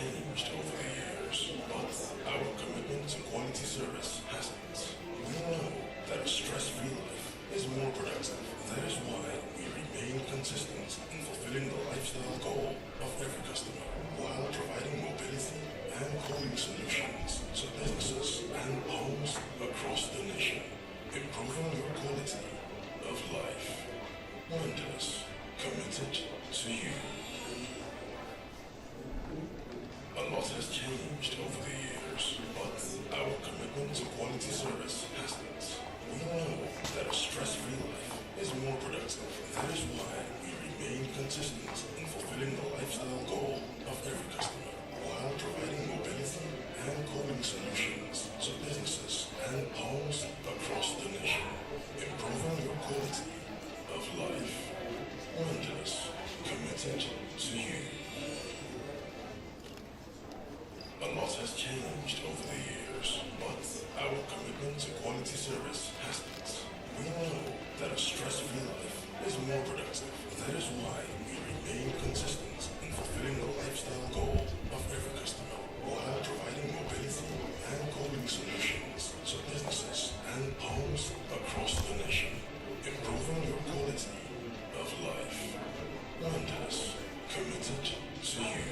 changed over the years, but our commitment to quality service hasn't. We know that a stress-free life is more productive. That is why we remain consistent in fulfilling the lifestyle goal of every customer, while providing mobility and cooling solutions to businesses and homes across the nation, improving your quality of life. Lenders, committed to you. A lot has changed over the years, but our commitment to quality service hasn't. We know that a stress-free life is more productive. That is why we remain consistent in fulfilling the lifestyle goal of every customer, while providing mobility and cooling solutions to businesses and homes across the nation, improving your quality of life. Lenders, committed to you. A lot has changed over the years, but our commitment to quality service hasn't. We know that a stress-free life is more productive. That is why we remain consistent in fulfilling the lifestyle goal of every customer, while providing mobility and cooling solutions to businesses and homes across the nation, improving your quality of life. Lenders, committed to you.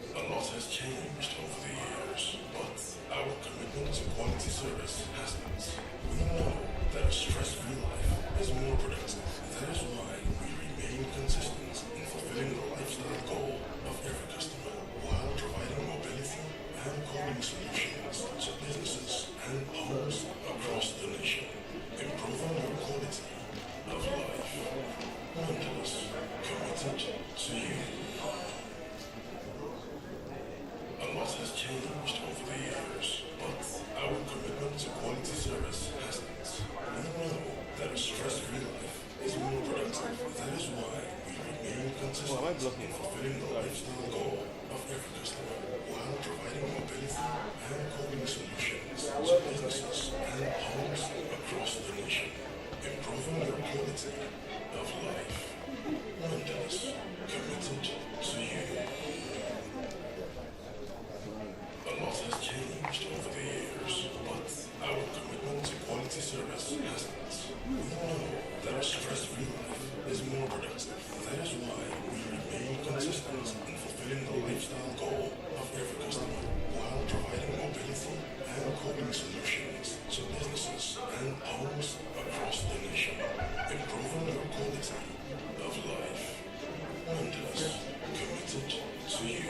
A lot has changed over the years, but our commitment to quality service hasn't. We know that a stress-free life is more productive. That is why we remain consistent in fulfilling the lifestyle goal of every customer, while providing mobility and cooling solutions to businesses and homes across the nation, improving your quality of life. Lenders, committed to you. A lot has changed over the years, but our commitment to quality service hasn't. We know that a stress-free life is more productive. That is why we remain consistent in fulfilling the lifestyle goal of every customer, while providing mobility and cooling solutions to businesses and homes across the nation, improving your quality of life. Lenders, committed to you. A lot has changed over the years, but our commitment to quality service hasn't. We know that a stress-free life is more productive. That is why we remain consistent in fulfilling the lifestyle goal of every customer, while providing mobility and cooling solutions to businesses and homes across the nation, improving your quality of life. Lenders, committed to you.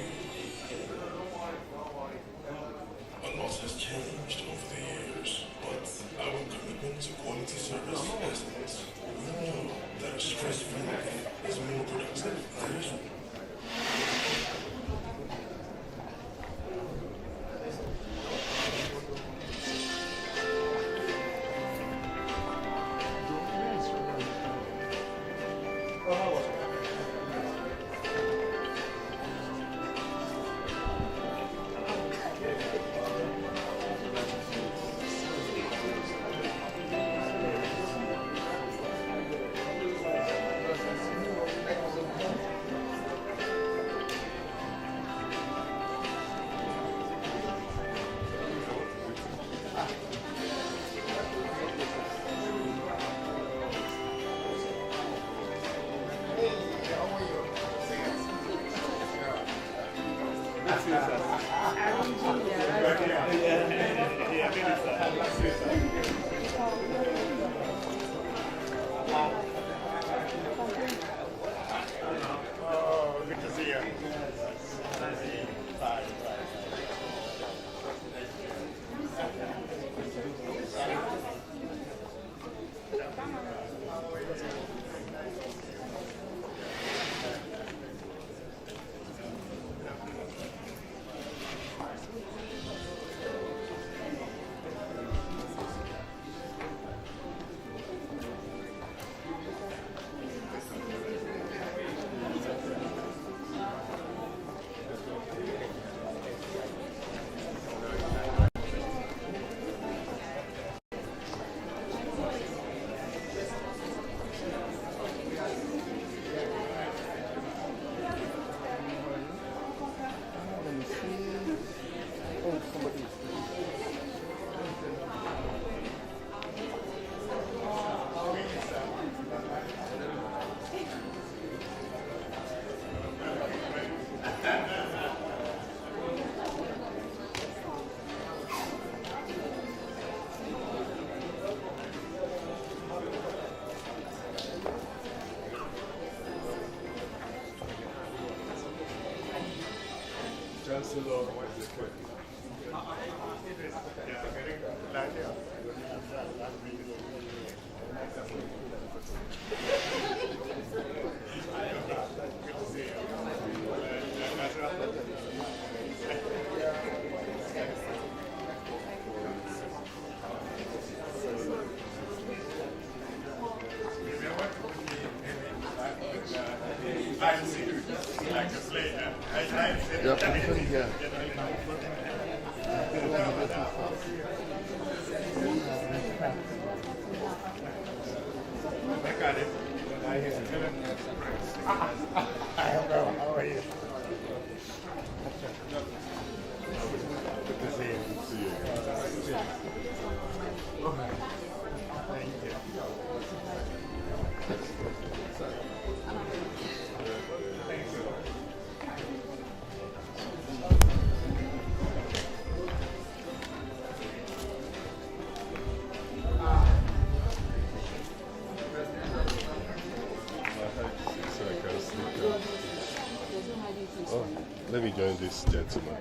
A lot has changed over the years, but our commitment to quality service hasn't. We know that a stress-free life is more productive. That is good to see you. Bye. Yeah, position here. How are you? Good to see you. See you. Thank you. Oh, let me join this gentleman.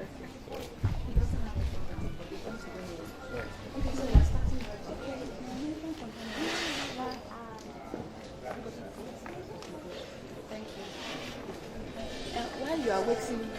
Thank you. While you are waiting,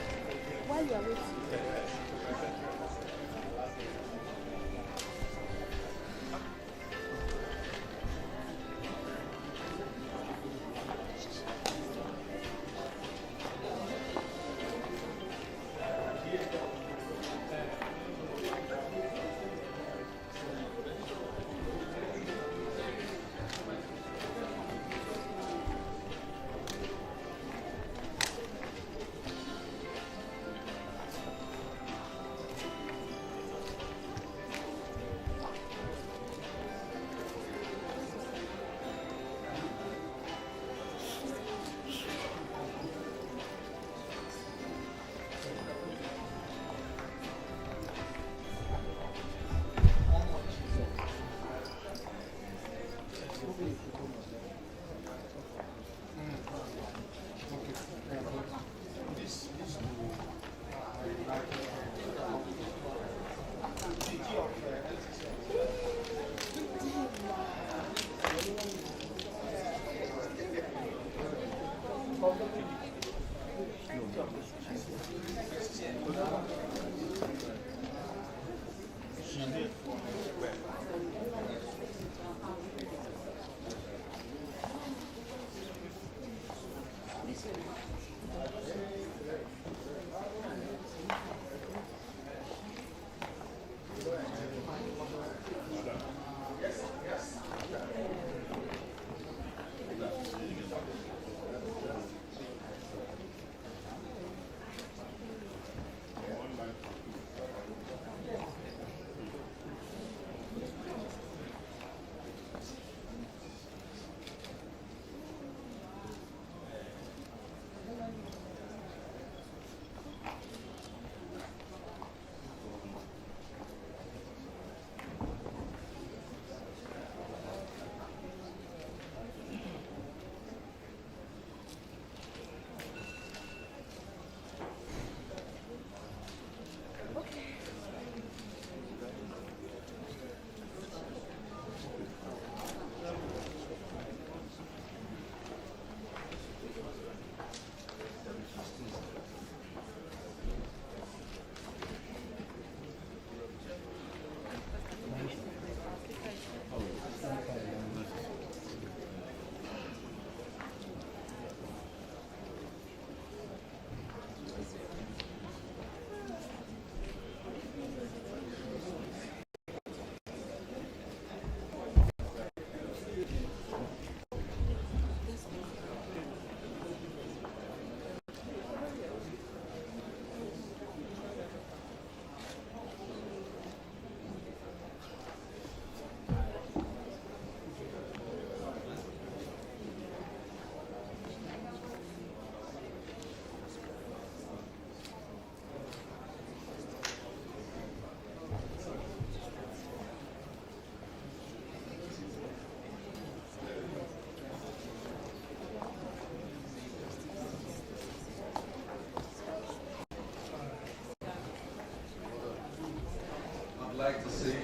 like to say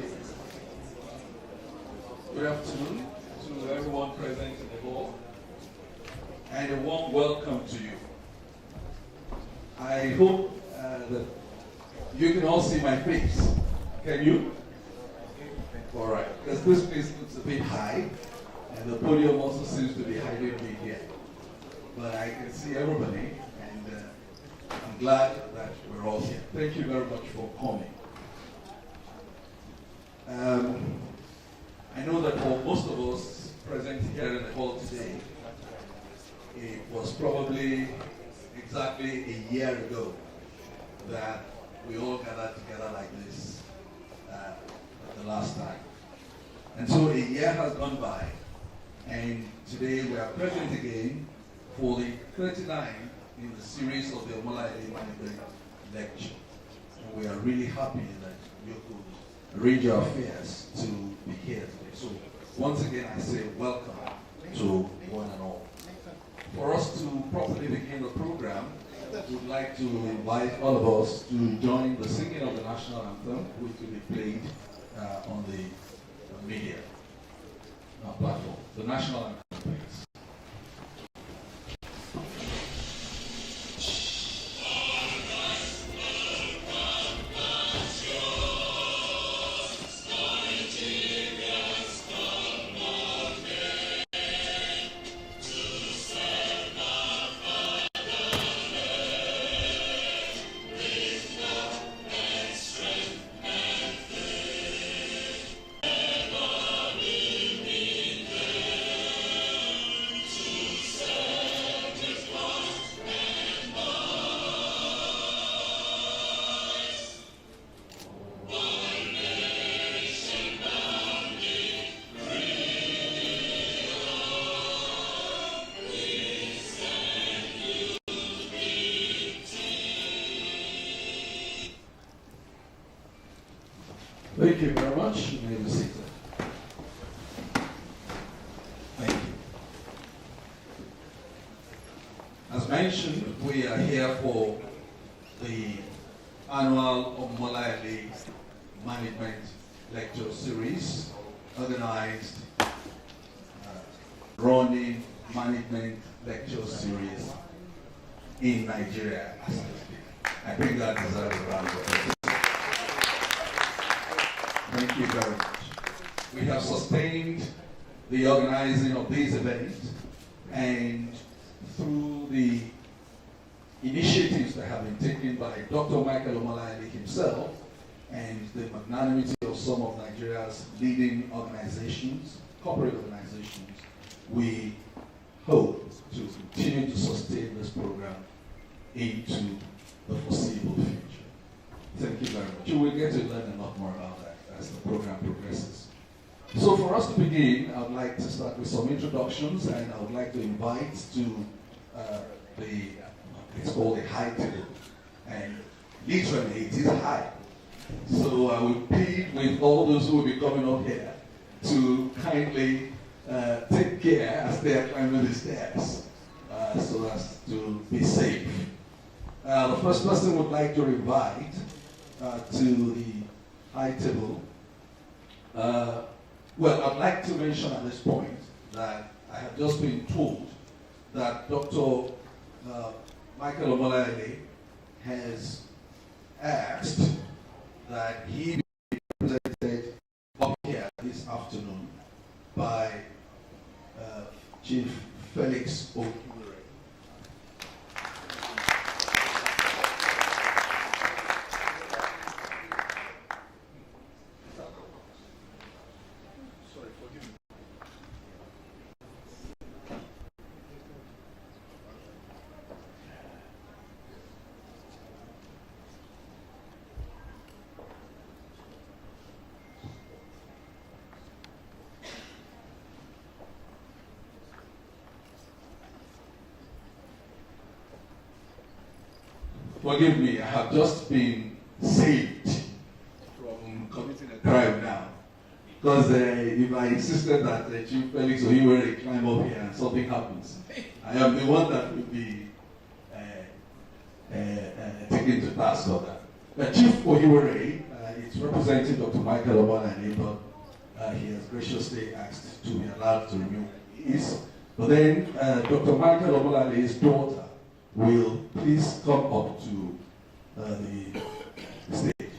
good afternoon to everyone present in the hall and a warm welcome to you. I hope that you can all see my face. Can you? All right, because this place looks a bit high and the podium also seems to be highly big here. but I can see everybody, and I'm glad that we're all here. Thank you very much for coming. I know that for most of us present here in the hall today, it was probably exactly a year ago that we all gathered together like this the last time. And so a year has gone by, and today we are present again for the 39th in the series of the Omolayole Management Lecture. And we are really happy that you could arrange your affairs to be here today. So once again I say welcome to one and all. For us to properly begin the program, we'd like to invite all of us to join the singing of the national anthem, which will be played on the media platform. The national anthem, please. Thank you very much. You may be seated. Thank you. As mentioned, we are here for the annual Omolayole Management Lecture Series, organized running management lecture series in Nigeria. I think that deserves a round of applause. Thank you very much. We have sustained the organizing of these events, and through the initiatives that have been taken by Dr. Michael Omolayole himself and the magnanimity of some of Nigeria's leading organizations, corporate organizations, we hope to continue to sustain this program into the foreseeable future. Thank you very much. You will get to learn a lot more about that as the program progresses. So for us to begin, I would like to start with some introductions, and I would like to invite to it's called a high table, and literally it is high. So I will plead with all those who will be coming up here to kindly take care as they are climbing the stairs, so as to be safe. The first person would like to invite to the high table. Well, I'd like to mention at this point that I have just been told that Dr. Michael Omolayole has asked that he be presented up here this afternoon by Chief Felix Okiwere. Forgive me, I have just been saved from committing a crime now. Because if I insisted that Chief Felix Okiwere climb up here and something happens, I am the one that will be taken to task for that. Chief Okiwere is representing Dr. Michael Omolayole, but he has graciously asked to be allowed to remain his. But then Dr. Michael Omolayole's daughter will please come up to the stage.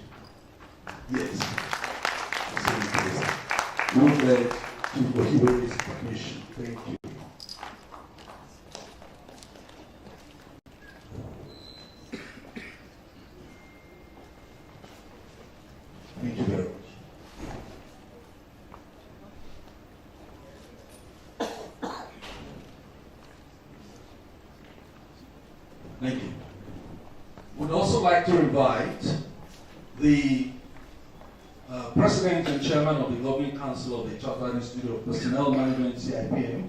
Yes. With Chief Okiwere's permission. Thank you. Thank you. Would also like to invite the President and Chairman of the Governing Council of the Chartered Institute of Personnel Management, CIPM,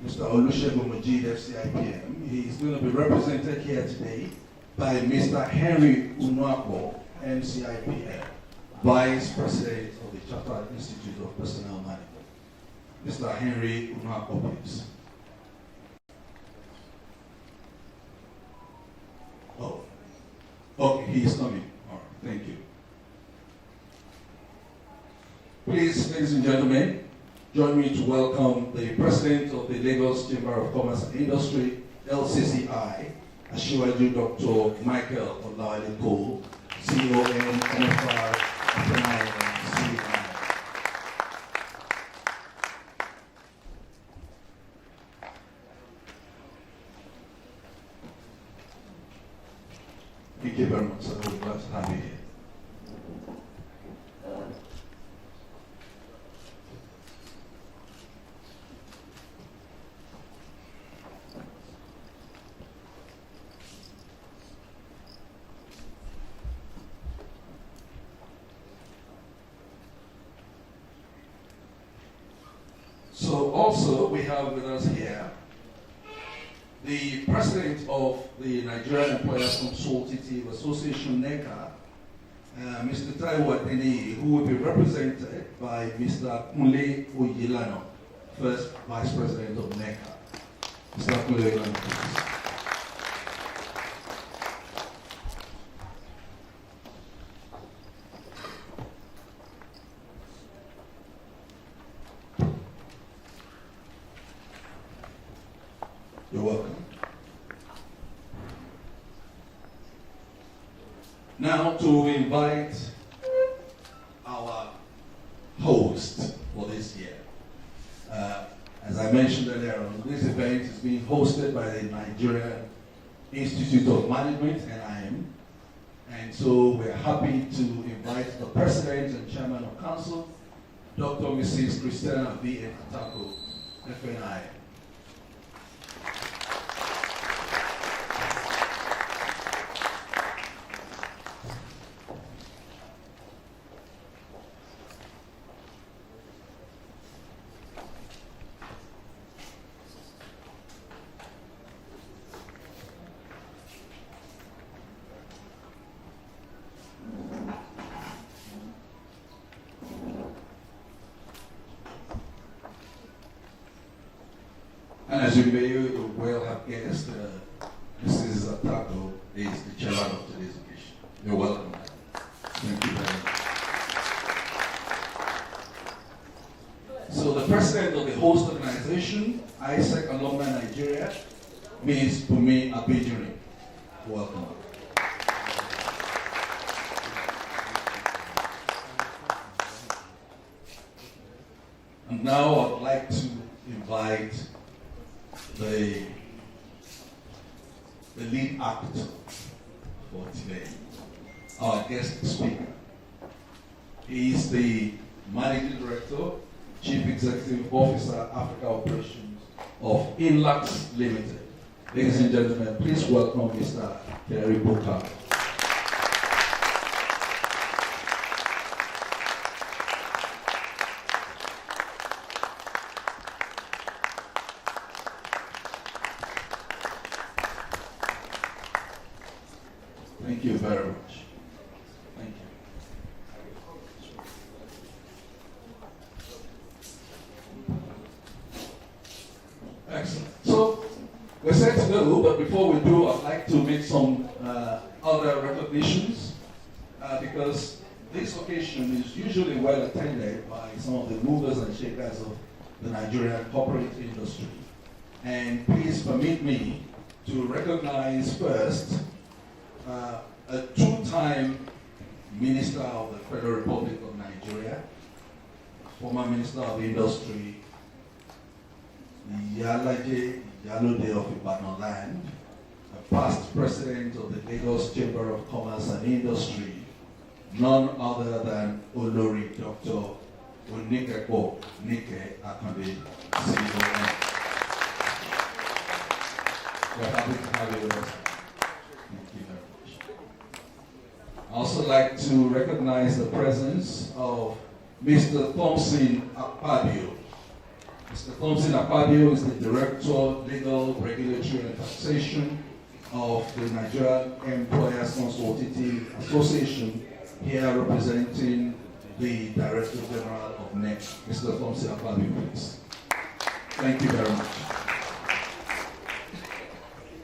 Mr. Olusegun Majid, FCIPM. He is going to be represented here today by Mr. Henry Unuakwo, MCIPM, Vice President of the Chartered Institute of Personnel Management. Mr. Henry Unuakwo, please. Oh, okay, he is coming. All right, thank you. Please, ladies and gentlemen, join me to welcome the President of the Lagos Chamber of Commerce and Industry, LCCI, Asiwaju Dr. Michael Olayole Cole, CON, NFR, FNI, and CI. Thank you very much, sir. We're glad to have you here. So also we have with us here the President of the Nigerian Employers Consultative Association, NECA, Mr. Taiwo Adeniyi, who will be represented by Mr. Kunle Oyelano, first Vice President of NECA. Mr. Kunle Oyelano, please. You're welcome. Now to invite our host for this year. As I mentioned earlier on, this event is being hosted by the Nigerian Institute of Management, NIM. And so we're happy to invite the President and Chairman of Council, Dr. Mrs. Christina V. Atako, FNI. And as you may well have guessed, Mrs. Atako is the chairman of today's occasion. You're welcome. Thank you very much. So the president of the host organization, ISEC Alumni Nigeria, Ms. Bumi Abijuni. Welcome. And now I'd like to invite the lead actor for today, our guest speaker. He is the Managing Director, Chief Executive Officer, Africa Operations of Inlaks Limited. Ladies and gentlemen, please welcome Mr. Kyari Bukar. Thank you very much. Thank you. Excellent. So we're set to go, but before we do, I'd like to make some other recognitions because this occasion is usually well attended by some of the movers and shakers of the Nigerian corporate industry. And please permit me to recognize first a two-time Minister of the Federal Republic of Nigeria, former Minister of Industry, Yalaje Yalode of Ibadan Land, a past President of the Lagos Chamber of Commerce and Industry, none other than Olori Dr. Onikeko Nike Akande, CON. We're happy to have you with us. Thank you very much. I also like to recognize the presence of Mr. Thompson Akpabio. Mr. Thompson Akpabio is the Director, Legal, Regulatory and Taxation of the Nigerian Employers Consultative Association, here representing the Director General of NEC, Mr. Thompson Akpabio, please. Thank you very much.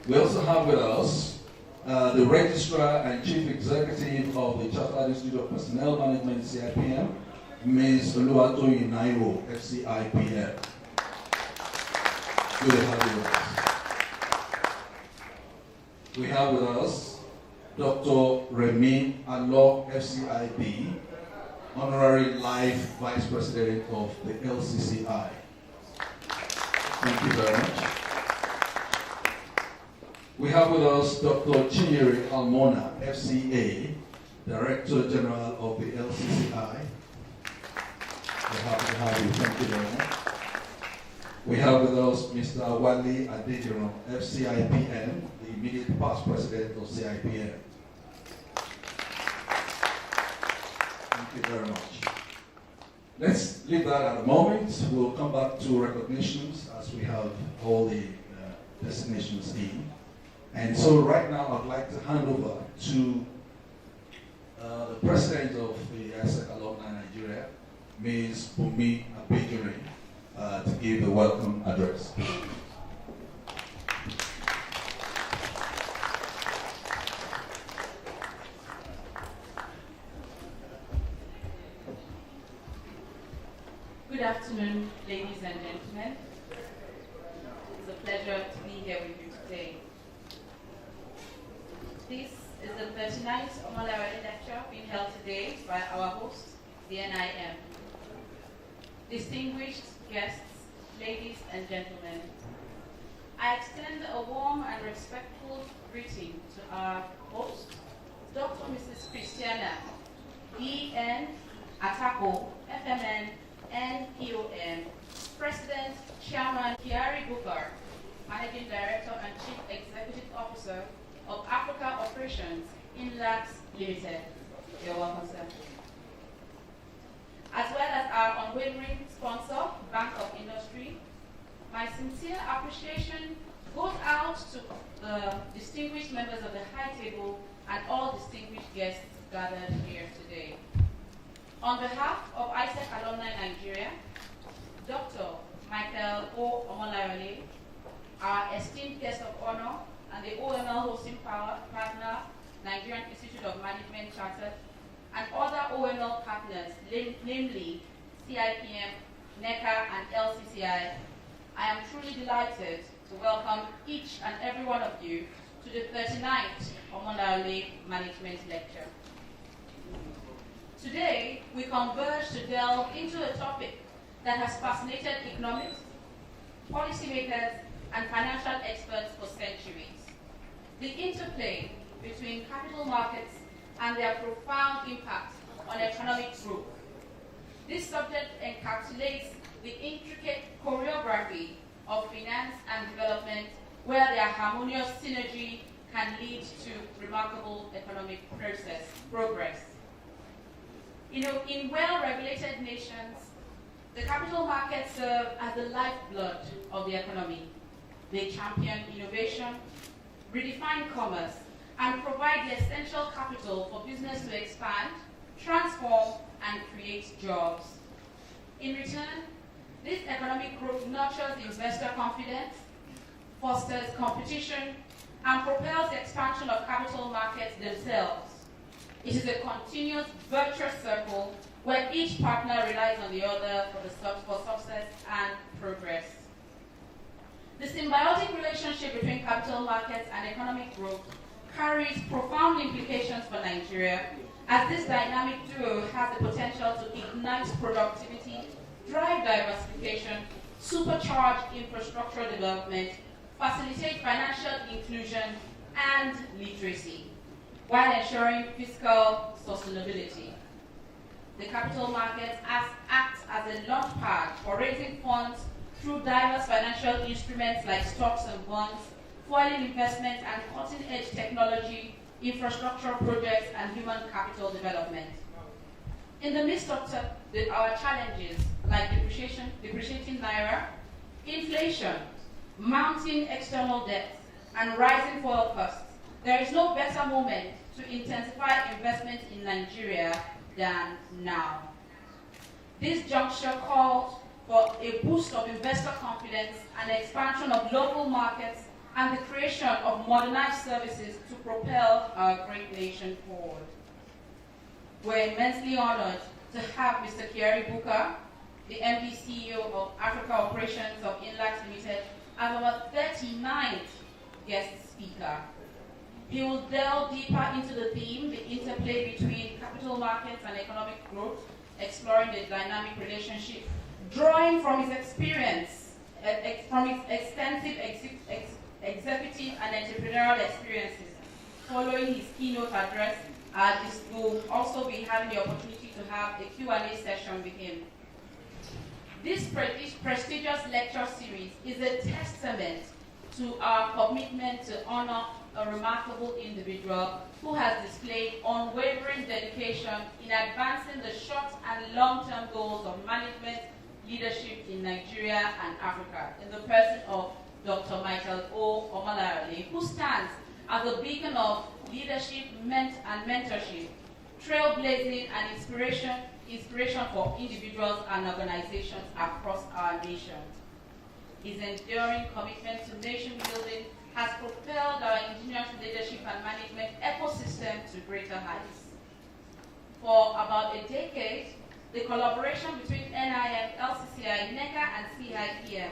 We also have with us the Registrar and Chief Executive of the Chartered Institute of Personnel Management, CIPM, Ms. Oluwatoyin Nairo, FCIPM. Good to have you with us. We have with us Dr. Remy Alo, FCIB, Honorary Life Vice President of the LCCI. Thank you very much. We have with us Dr. Kyari Almona, FCA, Director General of the LCCI. We're happy to have you. Thank you very much. We have with us Mr. Wale Adejiran, FCIPM, the immediate past president of CIPM. Thank you very much. Let's leave that at the moment. We'll come back to recognitions as we have all the designations in. And so right now I'd like to hand over to the president of the ASEC Alumni Nigeria, Ms. Bumi Abejere, to give the welcome address. Good afternoon, ladies and gentlemen. It's a pleasure to be here with you today. This is the 39th Omolayole lecture being held today by our host, the NIM. Distinguished guests, ladies and gentlemen, I extend a warm and respectful greeting to our host, Dr. Mrs. Christiana D.N. Atako, FMN, NPOM, President, Chairman Kyari Bukar, Managing Director and Chief Executive Officer of Africa Operations, Inlaks Limited. You're welcome, sir. As well as our unwavering sponsor, Bank of Industry, my sincere appreciation goes out to the distinguished members of the high table and all distinguished guests gathered here today. On behalf of ISEC Alumni Nigeria, Dr. Michael O. Omolayole, our esteemed guest of honor, and the OML hosting partner, Nigerian Institute of Management Chartered, and other OML partners, namely CIPM, NECA, and LCCI, I am truly delighted to welcome each and every one of you to the 39th Omolayole Management Lecture. Today, we converge to delve into a topic that has fascinated economics, policymakers, and financial experts for centuries: the interplay between capital markets and their profound impact on economic growth. This subject encapsulates the intricate choreography of finance and development, where their harmonious synergy can lead to remarkable economic progress. In well-regulated nations, the capital markets serve as the lifeblood of the economy. They champion innovation, redefine commerce, and provide the essential capital for business to expand, transform, and create jobs. In return, this economic growth nurtures investor confidence, fosters competition, and propels the expansion of capital markets themselves. It is a continuous virtuous circle where each partner relies on the other for success and progress. The symbiotic relationship between capital markets and economic growth carries profound implications for Nigeria, as this dynamic duo has the potential to ignite productivity, drive diversification, supercharge infrastructure development, facilitate financial inclusion and literacy, while ensuring fiscal sustainability. The capital markets act as a launchpad for raising funds through diverse financial instruments like stocks and bonds, fueling investment and cutting-edge technology, infrastructure projects, and human capital development. In the midst of our challenges like depreciating naira, inflation, mounting external debt, and rising fuel costs, there is no better moment to intensify investment in Nigeria than now. This juncture calls for a boost of investor confidence and expansion of local markets and the creation of modernized services to propel our great nation forward. We're immensely honored to have Mr. Kyari Bukar, the MD CEO of Africa Operations of Inlaks Limited, as our 39th guest speaker. He will delve deeper into the theme, the interplay between capital markets and economic growth, exploring the dynamic relationship, drawing from his experience, from his extensive executive and entrepreneurial experiences. Following his keynote address, we'll also be having the opportunity to have a Q&A session with him. This prestigious lecture series is a testament to our commitment to honor a remarkable individual who has displayed unwavering dedication in advancing the short and long-term goals of management leadership in Nigeria and Africa, in the person of Dr. Omolayole, who stands as a beacon of leadership and mentorship, trailblazing and inspiration for individuals and organizations across our nation. His enduring commitment to nation building has propelled our indigenous leadership and management ecosystem to greater heights. For about a decade, the collaboration between NIM, LCCI, NECA, and CIPM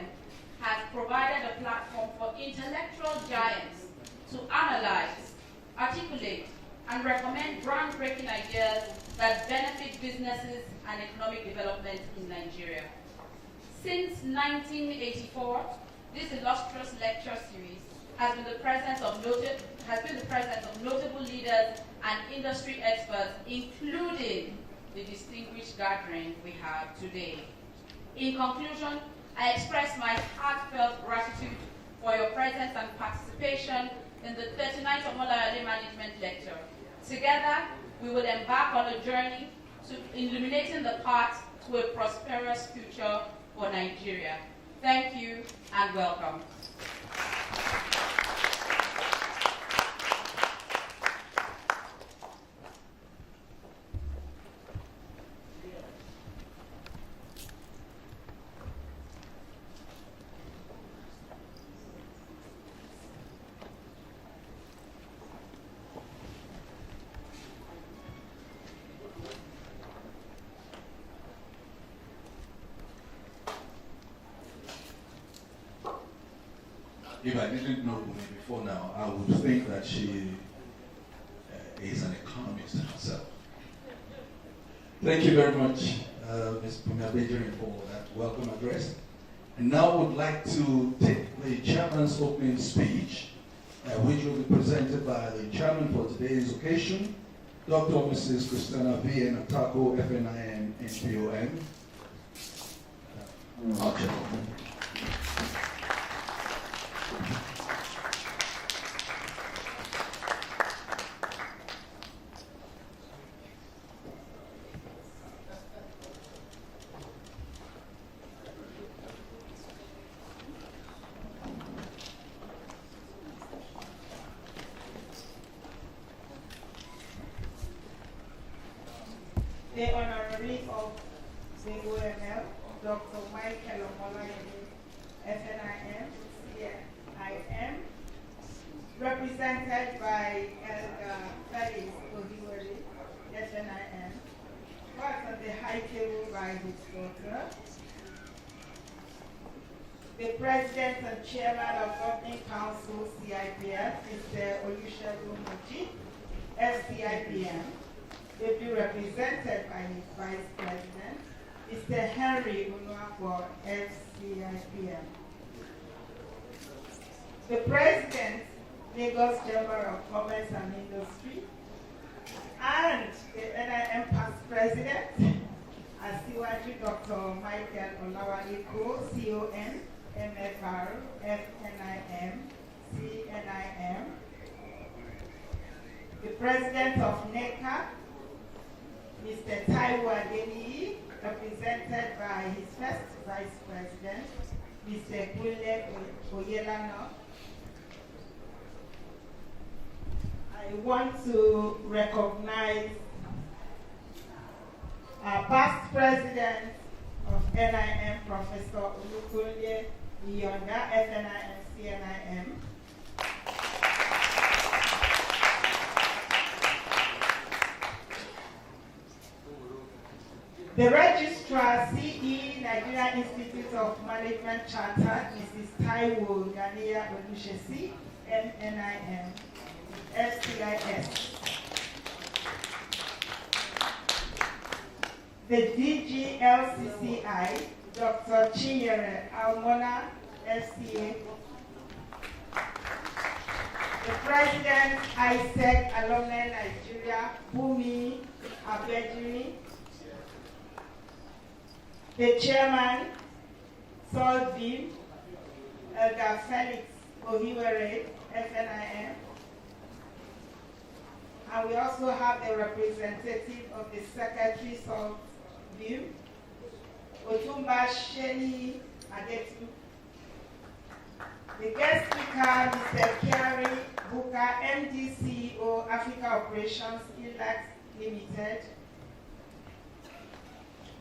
has provided a platform for intellectual giants to analyze, articulate, and recommend groundbreaking ideas that benefit businesses and economic development in Nigeria. Since 1984, this illustrious lecture series has been the presence of notable leaders and industry experts, including the distinguished gathering we have today. In conclusion, I express my heartfelt gratitude for your presence and participation in the 39th Omolayole Management Lecture. Together, we will embark on a journey to illuminating the path to a prosperous future for Nigeria. Thank you and welcome. If I didn't know Bumi before now, I would think that she is an economist herself. Thank you very much, Ms. Bumi, for that welcome address. And now I would like to take the chairman's opening speech, which will be presented by the chairman for today's occasion, Dr. Mrs. Christina V. Atako, FNIM, NPOM. The Honorary of the OML, Dr. Michael Omolayole, FNIM, CIM, represented by Elder Felix Odiwere, FNIM, worked on the high table by his daughter, the President and Chairman of Governing Council, CIPF, Mr. Olusegun Moji, FCIPM, ably represented by his Vice President, Mr. Henry Unuapo, FCIPM. The President, Lagos Chamber of Commerce and Industry, and the NIM past President, Asiwaju Dr. Michael Olawale, CON, MFR, FNIM, CM, the president of NECA, Mr. Taiwo Adeniyi, represented by his first vice president, Mr. Kunle Oyelano. I want to recognize our past president of NIM, Professor Olukunle Iyonda, FNIM, CNIM. The Registrar, CE, Nigeria Institute of Management Chartered, Mrs. Taiwo Ganiya Olushesi, MNIM, FCIS. The DGLCCI, Dr. Chinyere Almona, FCA. The President, ISEC Alumni Nigeria, Bumi Abediri. The Chairman, Sol Bim, Elder Felix Ohiwere, FNIM. And we also have the representative of the Secretary, Sol Bim, Otumba Sheni Adetu. The guest speaker, Mr. Kyari, Bukar, MD, CEO, Africa Operations, Inlaks Limited.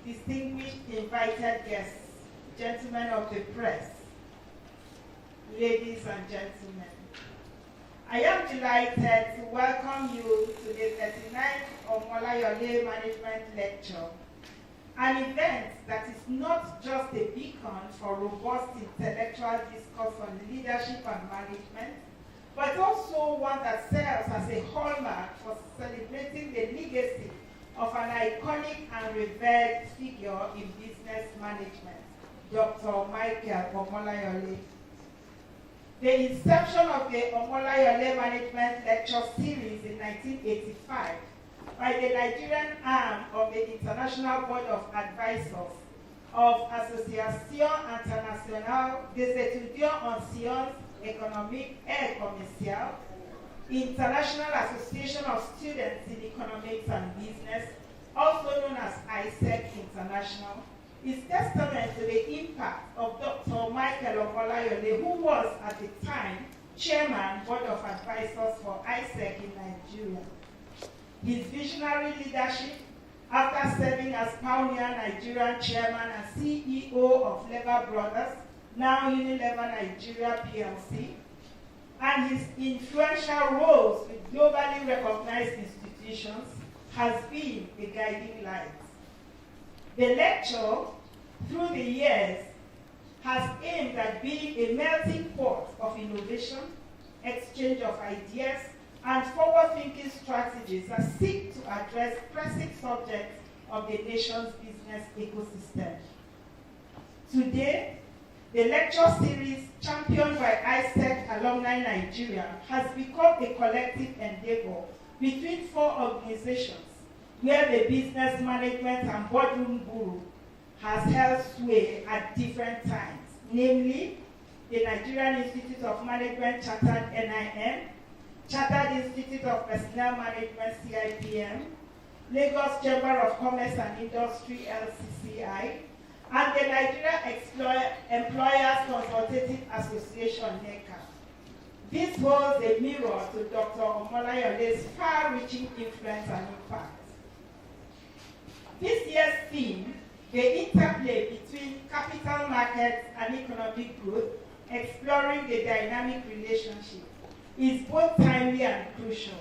Distinguished invited guests, gentlemen of the press, ladies and gentlemen. I am delighted to welcome you to the 39th Omolayole Management Lecture, an event that is not just a beacon for robust intellectual discourse on leadership and management, but also one that serves as a hallmark for celebrating the legacy of an iconic and revered figure in business management, Dr. Michael Omolayole. The inception of the Omolayole Management Lecture Series in 1985 by the Nigerian arm of the International Board of Advisors of Association Internationale des Étudiants en Sciences Économiques et Commerciales, International Association of Students in Economics and Business, also known as ISEC International, is testament to the impact of Dr. Michael Omolayole, who was at the time Chairman, Board of Advisors for ISEC in Nigeria. His visionary leadership, after serving as pioneer Nigerian Chairman and CEO of Labour Brothers, now Unilever Nigeria PLC, and his influential roles with globally recognized institutions has been a guiding light. The lecture, through the years, has aimed at being a melting pot of innovation, exchange of ideas, and forward-thinking strategies that seek to address pressing subjects of the nation's business ecosystem. Today, the lecture series championed by ISEC Alumni Nigeria has become a collective endeavor between four organizations where the business management and boardroom guru has held sway at different times, namely the Nigerian Institute of Management Chartered NIM, Chartered Institute of Personnel Management CIPM, Lagos Chamber of Commerce and Industry LCCI, and the Nigeria Employers Consultative Association NECA. This holds a mirror to Dr. Omolayole's far-reaching influence and impact. This year's theme, the interplay between capital markets and economic growth, exploring the dynamic relationship, is both timely and crucial.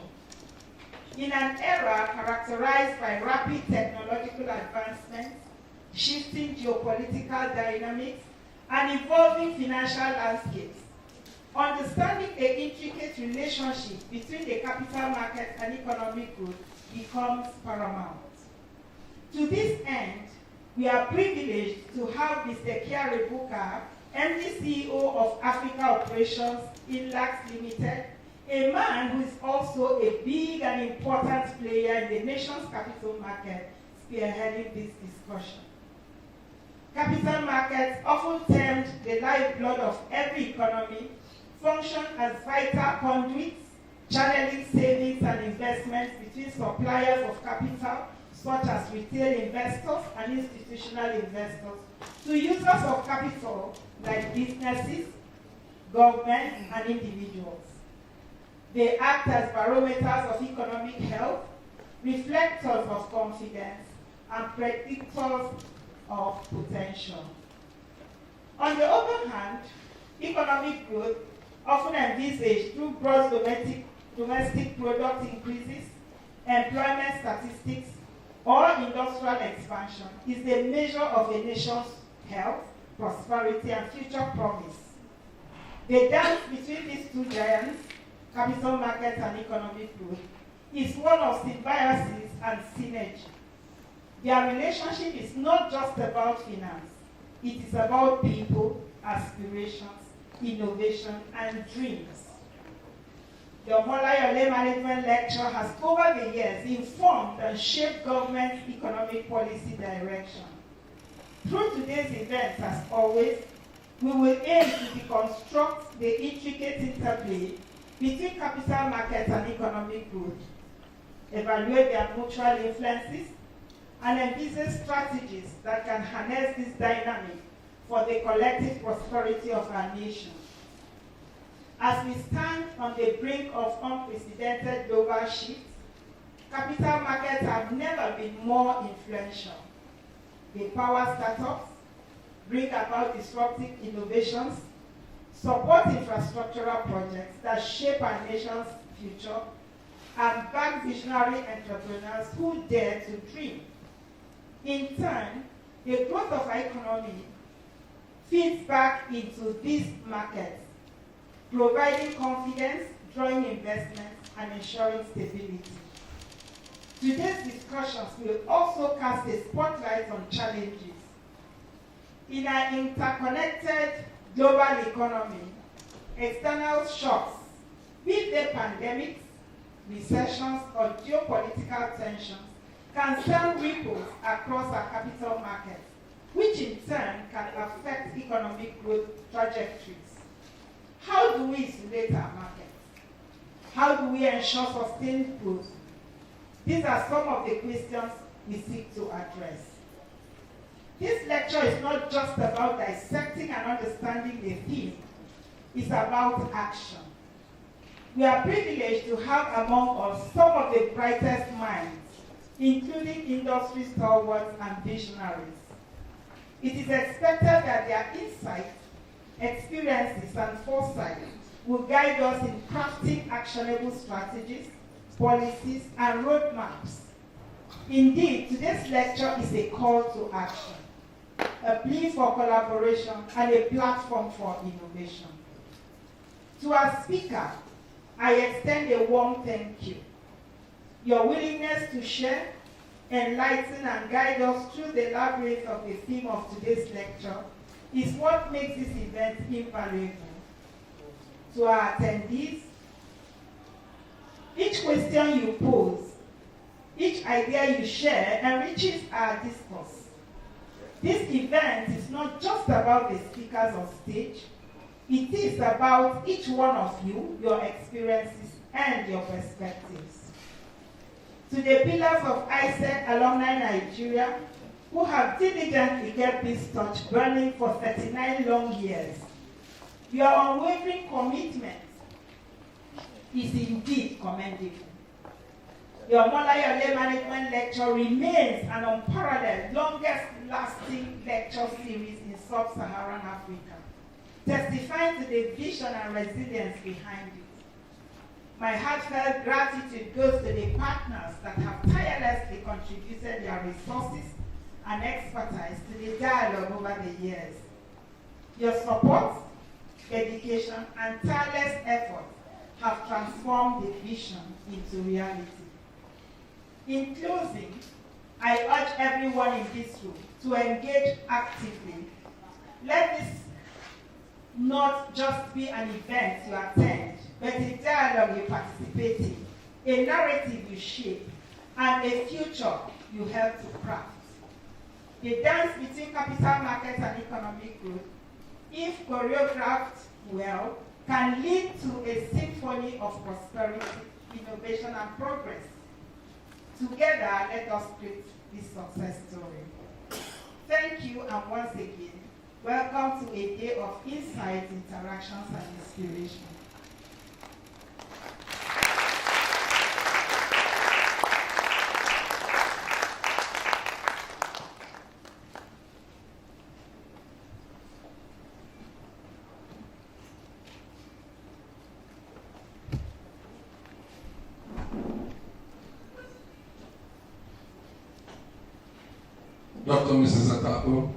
In an era characterized by rapid technological advancements, shifting geopolitical dynamics, and evolving financial landscapes, understanding the intricate relationship between the capital market and economic growth becomes paramount. To this end, we are privileged to have Mr. Kyari Bukar, MD CEO of Africa Operations, Inlaks Limited, a man who is also a big and important player in the nation's capital market, spearheading this discussion. Capital markets, often termed the lifeblood of every economy, function as vital conduits channeling savings and investments between suppliers of capital, such as retail investors and institutional investors, to users of capital like businesses, governments, and individuals. They act as barometers of economic health, reflectors of confidence, and predictors of potential. On the other hand, economic growth, often envisaged through gross domestic product increases, employment statistics, or industrial expansion, is the measure of a nation's health, prosperity, and future promise. The dance between these two giants, capital markets and economic growth, is one of symbiosis and synergy. Their relationship is not just about finance. It is about people, aspirations, innovation, and dreams. The Omolayole Management Lecture has over the years informed and shaped government's economic policy direction. Through today's event, as always, we will aim to deconstruct the intricate interplay between capital markets and economic growth, evaluate their mutual influences, and envisage strategies that can harness this dynamic for the collective prosperity of our nation. As we stand on the brink of unprecedented global shifts, capital markets have never been more influential. They power startups, bring about disruptive innovations, support infrastructural projects that shape our nation's future, and back visionary entrepreneurs who dare to dream. In turn, the growth of our economy feeds back into these markets, providing confidence, drawing investments, and ensuring stability. Today's discussions will also cast a spotlight on challenges. In our interconnected global economy, external shocks, be they pandemics, recessions, or geopolitical tensions, can send ripples across our capital markets, which in turn can affect economic growth trajectories. How do we insulate our markets? How do we ensure sustained growth? These are some of the questions we seek to address. This lecture is not just about dissecting and understanding the theme, it's about action. We are privileged to have among us some of the brightest minds, including industry stalwarts and visionaries. It is expected that their insights, experiences, and foresight will guide us in crafting actionable strategies, policies, and roadmaps. Indeed, today's lecture is a call to action, a plea for collaboration, and a platform for innovation. To our speaker, I extend a warm thank you. Your willingness to share, enlighten, and guide us through the labyrinth of the theme of today's lecture is what makes this event invaluable. To our attendees, each question you pose, each idea you share enriches our discourse. This event is not just about the speakers on stage, it is about each one of you, your experiences, and your perspectives. To the pillars of ISEC Alumni Nigeria, who have diligently kept this torch burning for 39 long years, your unwavering commitment is indeed commendable. The Omolayole Management Lecture remains an unparalleled, longest-lasting lecture series in sub-Saharan Africa, testifying to the vision and resilience behind it. My heartfelt gratitude goes to the partners that have tirelessly contributed their resources and expertise to the dialogue over the years. Your support, dedication, and tireless effort have transformed the vision into reality. In closing, I urge everyone in this room to engage actively. Let this not just be an event you attend, but a dialogue you participate in, a narrative you shape, and a future you help to craft. The dance between capital markets and economic growth, if choreographed well, can lead to a symphony of prosperity, innovation, and progress. Together, let us create this success story. Thank you, and once again, welcome to a day of insight, interactions, and inspiration. Dr. Mrs. Atako,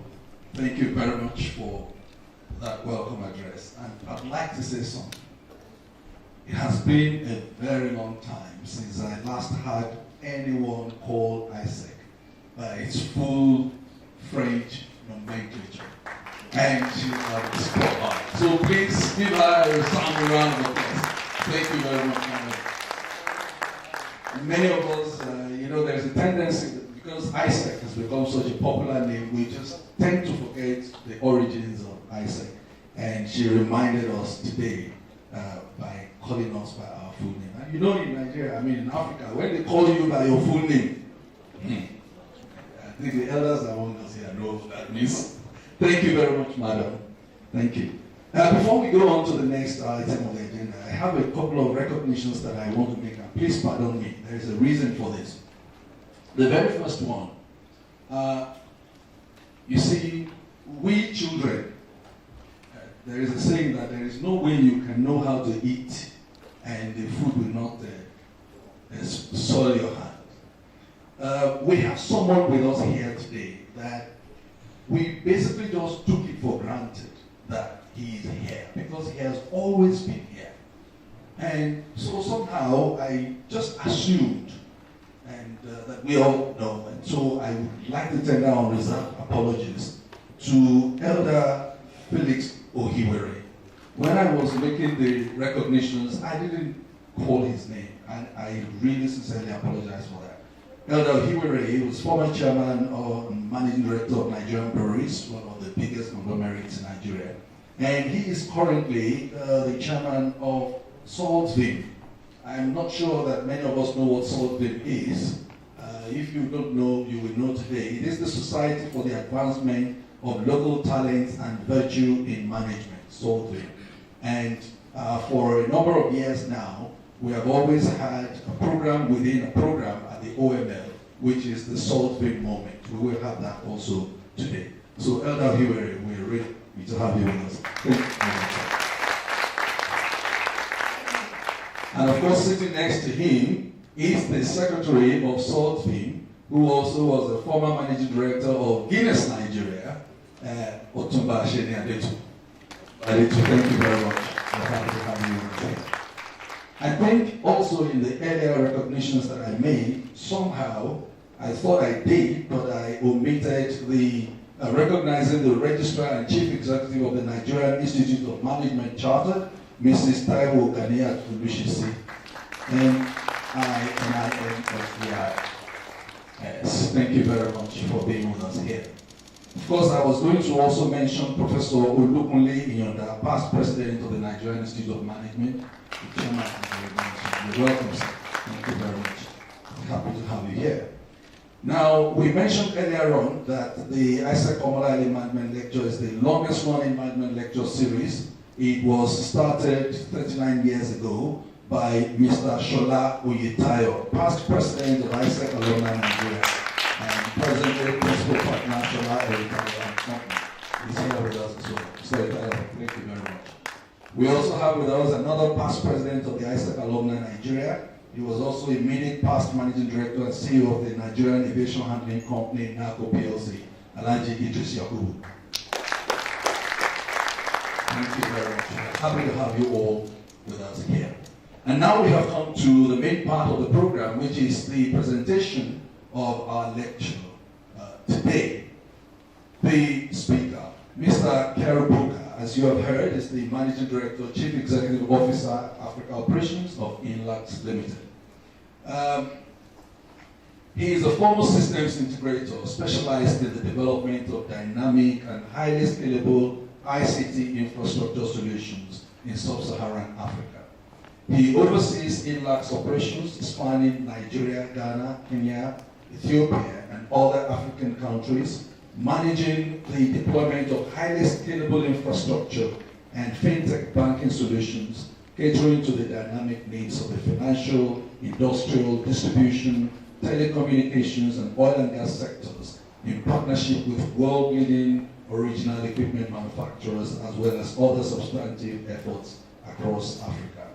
thank you very much for that welcome address. And I'd like to say something. It has been a very long time since I last heard anyone call ISEC by its full French nomenclature. And she was spot on. So please give her a sound round of applause. Thank you very much, madam. Many of us, there's a tendency, because ISEC has become such a popular name, we just tend to forget the origins of ISEC. And she reminded us today by calling us by our full name. And in Nigeria, in Africa, when they call you by your full name, I think the elders among us here know what that means. Thank you very much, madam. Thank you. Before we go on to the next item of the agenda, I have a couple of recognitions that I want to make. And please pardon me, there is a reason for this. The very first one, you see, we children, there is a saying that there is no way you can know how to eat and the food will not soil your hand. We have someone with us here today that we basically just took it for granted that he is here because he has always been here. And so somehow I just assumed that we all know. And so I would like to tender unreserved apologies to Elder Felix Ohiwere. When I was making the recognitions, I didn't call his name, and I really sincerely apologize for that. Elder Ohiwere was former chairman or managing director of Nigerian Breweries, one of the biggest conglomerates in Nigeria. And he is currently the chairman of Saltvin. I'm not sure that many of us know what Saltvin is. If you don't know, you will know today. It is the Society for the Advancement of Local Talents and Virtue in Management, Saltvin. And for a number of years now, we have always had a program within a program at the OML, which is the Saltvin moment. We will have that also today. So Elder Hiwere, we're ready to have you with us. Thank you very much. And of course, sitting next to him is the secretary of Saltvin, who also was a former managing director of Guinness Nigeria, Otumba Asheni Adetu. Adetu, thank you very much. We're happy to have you here. I think also in the earlier recognitions that I made, somehow I thought I did, but I omitted the recognizing the registrar and chief executive of the Nigerian Institute of Management Chartered, Mrs. Taiwo Ganiat Olushisi, NIMFDI. Yes, thank you very much for being with us here. Of course, I was going to also mention Professor Olukunle Inyonda, past president of the Nigerian Institute of Management. You're welcome, sir. Thank you very much. I'm happy to have you here. Now, we mentioned earlier on that the ISEC Omolayole Management Lecture is the longest running management lecture series. It was started 39 years ago by Mr. Shola Oyetayo, past president of ISEC Alumni Nigeria, and presently principal partner Shola Oyetayo and Company. He's here with us as well. So, thank you very much. We also have with us another past president of the ISEC Alumni Nigeria. He was also immediate past managing director and CEO of the Nigerian Aviation Handling Company, NACO PLC, Alhaji Idris Yakubu. Thank you very much. Happy to have you all with us here. And now we have come to the main part of the program, which is the presentation of our lecture today. The speaker, Mr. Kyari Bukar, as you have heard, is the Managing Director, Chief Executive Officer, Africa Operations of Inlaks Limited. He is a former systems integrator specialized in the development of dynamic and highly scalable ICT infrastructure solutions in sub-Saharan Africa. He oversees Inlaks operations spanning Nigeria, Ghana, Kenya, Ethiopia, and other African countries, managing the deployment of highly scalable infrastructure and fintech banking solutions, catering to the dynamic needs of the financial, industrial, distribution, telecommunications, and oil and gas sectors in partnership with world-leading original equipment manufacturers as well as other substantive efforts across Africa.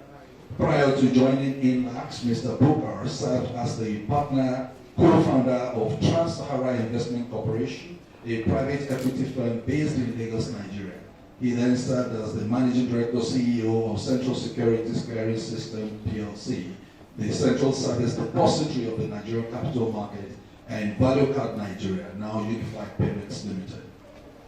Prior to joining Inlaks, Mr. Bukar served as the partner co-founder of Trans-Sahara Investment Corporation, a private equity firm based in Lagos, Nigeria. He then served as the managing director CEO of Central Securities Clearing System PLC, the central service depository of the Nigerian capital market, and Value Card Nigeria, now Unified Payments Limited,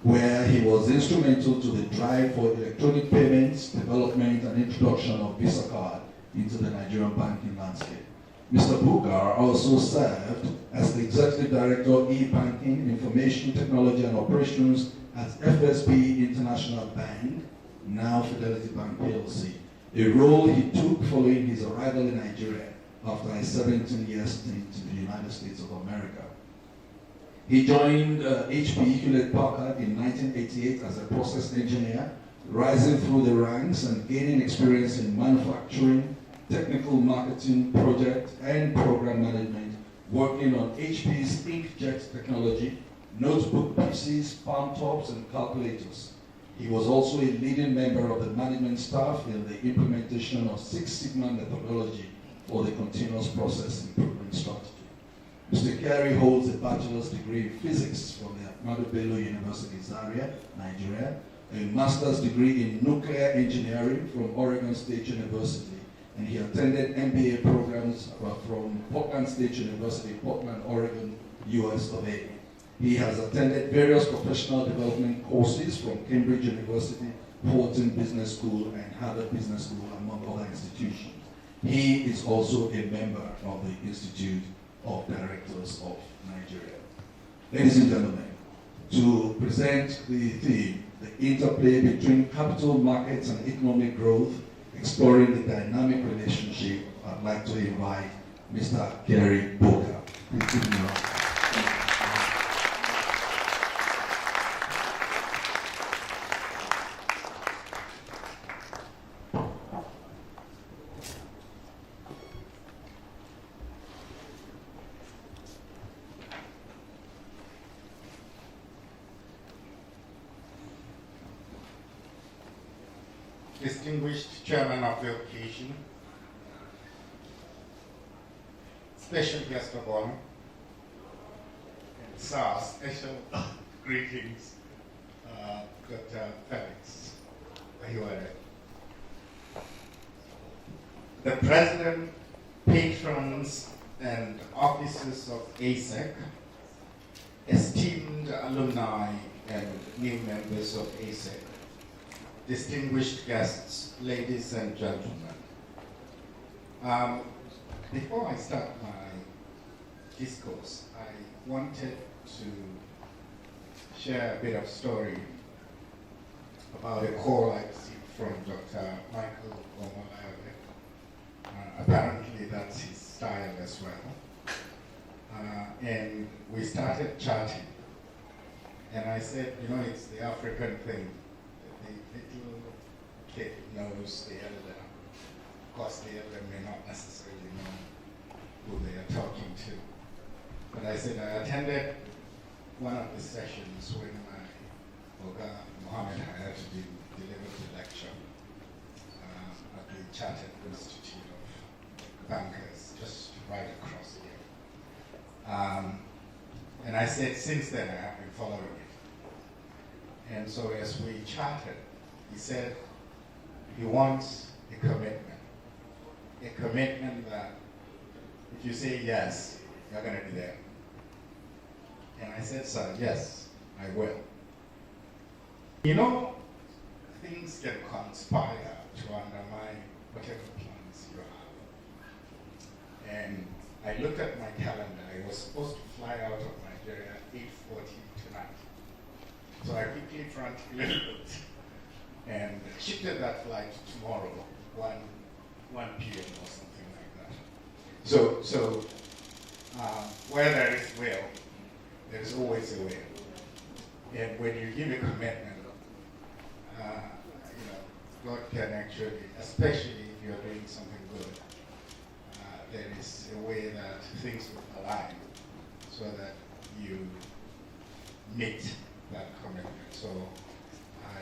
where he was instrumental to the drive for electronic payments, development, and introduction of Visa card into the Nigerian banking landscape. Mr. Bukar also served as the Executive Director, E-Banking, Information Technology and Operations at FSB International Bank, now Fidelity Bank PLC, a role he took following his arrival in Nigeria after a 17-year stint in the United States of America. He joined HP Hewlett-Packard in 1988 as a process engineer, rising through the ranks and gaining experience in manufacturing, technical marketing, project and program management, working on HP's inkjet technology, notebook PCs, palm tops, and calculators. He was also a leading member of the management staff in the implementation of Six Sigma methodology for the continuous process improvement strategy. Mr. Kyari holds a bachelor's degree in physics from the Ahmadu Bello University, Zaria, Nigeria, a master's degree in nuclear engineering from Oregon State University, and he attended MBA programs from Portland State University, Portland, Oregon, US of A. He has attended various professional development courses from Cambridge University, Wharton Business School, and Harvard Business School, among other institutions. He is also a member of the Institute of Directors of Nigeria. Ladies and gentlemen, to present the theme, the interplay between capital markets and economic growth, exploring the dynamic relationship, I'd like to invite Mr. Kyari Bukar. Please give me a round. Distinguished Chairman of the occasion, special guest of honor, and sir, special greetings, Dr. Felix Ahiwere. The President, patrons, and officers of ASEC, esteemed alumni and new members of ASEC, distinguished guests, ladies and gentlemen. Before I start my discourse, I wanted to share a bit of story about a call I received from Dr. Michael Omolayole. Apparently that's his style as well. And we started chatting. And I said, you know, it's the African thing. The little kid knows the elder. Of course, the elder may not necessarily know who they are talking to. But I said I attended one of the sessions when my Oga Mohammed Hayatuddin delivered the lecture at the Chartered Institute of Bankers, just right across here. And I said, since then I have been following it. And so as we chatted, he said he wants a commitment that if you say yes, you're going to be there. And I said, sir, yes, I will. You know, things can conspire to undermine whatever plans you have. And I looked at my calendar. I was supposed to fly out of Nigeria at 8:40 tonight. So I quickly frantically looked and shifted that flight tomorrow, 1 p.m. or something like that. So where there is will, there is always a way. And when you give a commitment, God can actually, especially if you're doing something good, there is a way that things will align so that you meet that commitment. So I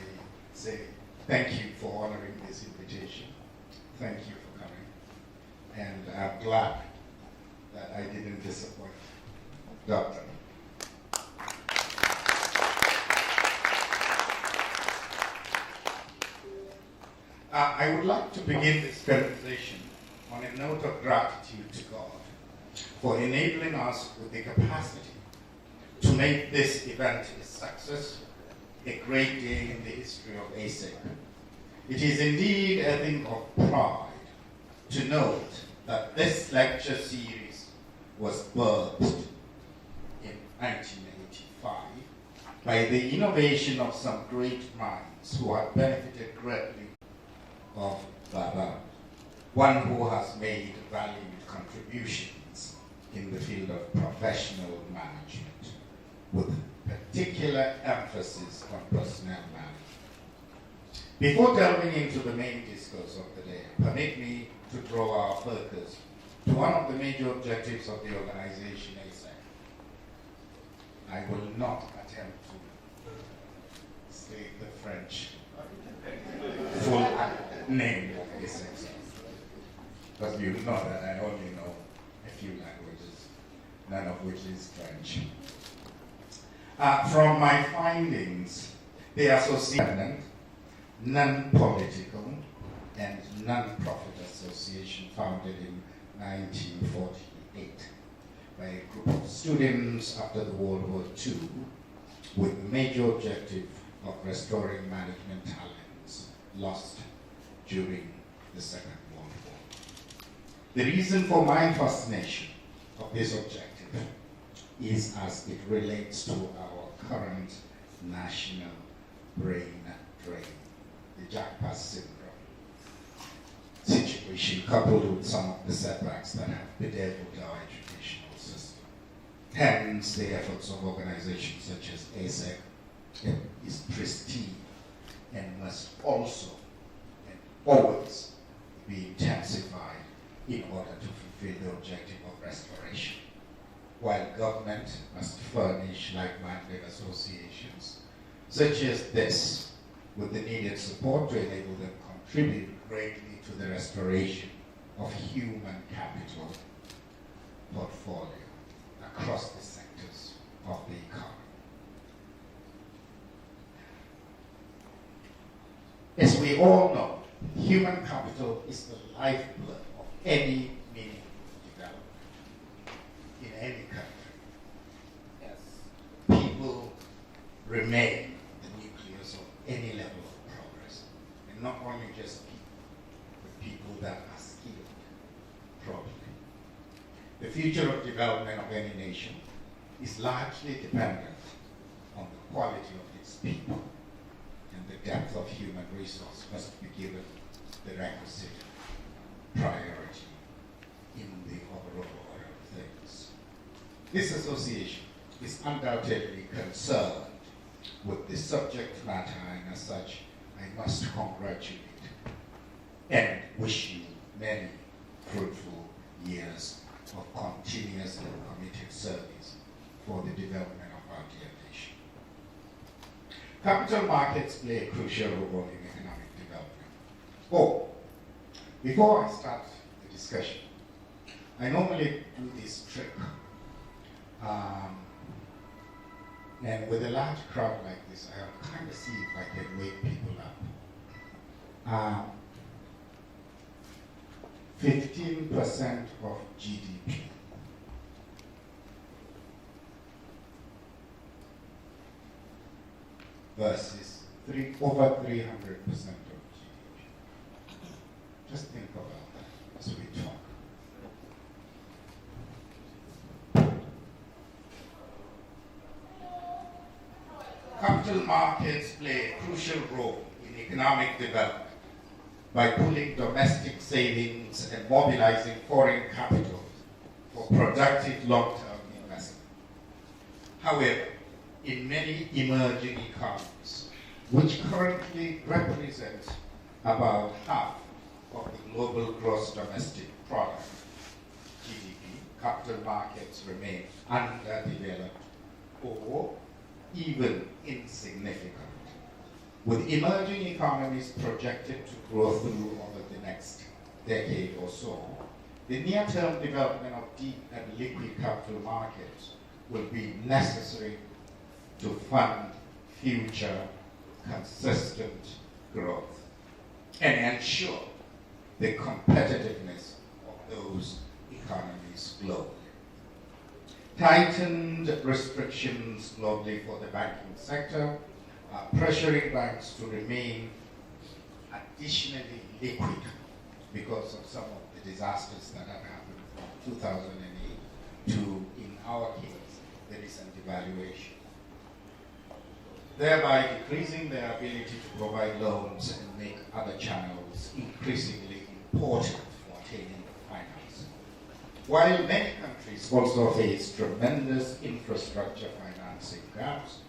say thank you for honoring this invitation. Thank you for coming. And I'm glad that I didn't disappoint. Doctor. I would like to begin this conversation on a note of gratitude to God for enabling us with the capacity to make this event a success, a great day in the history of ASEC. It is indeed a thing of pride to note that this lecture series was birthed in 1985 by the innovation of some great minds who have benefited greatly of Baba, one who has made valued contributions in the field of professional management, with particular emphasis on personnel management. Before delving into the main discourse of the day, permit me to draw our focus to one of the major objectives of the organization ASEC. I will not attempt to state the French full name of ASEC, because you know that I only know a few languages, none of which is French. From my findings, the association, non-political and non-profit association founded in 1948 by a group of students after the World War II with the major objective of restoring management talents lost during the Second World War. The reason for my fascination of this objective is as it relates to our current national brain drain, the Jackpass syndrome situation, coupled with some of the setbacks that have bedeviled our educational system. Hence, the efforts of organizations such as ASEC is pristine and must also and always be intensified in order to fulfill the objective of restoration. While government must furnish like-minded associations such as this with the needed support to enable them to contribute greatly to the restoration of human capital portfolio across the sectors of the economy. As we all know, human capital is the lifeblood of any meaningful development in any country. Yes, people remain the nucleus of any level of progress, and not only just people, but people that are skilled properly. The future of development of any nation is largely dependent on the quality of its people, and the depth of human resource must be given the requisite priority in the overall order of things. This association is undoubtedly concerned with the subject matter, and as such, I must congratulate and wish you many fruitful years of continuous and committed service for the development of our dear nation. Capital markets play a crucial role in economic development. Before I start the discussion, I normally do this trick. And with a large crowd like this, I'll kind of see if I can wake people up. 15% of GDP. Versus over 300% of GDP. Just think about that as we talk. Capital markets play a crucial role in economic development by pooling domestic savings and mobilizing foreign capital for productive long-term investment. However, in many emerging economies, which currently represent about half of the global gross domestic product, GDP, capital markets remain underdeveloped or even insignificant, with emerging economies projected to grow through over the next decade or so. The near-term development of deep and liquid capital markets will be necessary to fund future consistent growth and ensure the competitiveness of those economies globally. Tightened restrictions globally for the banking sector are pressuring banks to remain additionally liquid because of some of the disasters that have happened from 2008 to, in our case, the recent devaluation, thereby decreasing their ability to provide loans and make other channels increasingly important for attaining finance. While many countries also face tremendous infrastructure financing gaps,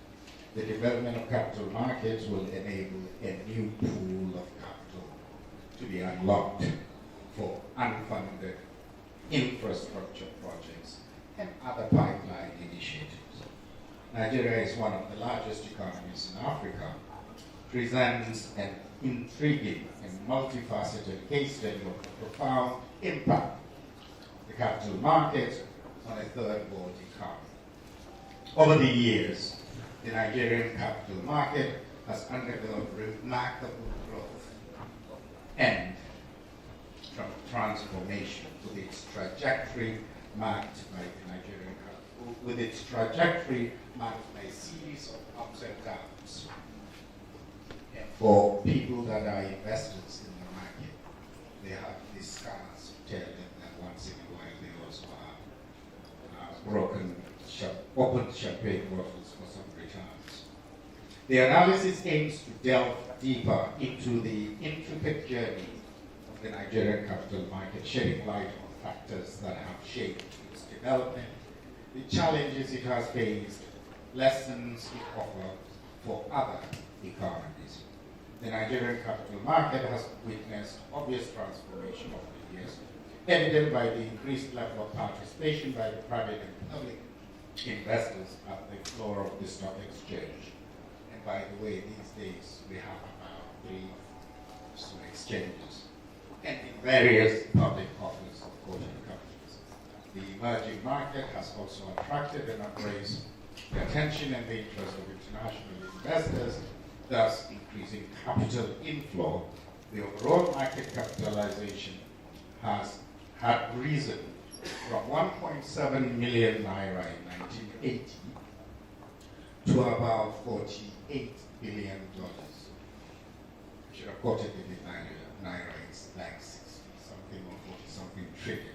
the development of capital markets will enable a new pool of capital to be unlocked for unfunded infrastructure projects and other pipeline initiatives. Nigeria is one of the largest economies in Africa, presents an intriguing and multifaceted case study of the profound impact of the capital markets on a third world economy. Over the years, the Nigerian capital market has undergone remarkable growth and transformation with its trajectory marked by a series of ups and downs. And for people that are investors in the market, they have these scars to tell them that once in a while they also have open champagne bottles for some returns. The analysis aims to delve deeper into the intricate journey of the Nigerian capital market, shedding light on factors that have shaped its development, the challenges it has faced, lessons it offers for other economies. The Nigerian capital market has witnessed obvious transformation over the years, evident by the increased level of participation by the private and public investors at the floor of the stock exchange. And by the way, these days we have about 3 stock exchanges and in various public offers of quoted companies. The emerging market has also attracted and embraced the attention and the interest of international investors, thus increasing capital inflow. The overall market capitalization has had risen from 1.7 million naira in 1980 to about $48 billion. I should have quoted it in naira, it's like 60-something or 40-something trillion.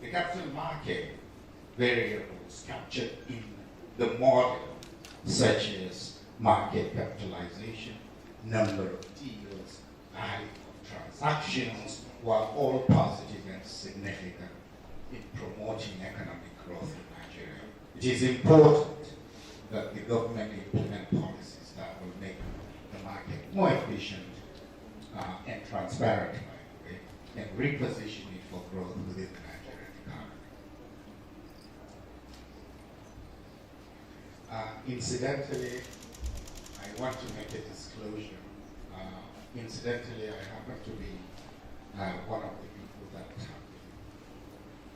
The capital market variables captured in the model, such as market capitalization, number of deals, value of transactions, were all positive and significant in promoting economic growth in Nigeria. It is important that the government implement policies that will make the market more efficient and transparent, by the way, and reposition it for growth within the Nigerian economy. Incidentally, I want to make a disclosure. Incidentally, I happen to be one of the people that have been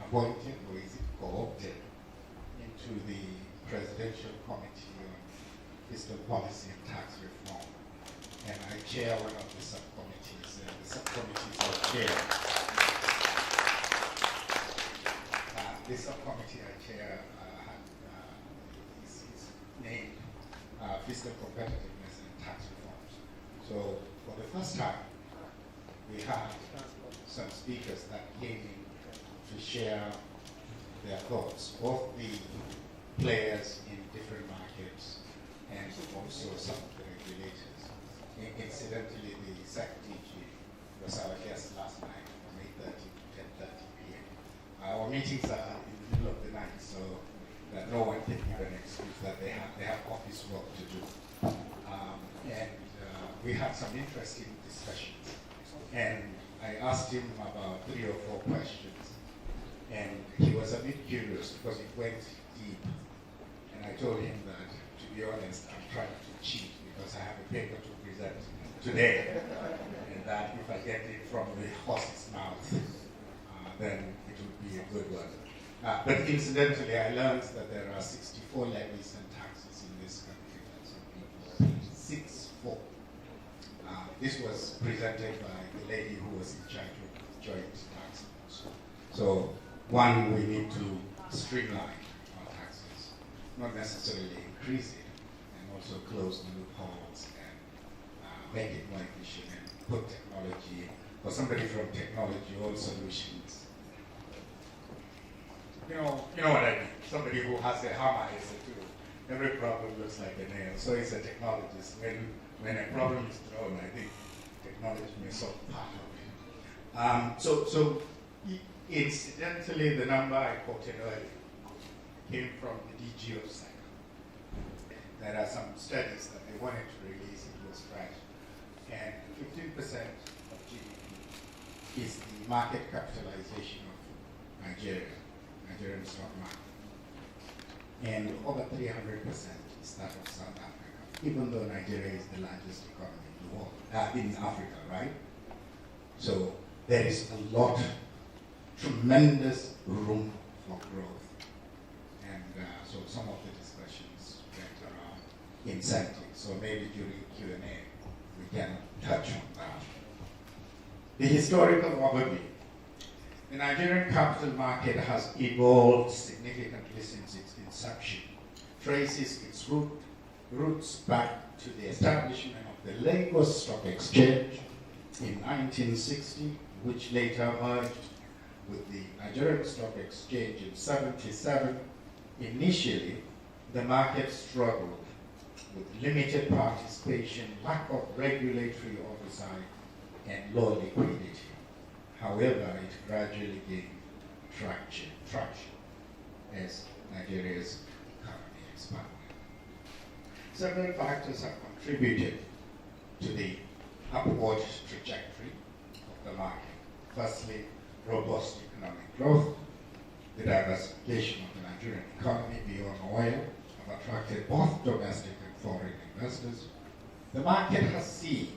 appointed, or is it co-opted, into the Presidential Committee on Fiscal Policy and Tax Reform. And I chair one of the subcommittees, the subcommittees I chair. The subcommittee I chair is named Fiscal Competitiveness and Tax Reforms. So for the first time, we had some speakers that came in to share their thoughts, both the players in different markets and also some of the regulators. Incidentally, the secretary was our guest last night from 8:30 to 10:30 p.m. Our meetings are in the middle of the night, so that no one can give an excuse that they have office work to do. We had some interesting discussions. And I asked him about 3 or 4 questions. And he was a bit curious because it went deep. And I told him that, to be honest, I'm trying to cheat because I have a paper to present today. And that if I get it from the horse's mouth, then it would be a good one. But incidentally, I learned that there are 64 levies and taxes in this country. That's on page 64. This was presented by the lady who was in charge of joint tax laws. So, one, we need to streamline our taxes, not necessarily increase it, and also close the loopholes and make it more efficient and put technology, for somebody from technology, all solutions. You know what I mean? Somebody who has a hammer is a tool. Every problem looks like a nail. So is a technologist. When a problem is thrown, I think technology may solve part of it. So incidentally, the number I quoted earlier came from the DG of Cycle. There are some studies that they wanted to release, it was trash. And 15% of GDP is the market capitalization of Nigerian stock market. And over 300% is that of South Africa, even though Nigeria is the largest economy in the world, in Africa, right? So there is a lot, tremendous room for growth. And so some of the discussions went around incentives. So maybe during Q&A, we can touch on that. The historical overview. The Nigerian capital market has evolved significantly since its inception, traces its roots back to the establishment of the Lagos Stock Exchange in 1960, which later merged with the Nigerian Stock Exchange in 1977. Initially, the market struggled with limited participation, lack of regulatory oversight, and low liquidity. However, it gradually gained traction as Nigeria's economy expanded. Several factors have contributed to the upward trajectory of the market. Firstly, robust economic growth. The diversification of the Nigerian economy beyond oil have attracted both domestic and foreign investors. The market has seen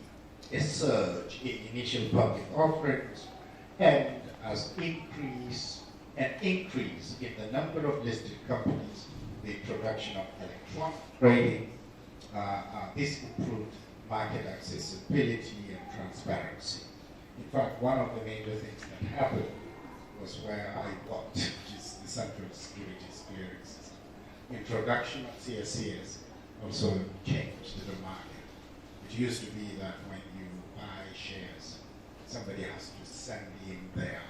a surge in initial public offerings and an increase in the number of listed companies, the introduction of electronic trading. This improved market accessibility and transparency. In fact, one of the major things that happened was where I worked, which is the Central Securities Clearing System. Introduction of CSCS also changed the market. It used to be that when you buy shares, somebody has to send in their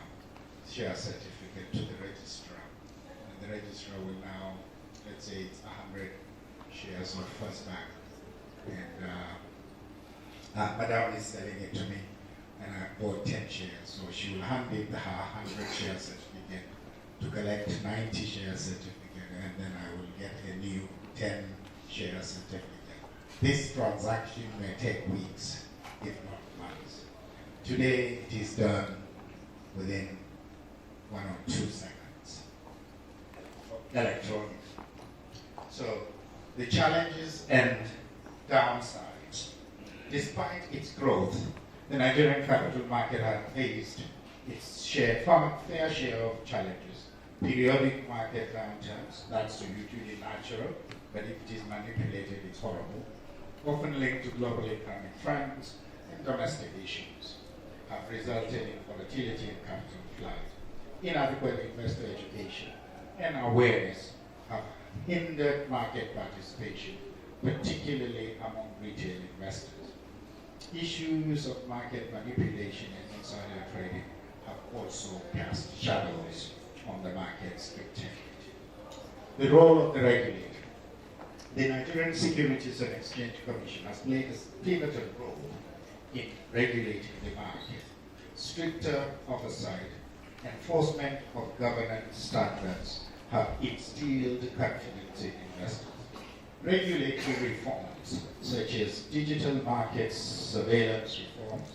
share certificate to the registrar. And the registrar will now, let's say it's 100 shares of First Bank. And Madame is selling it to me, and I bought 10 shares. So she will hand in her 100 share certificate to collect 90 share certificate, and then I will get a new 10 share certificate. This transaction may take weeks, if not months. Today, it is done within 1 or 2 seconds. Electronic. So, the challenges and downsides. Despite its growth, the Nigerian capital market has faced its fair share of challenges. Periodic market downturns, that's usually natural, but if it is manipulated, it's horrible. Often linked to global economic trends and domestic issues, have resulted in volatility in capital flight. Inadequate investor education and awareness have hindered market participation, particularly among retail investors. Issues of market manipulation and insider trading have also cast shadows on the market's integrity. The role of the regulator. the Nigerian Securities and Exchange Commission has played a pivotal role in regulating the market. Stricter oversight, enforcement of governance standards have instilled confidence in investors. Regulatory reforms, such as digital markets, surveillance reforms,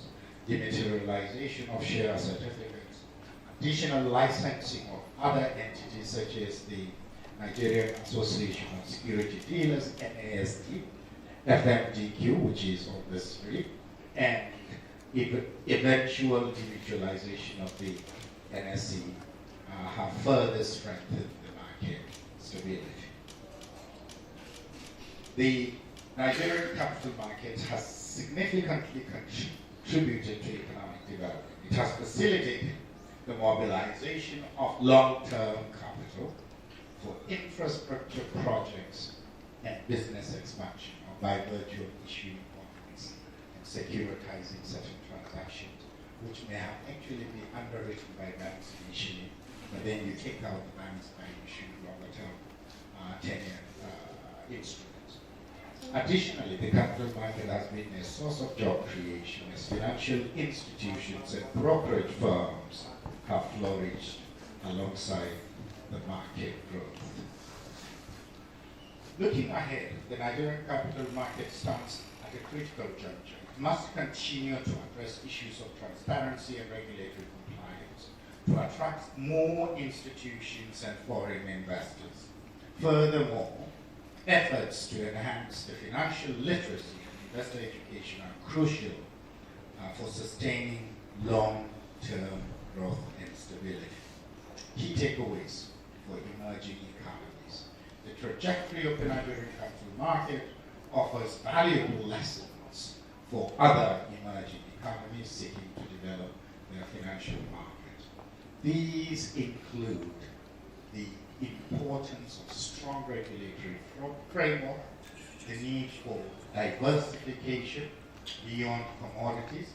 dematerialization of share certificates, additional licensing of other entities such as the Nigerian Association of Security Dealers, NASD, FMDQ, which is on the street, and eventual demutualization of the NSE have further strengthened the market stability. The Nigerian capital market has significantly contributed to economic development. It has facilitated the mobilization of long-term capital for infrastructure projects and business expansion, or by virtue of issuing bonds and securitizing certain transactions, which may have actually been underwritten by banks initially, but then you take out the banks by issuing longer-term 10-year instruments. Additionally, the capital market has been a source of job creation as financial institutions and brokerage firms have flourished alongside the market growth. Looking ahead, the Nigerian capital market stands at a critical juncture. It must continue to address issues of transparency and regulatory compliance to attract more institutions and foreign investors. Furthermore, efforts to enhance the financial literacy and investor education are crucial for sustaining long-term growth and stability. Key takeaways for emerging economies. The trajectory of the Nigerian capital market offers valuable lessons for other emerging economies seeking to develop their financial market. These include the importance of strong regulatory framework, the need for diversification beyond commodities,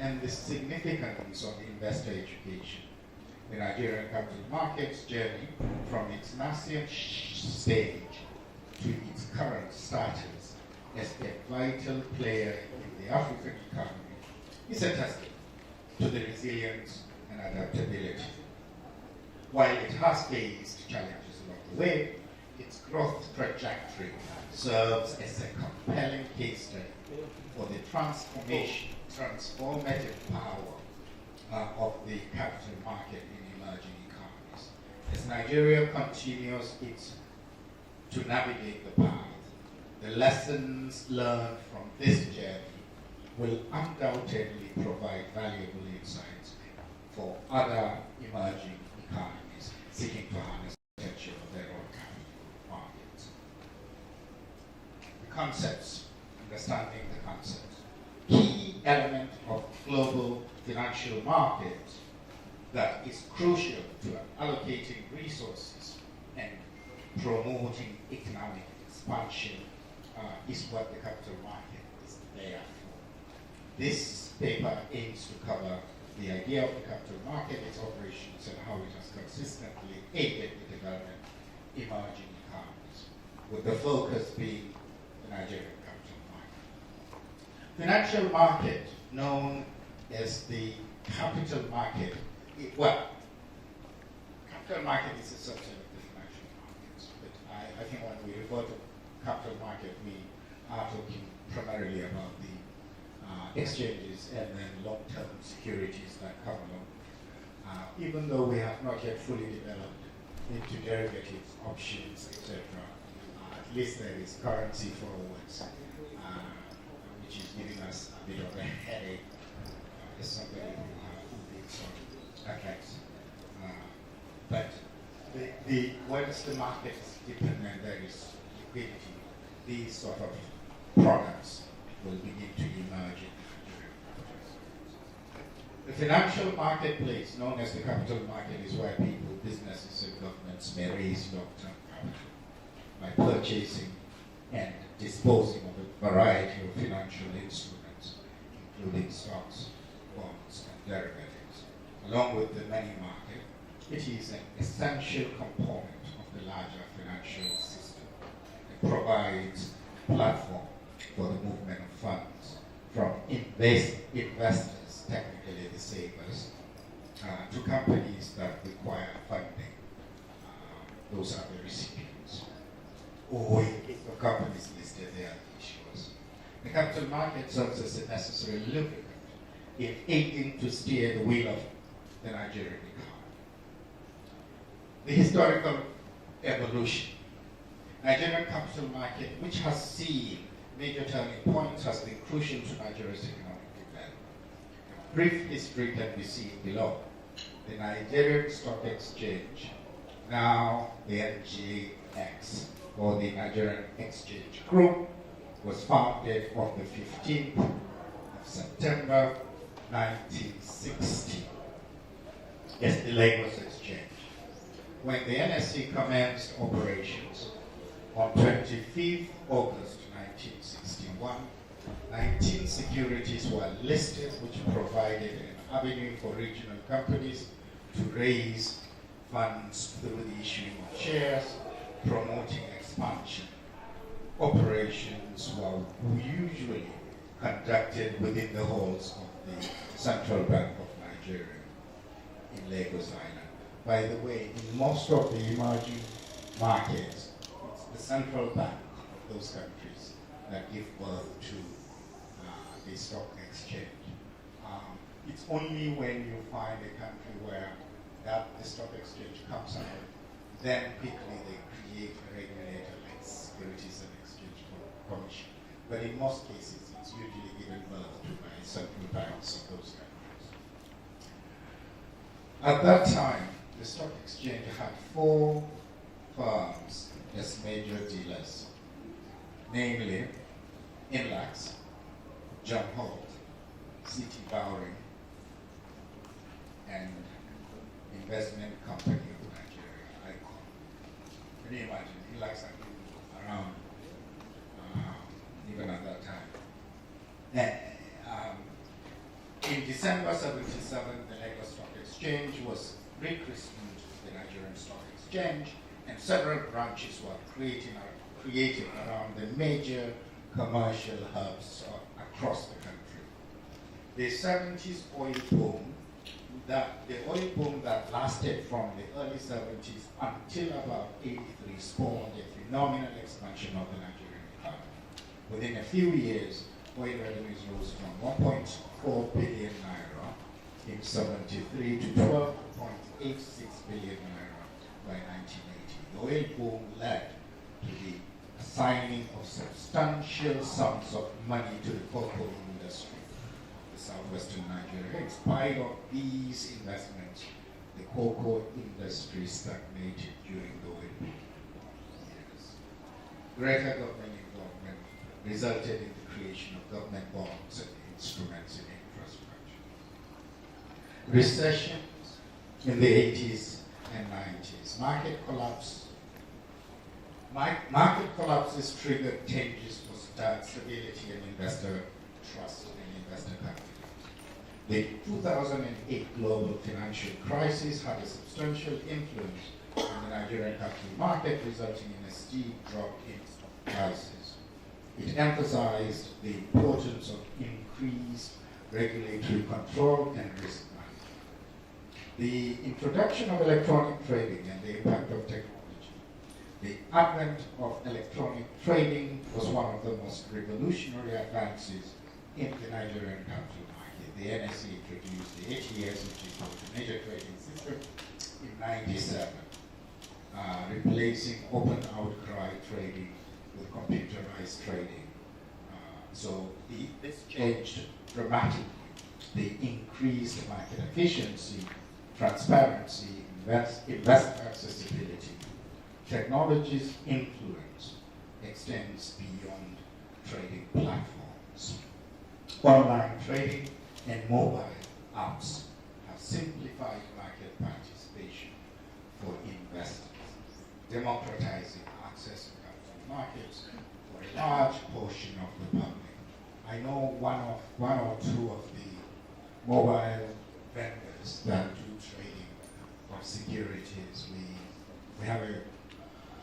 and the significance of investor education. The Nigerian capital market's journey from its nascent stage to its current status as a vital player in the African economy is a testament to the resilience and adaptability. While it has faced challenges along the way, its growth trajectory serves as a compelling case study for the transformative power of the capital market in emerging economies. As Nigeria continues to navigate the path, the lessons learned from this journey will undoubtedly provide valuable insights for other emerging economies seeking to harness the potential of their own capital markets. The concepts, understanding the concepts. Key element of global financial markets that is crucial to allocating resources and promoting economic expansion is what the capital market is there for. This paper aims to cover the idea of the capital market, its operations, and how it has consistently aided the development of emerging economies, with the focus being the Nigerian capital market. Financial market, known as the capital market, capital market is a subset of the financial markets, but I think when we refer to capital market, we are talking primarily about the exchanges and then long-term securities that come along. Even though we have not yet fully developed into derivatives, options, etc., at least there is currency forwards, which is giving us a bit of a headache as somebody who thinks on FX. But once the markets depend and there is liquidity, these sort of products will begin to emerge in the financial marketplace, known as the capital market, is where people, businesses, and governments may raise long-term capital by purchasing and disposing of a variety of financial instruments, including stocks, bonds, and derivatives. Along with the money market, it is an essential component of the larger financial system, a provides a platform for the movement of funds from investors, technically the savers, to companies that require funding. Those are the recipients. Or if the companies listed, they are the issuers. The capital market serves as a necessary lubricant in aiding to steer the wheel of the Nigerian economy. The historical evolution. Nigerian capital market, which has seen major turning points, has been crucial to Nigeria's economic development. A brief history can be seen below. The Nigerian Stock Exchange, now the NGX, or the Nigerian Exchange Group, was founded on the 15th of September 1960. Yes, the Lagos Exchange. When the NSE commenced operations on 25th August 1961, 19 securities were listed, which provided an avenue for regional companies to raise funds through the issuing of shares, promoting expansion. Operations were usually conducted within the halls of the Central Bank of Nigeria in Lagos Island. By the way, in most of the emerging markets, it's the central bank of those countries that give birth to the stock exchange. It's only when you find a country where the stock exchange comes out, then quickly they create a regulator like Securities and Exchange Commission. But in most cases, it's usually given birth to by central banks of those countries. At that time, the stock exchange had 4 firms as major dealers, namely Inlaks, John Holt, City Bowring, and Investment Company of Nigeria, ICON. Can you imagine? Inlaks had been around even at that time. In December 77, the Lagos Stock Exchange was rechristened the Nigerian Stock Exchange, and several branches were created around the major commercial hubs across the country. The 70s oil boom, the oil boom that lasted from the early 70s until about 83 spawned a phenomenal expansion of the Nigerian economy. Within a few years, oil revenues rose from 1.4 billion naira in 73 to 12.86 billion naira by 1980. The oil boom led to the assigning of substantial sums of money to the cocoa industry of the southwestern Nigeria. In spite of these investments, the cocoa industry stagnated during the oil boom years. Greater government involvement resulted in the creation of government bonds and instruments in infrastructure. Recessions in the 80s and 90s. Market collapses triggered changes for stability and investor trust and investor confidence. The 2008 global financial crisis had a substantial influence on the Nigerian capital market, resulting in a steep drop in stock prices. It emphasized the importance of increased regulatory control and risk management. The introduction of electronic trading and the impact of technology. The advent of electronic trading was one of the most revolutionary advances in the Nigerian capital market. The NSE introduced the ATS, which is called the Major Trading System, in '97, replacing open outcry trading with computerized trading. This changed dramatically the increased market efficiency, transparency, investor accessibility. Technology's influence extends beyond trading platforms. Online trading and mobile apps have simplified market participation for investors, democratizing access to capital markets for a large portion of the public. I know one or two of the mobile vendors that do trading of securities. We have a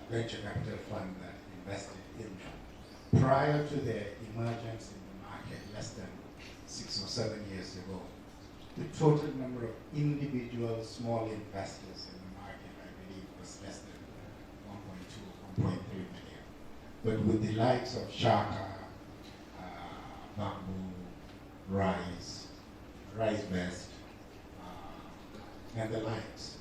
venture capital fund that invested in them. Prior to their emergence in the market less than 6 or 7 years ago, the total number of individual small investors in the market, I believe, was less than 1.2 or 1.3 million. But with the likes of Shaka, Bamboo, Rise Best, and the likes,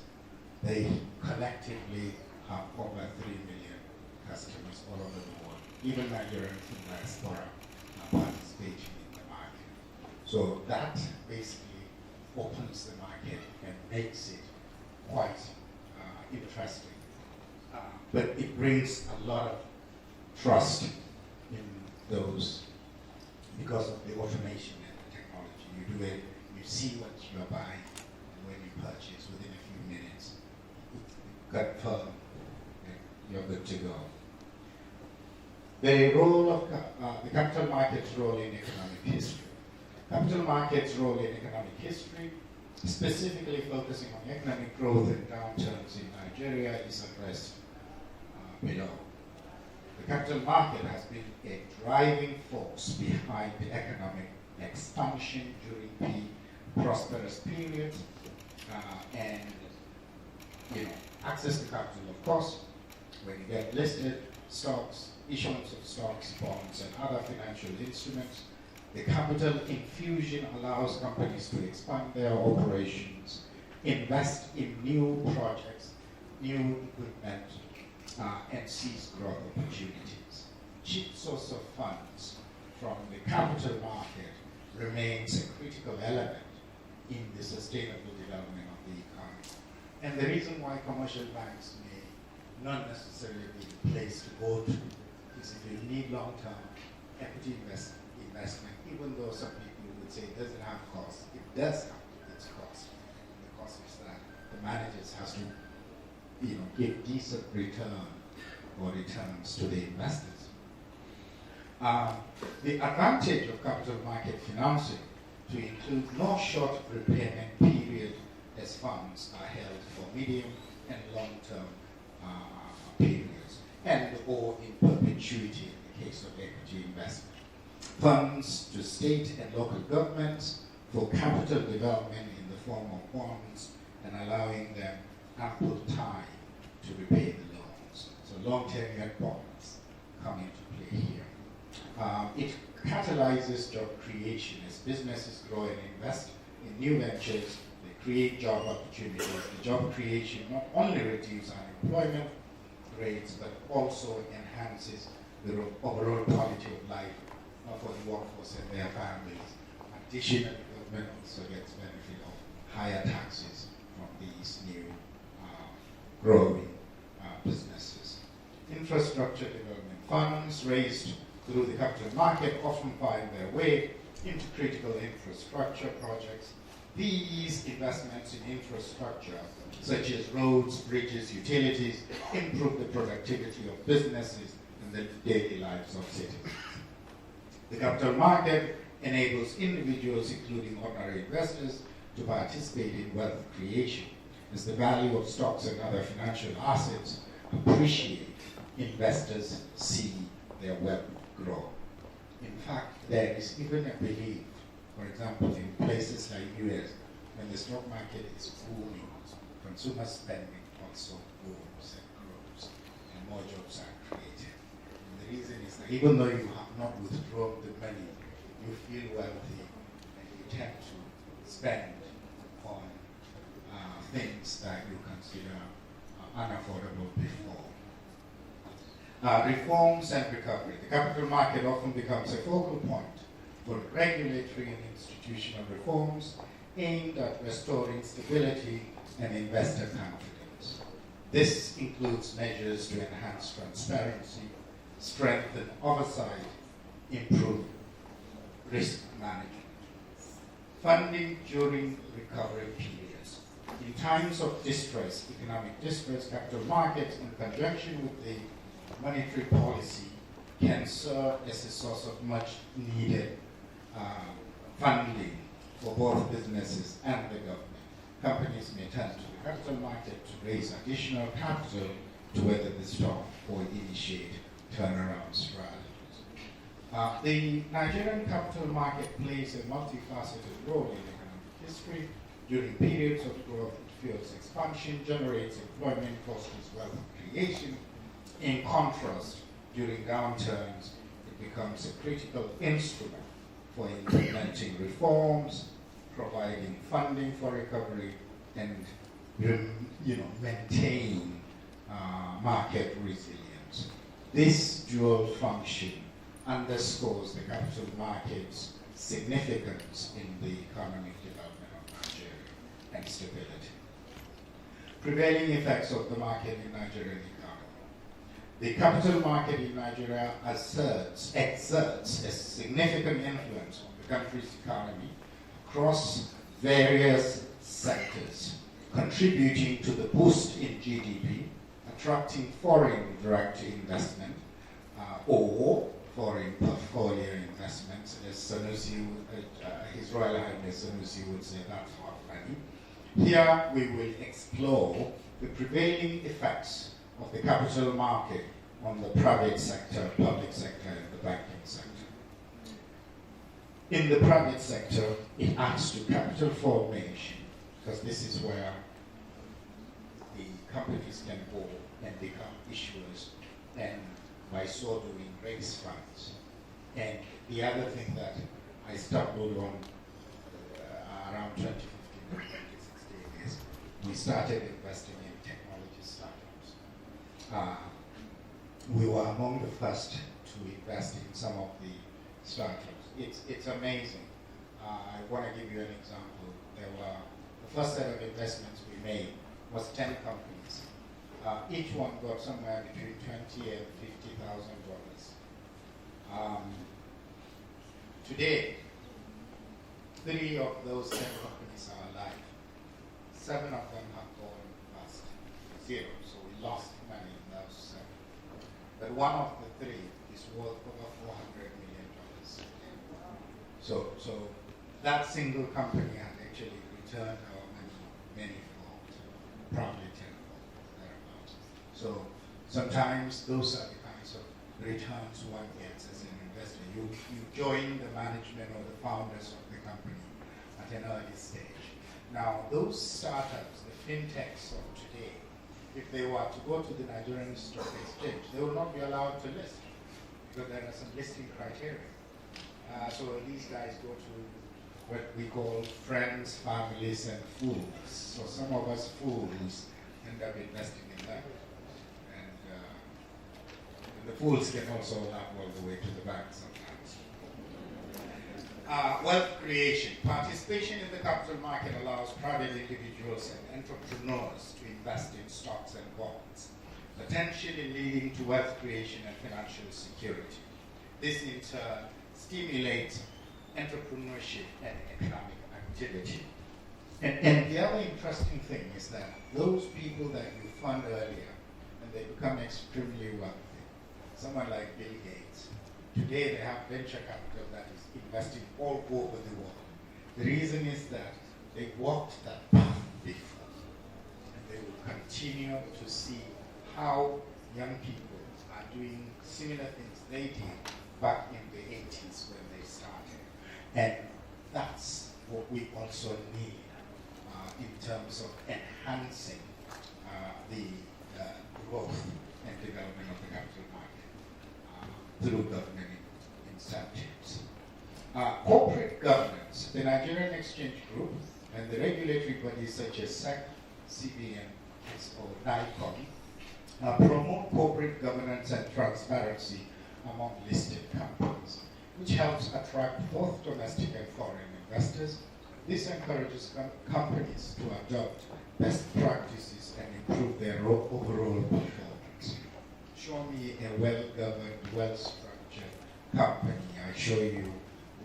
they collectively have over 3 million customers all over the world. Even Nigerian diaspora are participating in the market. So that basically opens the market and makes it quite interesting. But it brings a lot of trust in those because of the automation and the technology. You do it, you see what you're buying, and when you purchase, within a few minutes, confirm that you're good to go. The role of the capital markets role in economic history. Capital markets role in economic history, specifically focusing on economic growth and downturns in Nigeria, is addressed below. The capital market has been a driving force behind the economic expansion during the prosperous period, and access to capital, of course, when you get listed, stocks, issuance of stocks, bonds, and other financial instruments. The capital infusion allows companies to expand their operations, invest in new projects, new equipment, and seize growth opportunities. Cheap source of funds from the capital market remains a critical element in the sustainable development of the economy. And the reason why commercial banks may not necessarily be the place to go to is if you need long-term equity investment, even though some people would say it doesn't have cost, it does have its cost. And the cost is that the managers has to give decent return or returns to the investors. The advantage of capital market financing to include no short repayment period as funds are held for medium and long-term periods, and or in perpetuity in the case of equity investment. Funds to state and local governments for capital development in the form of bonds and allowing them ample time to repay the loans. So long-term bonds come into play here. It catalyzes job creation as businesses grow and invest in new ventures. They create job opportunities. The job creation not only reduces unemployment rates, but also enhances the overall quality of life for the workforce and their families. Additionally, the government also gets benefit of higher taxes from these new growing businesses. Infrastructure development funds raised through the capital market often find their way into critical infrastructure projects. These investments in infrastructure, such as roads, bridges, utilities, improve the productivity of businesses and the daily lives of citizens. The capital market enables individuals, including ordinary investors, to participate in wealth creation, as the value of stocks and other financial assets appreciate. Investors see their wealth grow. In fact, there is even a belief, for example, in places like US, when the stock market is booming, consumer spending also booms and grows, and more jobs are created. And the reason is that even though you have not withdrawn the money, you feel wealthy and you tend to spend on things that you consider unaffordable before. Reforms and recovery. The capital market often becomes a focal point for regulatory and institutional reforms aimed at restoring stability and investor confidence. This includes measures to enhance transparency, strengthen oversight, improve risk management. Funding during recovery periods. In times of distress, economic distress, capital markets, in conjunction with the monetary policy, can serve as a source of much needed funding for both businesses and the government. Companies may turn to the capital market to raise additional capital to weather the storm or initiate turnaround strategies. The Nigerian capital market plays a multifaceted role in economic history. During periods of growth, it fuels expansion, generates employment, fosters wealth creation. In contrast, during downturns, it becomes a critical instrument for implementing reforms, providing funding for recovery, and maintain market resilience. This dual function underscores the capital market's significance in the economic development of Nigeria and stability. Prevailing effects of the market in Nigerian economy. The capital market in Nigeria exerts a significant influence on the country's economy across various sectors, contributing to the boost in GDP, attracting foreign direct investment or foreign portfolio investments, as Sanusi, His Royal Highness Sanusi would say, that's hot money. Here we will explore the prevailing effects of the capital market on the private sector, public sector, and the banking sector. In the private sector, it adds to capital formation, because this is where the companies can go and become issuers, and by so doing, raise funds. And the other thing that I stumbled on around 2015 and 2016 is we started investing in technology startups. We were among the first to invest in some of the startups. It's amazing. I want to give you an example. The first set of investments we made was 10 companies. Each one got somewhere between $20,000 and $50,000. Today, 3 of those 10 companies are alive. 7 of them have gone bust, 0. So we lost money in those 7. But one of the 3 is worth over $400 million. So that single company has actually returned our money many-fold, probably tenfold, thereabouts. So sometimes those are the kinds of returns one gets as an investor. You join the management or the founders of the company at an early stage. Now, those startups, the fintechs of today, if they were to go to the Nigerian Stock Exchange, they will not be allowed to list because there are some listing criteria. So these guys go to what we call friends, families, and fools. So some of us fools end up investing in that. And the fools can also laugh all the way to the bank sometimes. Wealth creation. Participation in the capital market allows private individuals and entrepreneurs to invest in stocks and bonds, potentially leading to wealth creation and financial security. This in turn stimulates entrepreneurship and economic activity. And the other interesting thing is that those people that you fund earlier, when they become extremely wealthy, someone like Bill Gates, today they have venture capital that is investing all over the world. The reason is that they walked that path before, and they will continue to see how young people are doing similar things they did back in the 80s when they started. And that's what we also need in terms of enhancing the growth and development of the capital market through government incentives. Corporate governance, the Nigerian Exchange Group and the regulatory bodies such as SEC, CBN, or NICOM promote corporate governance and transparency among listed companies, which helps attract both domestic and foreign investors. This encourages companies to adopt best practices and improve their overall performance. Show me a well-governed, well-structured company. I show you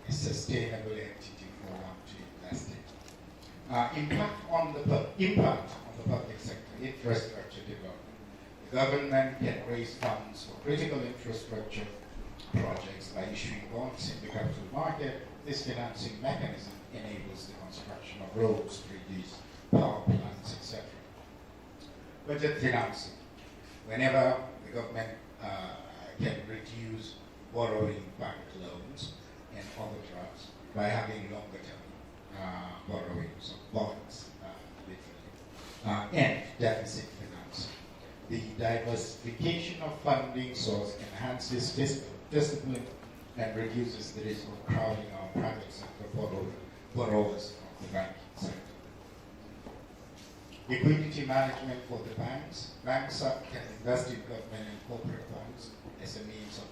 a sustainable entity for one to invest in. Impact on the public sector, infrastructure development. The government can raise funds for critical infrastructure projects by issuing bonds in the capital market. This financing mechanism enables the construction of roads, bridges, power plants, etc. Budget financing. Whenever the government can reduce borrowing bank loans and overdrafts by having longer term borrowings of bonds, literally, and deficit finance. The diversification of funding source enhances fiscal discipline and reduces the risk of crowding out private sector borrowers from the banking sector. Liquidity management for the banks. Banks can invest in government and corporate bonds as a means of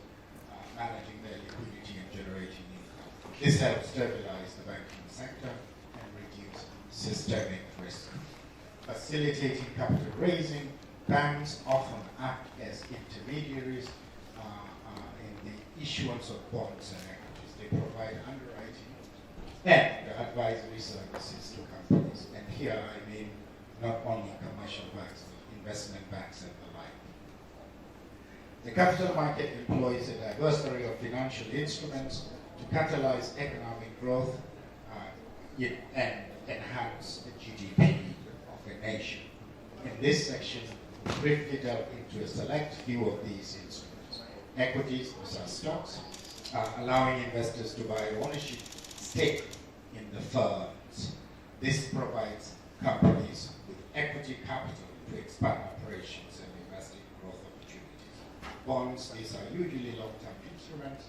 managing their liquidity and generating income. This helps stabilize the banking sector and reduce systemic risk. Facilitating capital raising. Banks often act as intermediaries in the issuance of bonds and equities. They provide underwriting and advisory services to companies. And here I mean not only commercial banks, but investment banks and the like. The capital market employs a diversity of financial instruments to catalyze economic growth and enhance the GDP of a nation. In this section, we briefly delve into a select few of these instruments. Equities, those are stocks, allowing investors to buy ownership stake in the firms. This provides companies with equity capital to expand operations and invest in growth opportunities. Bonds, these are usually long-term instruments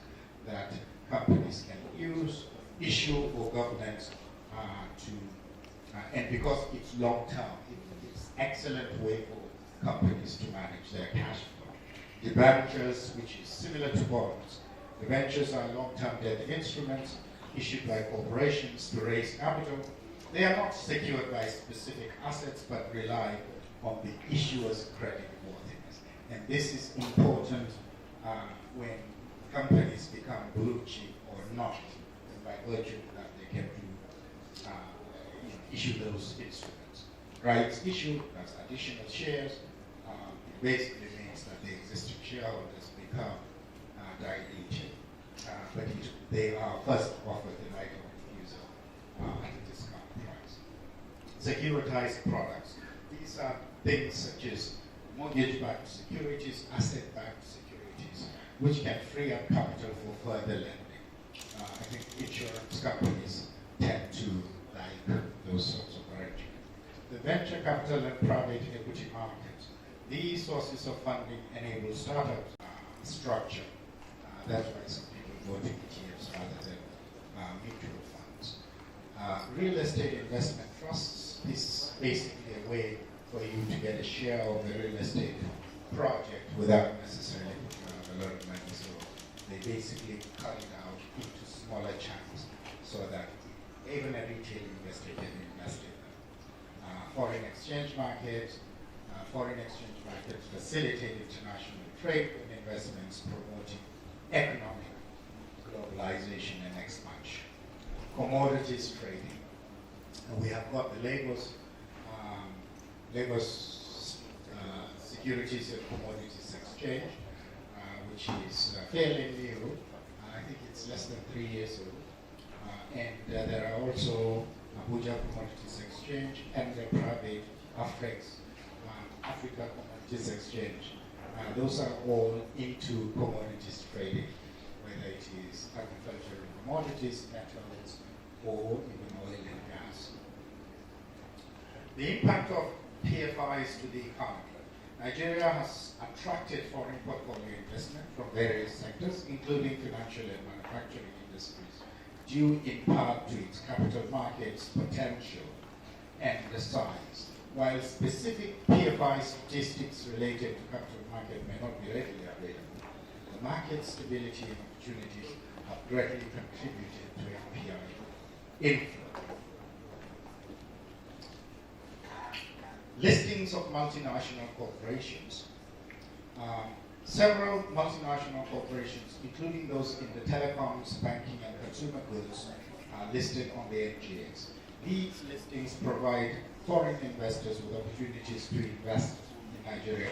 that companies can use, issue, or governments and because it's long-term, it's an excellent way for companies to manage their cash flow. Debentures, which is similar to bonds. Debentures are long-term debt instruments issued by corporations to raise capital. They are not secured by specific assets, but rely on the issuer's creditworthiness. And this is important when companies become blue chip or not, and by virtue that they can do issue those instruments. Rights issue, that's additional shares. It basically means that the existing shareholders become diluted, but they are first offered the right of refusal at a discount price. Securitized products. These are things such as mortgage-backed securities, asset-backed securities, which can free up capital for further lending. I think insurance companies tend to like those sorts of arrangements. The venture capital and private equity markets. These sources of funding enable startup structure. That's why some people go to ETFs rather than mutual funds. Real estate investment trusts is basically a way for you to get a share of a real estate project without necessarily putting a lot of money. So they basically cut it out into smaller chunks so that even a retail investor can invest in them. Foreign exchange markets. Foreign exchange markets facilitate international trade and investments, promoting economic globalization and expansion. Commodities trading. We have got the Lagos Securities and Commodities Exchange, which is fairly new. I think it's less than 3 years old. And there are also Abuja Commodities Exchange and the private Africa Commodities Exchange. Those are all into commodities trading, whether it is agricultural commodities, metals, or even oil and gas. The impact of PFIs to the economy. Nigeria has attracted foreign portfolio investment from various sectors, including financial and manufacturing industries, due in part to its capital markets potential and the size. While specific PFI statistics related to capital market may not be readily available, the market stability and opportunities have greatly contributed to FPI inflow. Listings of multinational corporations. Several multinational corporations, including those in the telecoms, banking, and consumer goods, are listed on the NGX. These listings provide foreign investors with opportunities to invest in Nigeria.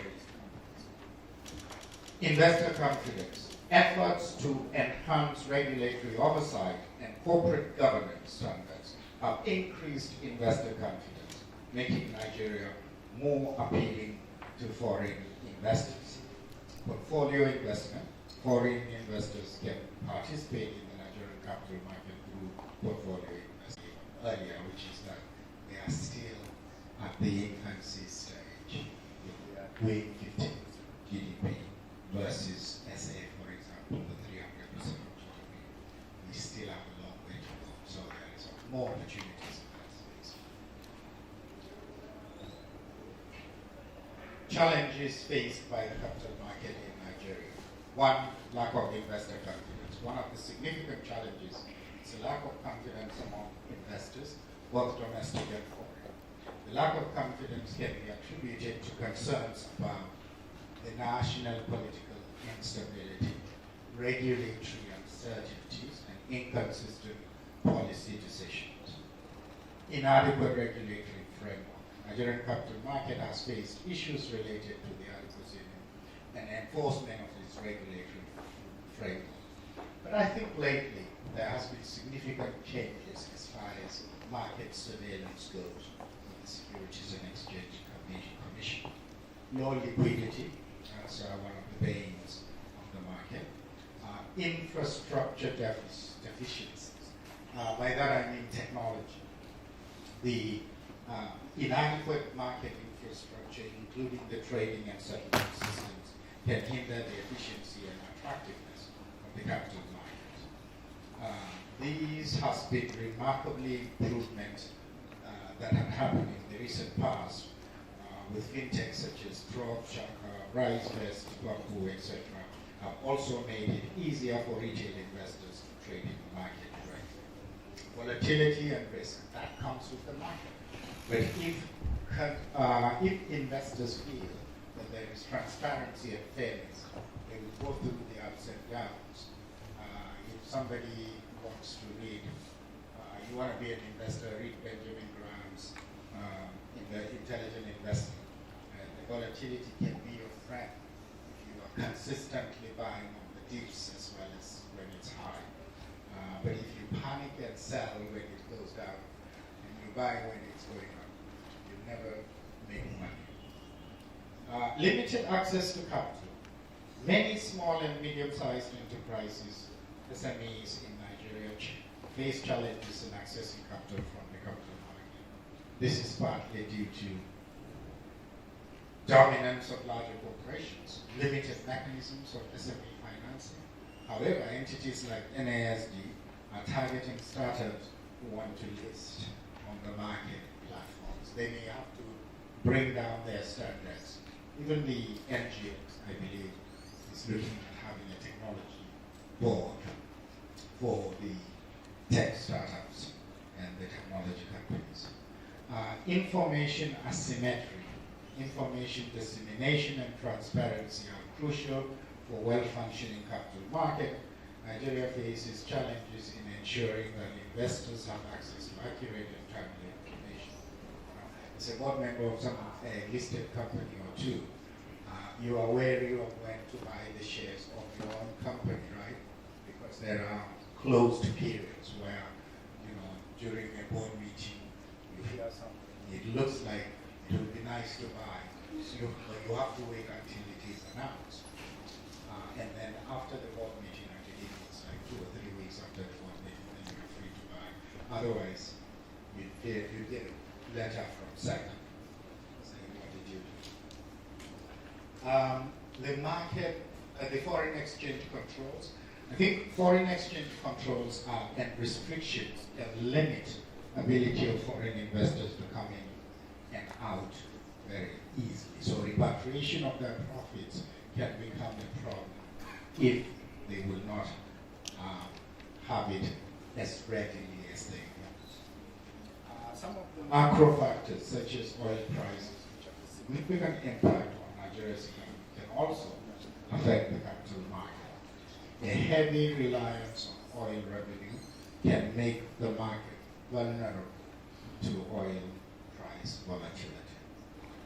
Investor confidence. Efforts to enhance regulatory oversight and corporate governance standards have increased investor confidence, making Nigeria more appealing to foreign investors. portfolio investment. Foreign investors can participate in the Nigerian capital market through portfolio investment earlier, which is that they are still at the infancy stage. If we are doing 15 GDP versus SA, for example, the 300% of GDP, we still have a long way to go. So there is more opportunities in that space. Challenges faced by the capital market in Nigeria. One, lack of investor confidence. One of the significant challenges is a lack of confidence among investors, both domestic and foreign. The lack of confidence can be attributed to concerns about the national political instability, regulatory uncertainties, and inconsistent policy decisions. Inadequate regulatory framework. Nigerian capital market has faced issues related to the adequacy and enforcement of its regulatory framework. But I think lately there has been significant changes as far as market surveillance goes with the Securities and Exchange Commission. Low liquidity, that's one of the banes of the market. Infrastructure deficiencies. By that I mean technology. The inadequate market infrastructure, including the trading and settlement systems, can hinder the efficiency and attractiveness of the capital market. These has been remarkably improvement that have happened in the recent past with fintechs such as Drop, Shaka, RiseVest, Bukar, etc. have also made it easier for retail investors to trade in the market directly. Volatility and risk, that comes with the market. But if investors feel that there is transparency and fairness, they will go through the ups and downs. If somebody wants to read, you want to be an investor, read Benjamin Graham's in the Intelligent Investing. The volatility can be your friend if you are consistently buying on the dips as well as when it's high. But if you panic and sell when it goes down, and you buy when it's going up, you never make money. Limited access to capital. Many small and medium-sized enterprises, SMEs in Nigeria, face challenges in accessing capital from the capital market. This is partly due to dominance of larger corporations, limited mechanisms of SME financing. However, entities like NASD are targeting startups who want to list on the market platforms. They may have to bring down their standards. Even the NGOs, I believe, is looking at having a technology board for the tech startups and the technology companies. Information asymmetry. Information dissemination and transparency are crucial for well-functioning capital market. Nigeria faces challenges in ensuring that investors have access to accurate and timely information. As a board member of a listed company or two, you are wary of when to buy the shares of your own company, right? Because there are closed periods where, during a board meeting, you hear something, it looks like it would be nice to buy, so you have to wait until it is announced. And then after the board meeting, I believe it's like 2 or 3 weeks after the board meeting, then you're free to buy. Otherwise, you get a letter from SEC saying, what did you do? The market, the foreign exchange controls. I think foreign exchange controls and restrictions can limit ability of foreign investors to come in and out very easily. So repatriation of their profits can become a problem if they will not have it as readily as they want. Some of the macro factors, such as oil prices, which have a significant impact on Nigeria's economy, can also affect the capital market. A heavy reliance on oil revenue can make the market vulnerable to oil price volatility.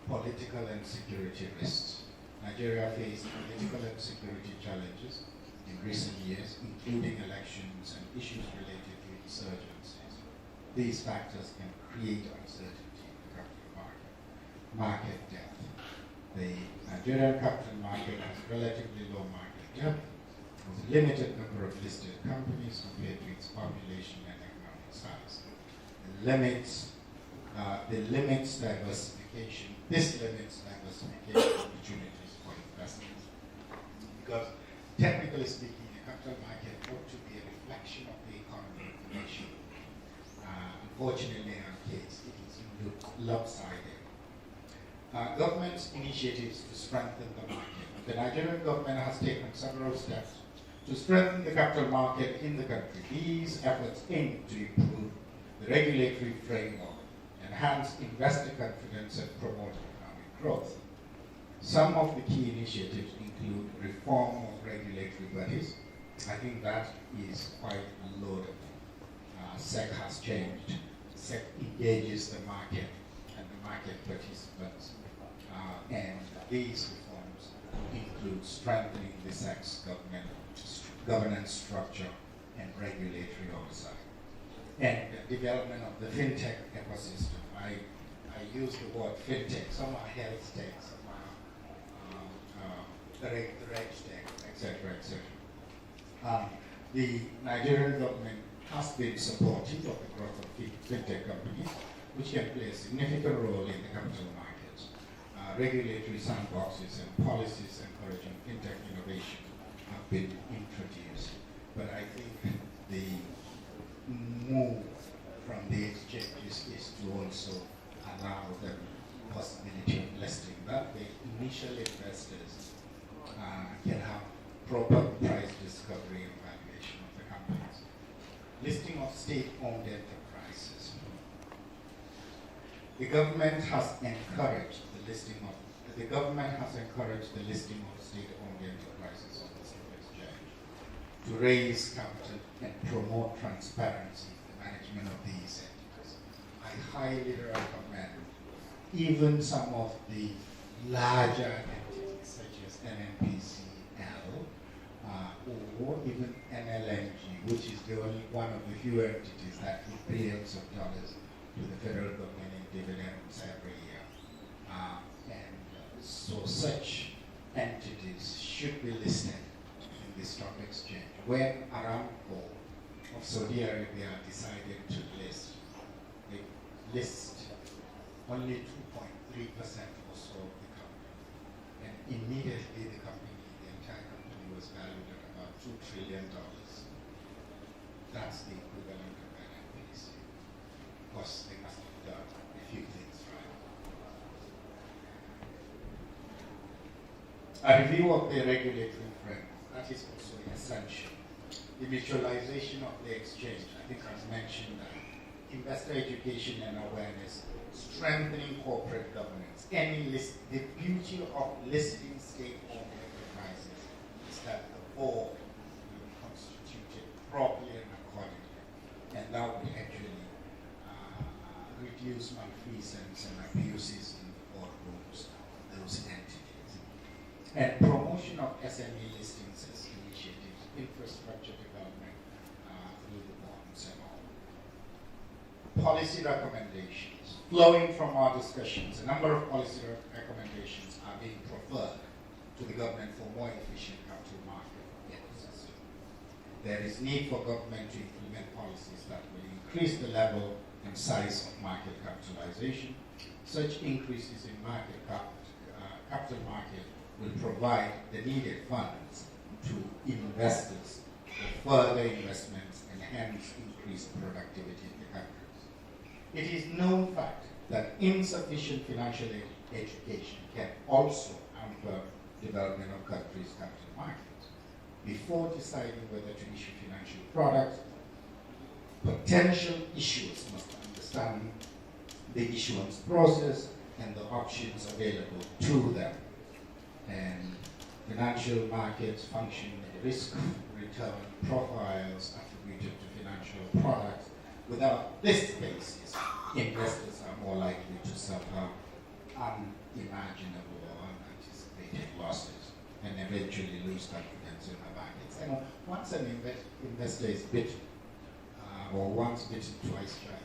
Political and security risks. Nigeria faced political and security challenges in recent years, including elections and issues related to insurgencies. These factors can create uncertainty in the capital market. Market depth. The Nigerian capital market has relatively low market depth, with a limited number of listed companies compared to its population and economic size. This limits diversification opportunities for investors. Because technically speaking, the capital market ought to be a reflection of the economy of the nation. Unfortunately, in our case, it is lopsided. Government's initiatives to strengthen the market. The Nigerian government has taken several steps to strengthen the capital market in the country. These efforts aim to improve the regulatory framework, enhance investor confidence, and promote economic growth. Some of the key initiatives include reform of regulatory bodies. I think that is quite laudable. SEC has changed. SEC engages the market and the market participants. And these reforms include strengthening the SEC's governance structure and regulatory oversight. And the development of the fintech ecosystem. I use the word fintech, some are health tech, some are the reg tech, etc., etc. The Nigerian government has been supportive of the growth of fintech companies, which can play a significant role in the capital markets. Regulatory sandboxes and policies encouraging fintech innovation have been introduced. But I think the move from the exchanges is to also allow the possibility of listing, that the initial investors can have proper price discovery and valuation of the companies. Listing of state-owned enterprises. The government has encouraged the listing of state-owned enterprises on the stock exchange to raise capital and promote transparency in the management of these entities. I highly recommend even some of the larger entities such as NNPCL or even NLNG, which is the only one of the few entities that give billions of dollars to the federal government in dividends every year. So such entities should be listed in the stock exchange. When Aramco of Saudi Arabia decided to list, they list only 2.3% or so of the company. And immediately the entire company was valued at about $2 trillion. That's the equivalent of NNPC. Of course, they must have done a few things right. A review of the regulatory framework, that is also essential. The mutualization of the exchange, I think I've mentioned that. Investor education and awareness, strengthening corporate governance. The beauty of listing state-owned enterprises is that the board will be constituted properly and accordingly, and that will actually reduce malfeasance and abuses in the boardrooms of those entities. And promotion of SME listings as initiatives, infrastructure development through the bonds and all. Policy recommendations. Flowing from our discussions, a number of policy recommendations are being preferred to the government for more efficient capital market ecosystem. There is need for government to implement policies that will increase the level and size of market capitalization. Such increases in capital market will provide the needed funds to investors for further investments and hence increase productivity in the countries. It is known fact that insufficient financial education can also hamper development of countries' capital markets. Before deciding whether to issue financial products, potential issuers must understand the issuance process and the options available to them. And financial markets function risk return profiles attributed to financial products. Without this basis, investors are more likely to suffer unimaginable or unanticipated losses and eventually lose confidence in the markets. And once an investor is bitten, or once bitten, twice shy,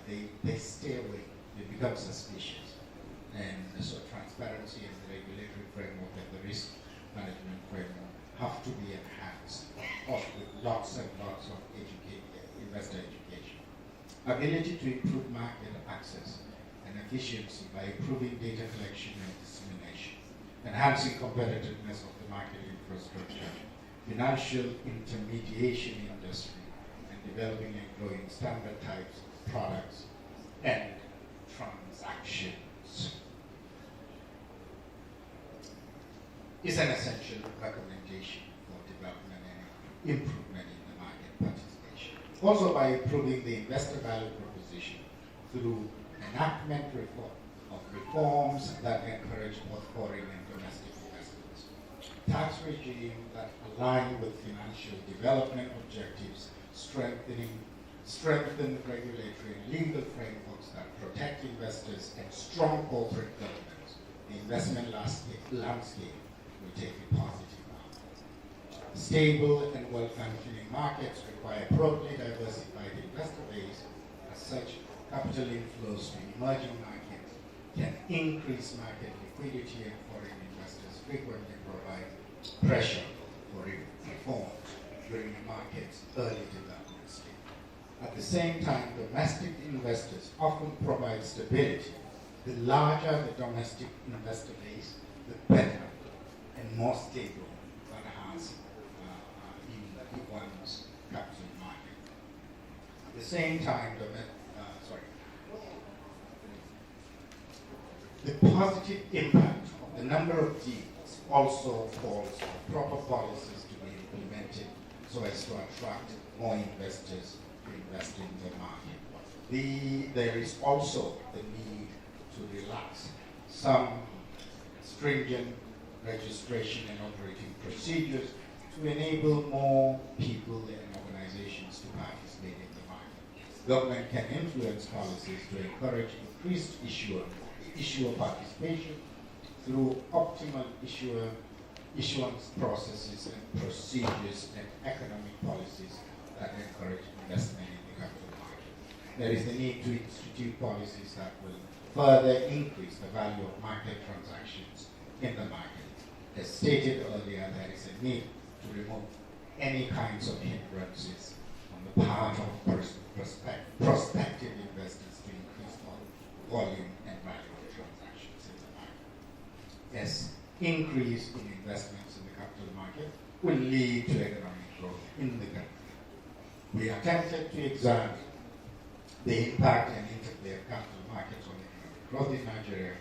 they stay away, they become suspicious. And so transparency and the regulatory framework and the risk management framework ability to improve market access and efficiency by improving data collection and dissemination, enhancing competitiveness of the market infrastructure, financial intermediation industry, and developing and growing standard types of products and transactions is an essential recommendation for development and improvement in the market participation. Also by improving the investor value proposition through enactment of reforms that encourage both foreign and domestic investments, tax regime that align with financial development objectives, strengthen regulatory and legal frameworks that protect investors, and strong corporate governance. The investment landscape will take a positive outcome. Stable and well-functioning markets require broadly diversified investor base. As such, capital inflows to emerging markets can increase market liquidity, and foreign investors frequently provide pressure for reform during the market's early development stage. At the same time, domestic investors often provide stability. The larger the domestic investor base, the better and more stable one has in one's capital market. At the same time, the positive impact of the number of deals also calls for proper policies to be implemented so as to attract more investors to invest in the market. There is also the need to relax some stringent registration and operating procedures to enable more people and organizations to participate in the market. Government can influence policies to encourage increased issuer participation through optimal issuance processes and procedures and economic policies that encourage investment in the capital market. There is the need to institute policies that will further increase the value of market transactions in the market. As stated earlier, there is a need to remove any kinds of hindrances on the part of prospective investors to increase volume and value of transactions in the market. Yes, increase in investments in the capital market will lead to economic growth in the country. We attempted to examine the impact and interplay of capital markets on economic growth in Nigeria,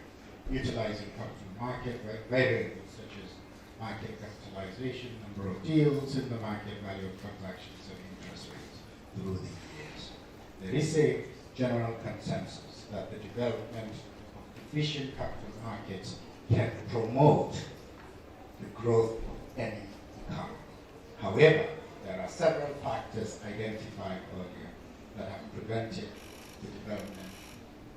utilizing capital market variables such as market capitalization, number of deals in the market, value of transactions, and interest rates through the years. There is a general consensus that the development of efficient capital markets can promote the growth of any economy. However, there are several factors identified earlier that have prevented the development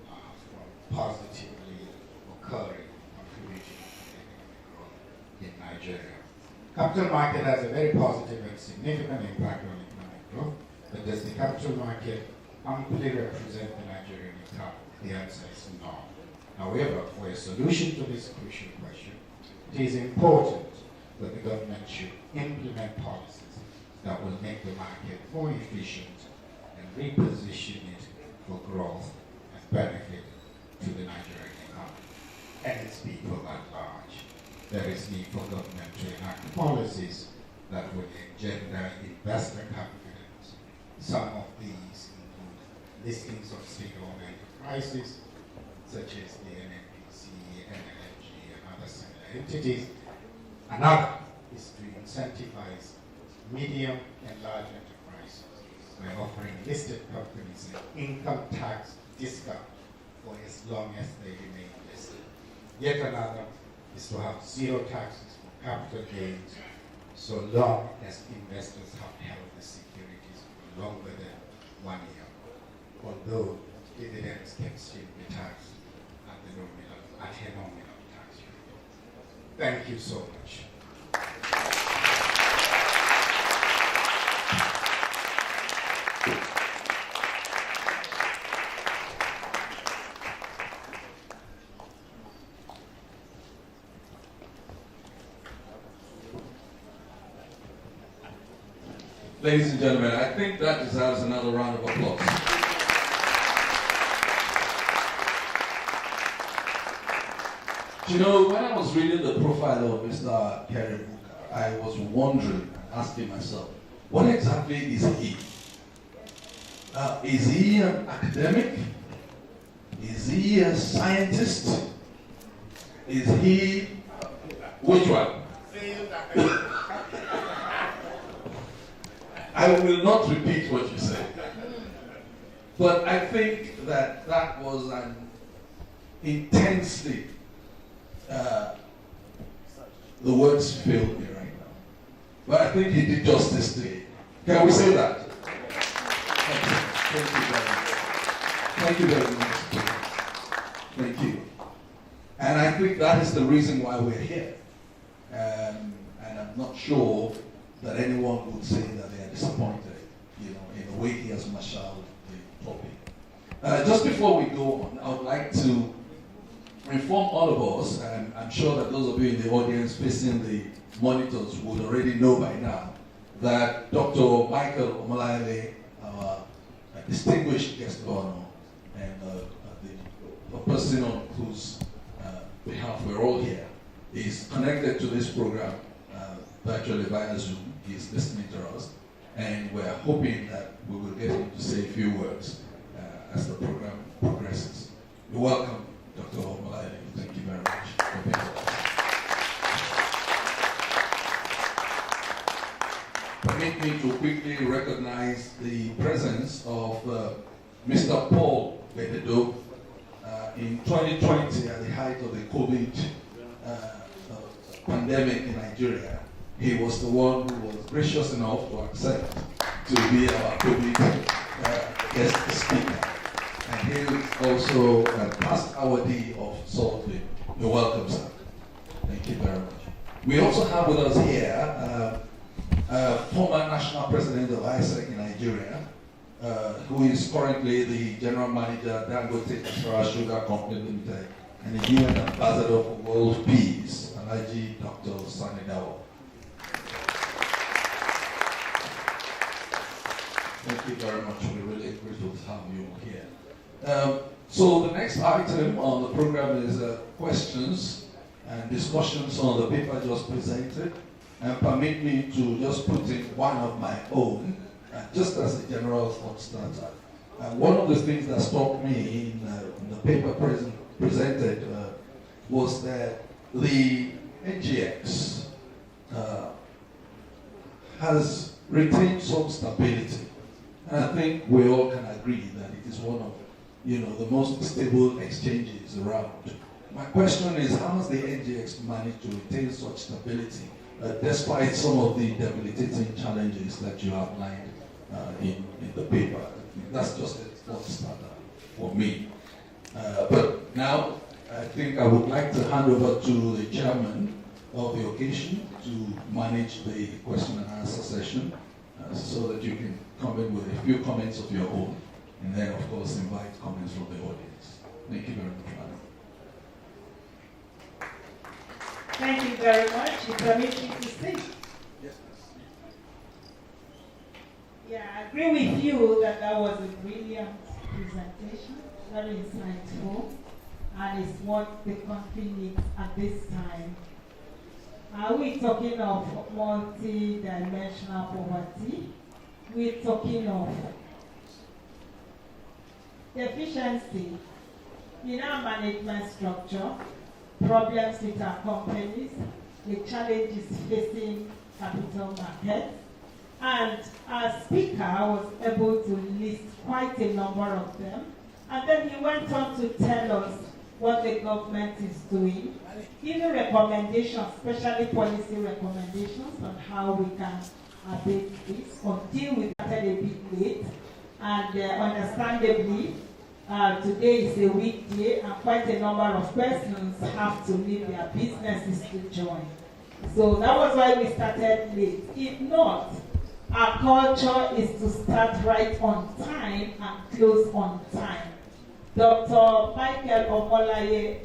from positively occurring, contributing to economic growth in Nigeria. Capital market has a very positive and significant impact on economic growth, but does the capital market amply represent the Nigerian economy? The answer is no. However, for a solution to this crucial question, it is important that the government should implement policies that will make the market more efficient and reposition it for growth and benefit to the Nigerian economy and its people at large. There is need for government to enact policies that will engender investor confidence. Some of these include listings of state-owned enterprises, such as the NNPC, NLNG, and other similar entities. Another is to incentivize medium and large enterprises by offering listed companies an income tax discount for as long as they remain listed. Yet another is to have zero taxes for capital gains so long as investors have held the securities for longer than 1 year, although dividends can still be taxed at a nominal tax rate. Thank you so much. Ladies and gentlemen, I think that deserves another round of applause. You know, when I was reading the profile of Mr. Kyari Bukar, I was wondering, asking myself, what exactly is he? Is he an academic? Is he a scientist? Is he... Which one? I will not repeat what you said. But I think that that was an intensely... the words fail me right now. But I think he did justice to it. Can we say that? Thank you very much. Thank you very much. Thank you. And I think that is the reason why we're here. And I'm not sure that anyone would say that they are disappointed, in the way he has marshaled the topic. Just before we go on, I would like to inform all of us, and I'm sure that those of you in the audience facing the monitors would already know by now, that Dr. Michael Omolayole, our distinguished guest of honor, and the person on whose behalf we're all here, is connected to this program virtually via Zoom. He's listening to us, and we're hoping that we will get him to say a few words as the program progresses. You're welcome, Dr. Omolayole. Thank you very much for being with us. Permit me to quickly recognize the presence of Mr. Paul Bededo. In 2020, at the height of the COVID pandemic in Nigeria, he was the one who was gracious enough to accept to be our COVID guest speaker. And he is also a past awardee of Saltville. You're welcome, sir. Thank you very much. We also have with us here former national president of ISEC in Nigeria, who is currently the general manager, Dangote Sugar Company Limited, and the UN ambassador for World Peace, Alhaji Dr. Sani Dawo. Thank you very much. We're really grateful to have you here. So the next item on the program is questions and discussions on the paper just presented. And permit me to just put in one of my own, just as a general thought starter. One of the things that struck me in the paper presented was that the NGX has retained some stability. And I think we all can agree that it is one of the most stable exchanges around. My question is, how has the NGX managed to retain such stability despite some of the debilitating challenges that you outlined in the paper? That's just a thought starter for me. But now, I think I would like to hand over to the chairman of the occasion to manage the question and answer session so that you can come in with a few comments of your own, and then, of course, invite comments from the audience. Thank you very much, madam. Thank you very much. You permit me to speak. Yes. Yeah, I agree with you that that was a brilliant presentation, very insightful, and it's what the country needs at this time. Are we talking of multi-dimensional poverty? We're talking of deficiency in our management structure, problems with our companies, the challenges facing capital markets. And our speaker was able to list quite a number of them. And then he went on to tell us what the government is doing, giving recommendations, especially policy recommendations on how we can abate this until we started a bit late. And understandably, today is a weekday and quite a number of persons have to leave their businesses to join. So that was why we started late. If not, our culture is to start right on time and close on time. Dr. Michael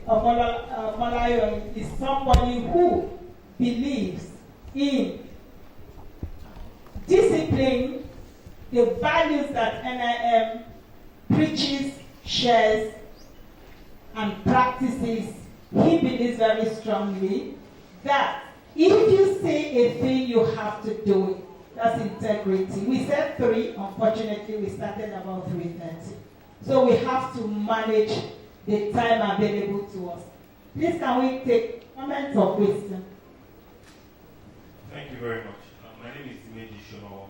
Omolayole is somebody who believes in discipline, the values that NIM preaches, shares, and practices he believes very strongly that if you say a thing, you have to do it. That's integrity. We said 3, unfortunately we started about 3:30. So we have to manage the time available to us. Please can we take comments or questions? Thank you very much. My name is Dimeji Shono.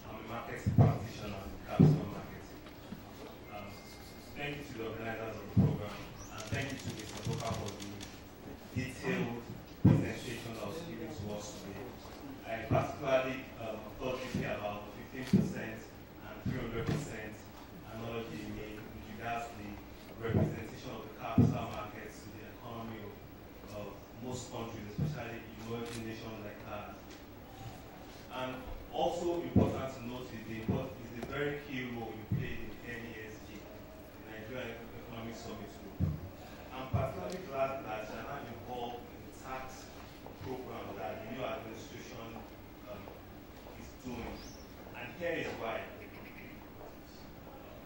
I'm a market practitioner in capital markets. Thank you to the organizers of the program, and thank you to Mr. Bukar for the detailed presentation that was given to us today. I particularly thought deeply about 15% and 300% analogy made with regards to the representation of the capital markets to the economy of most countries, especially emerging nations like ours. And also important to note is the very key role you played in NESG, the Nigeria Economic Summit Group. I'm particularly glad that you are now involved in the tax program that the new administration is doing. And here is why.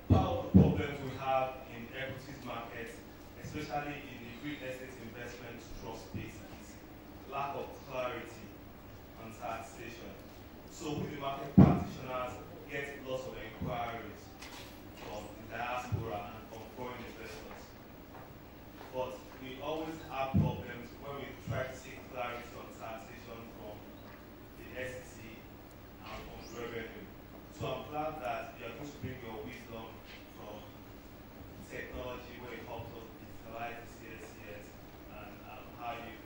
Part of the problems we have in equities markets, especially in the real estate investment trust space, is lack of clarity on taxation. So we, the market practitioners, get lots of inquiries from the diaspora and from foreign investors. But we always have problems when we try to seek clarity on taxation from the SEC and from revenue. So I'm glad that you are going to bring your wisdom from technology where it helps us digitalize the CSCS and how you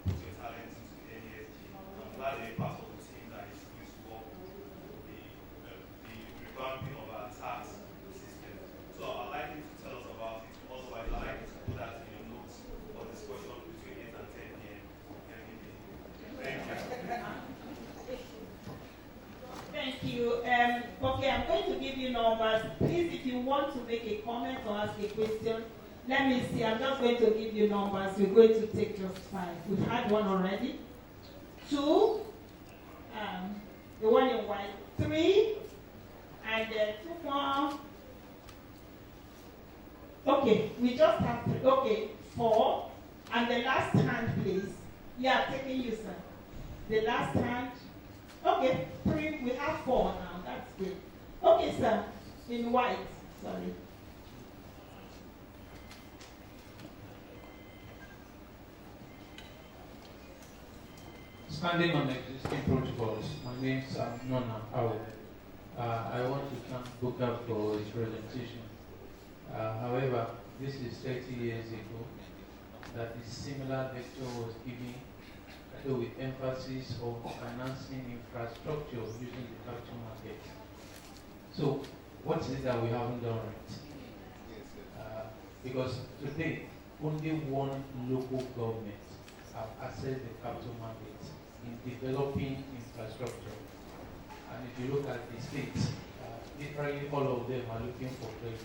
put your talent into the NESG. I'm glad that you're part of the team that is going to work the revamping of our tax system. So I'd like you to tell us about it. Also, I'd like you to put that in your notes for discussion between 8 and 10 p.m. Thank you. Thank you. Okay, I'm going to give you numbers. Please, if you want to make a comment or ask a question, let me see. I'm just going to give you numbers. We're going to take just 5. We've had one already. 2, the one in white. 3, and 2 more. Okay, we just have 3. Okay, 4, and the last hand, please. Yeah, taking you, sir. The last hand. Okay, 3. We have 4 now. That's good. Okay, sir. In white. Sorry. Standing on existing protocols, my name is Nona Powell. I want to thank Bukar for his presentation. However, this is 30 years ago that a similar lecture was given, though with emphasis on financing infrastructure using the capital market. So, what is it that we haven't done right? Because today, only one local government have accessed the capital market in developing infrastructure. And if you look at the states, literally all of them are looking for credit.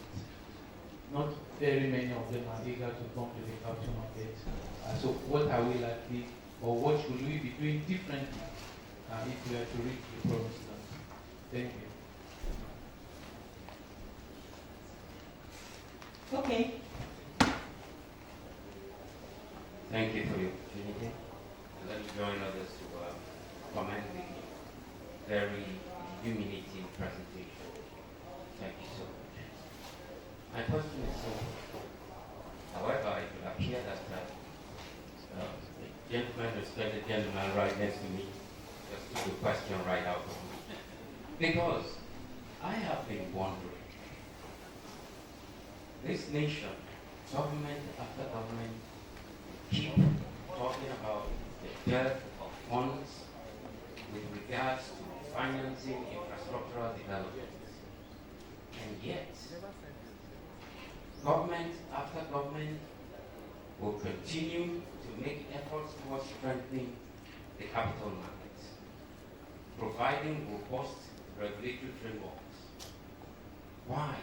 Not very many of them are eager to come to the capital market. So what are we likely, or what should we be doing differently if we are to reach the promised land? Thank you. Okay. Thank you for the opportunity. And let me join others to comment the very illuminating presentation. Thank you so much. My question is simple. However, it will appear that the gentleman, respected gentleman right next to me, just took the question right out of me. Because I have been wondering, this nation, government after government, keep talking about the dearth of funds with regards to financing infrastructural development. And yet, government after government will continue to make efforts towards strengthening the capital markets, providing robust regulatory frameworks. Why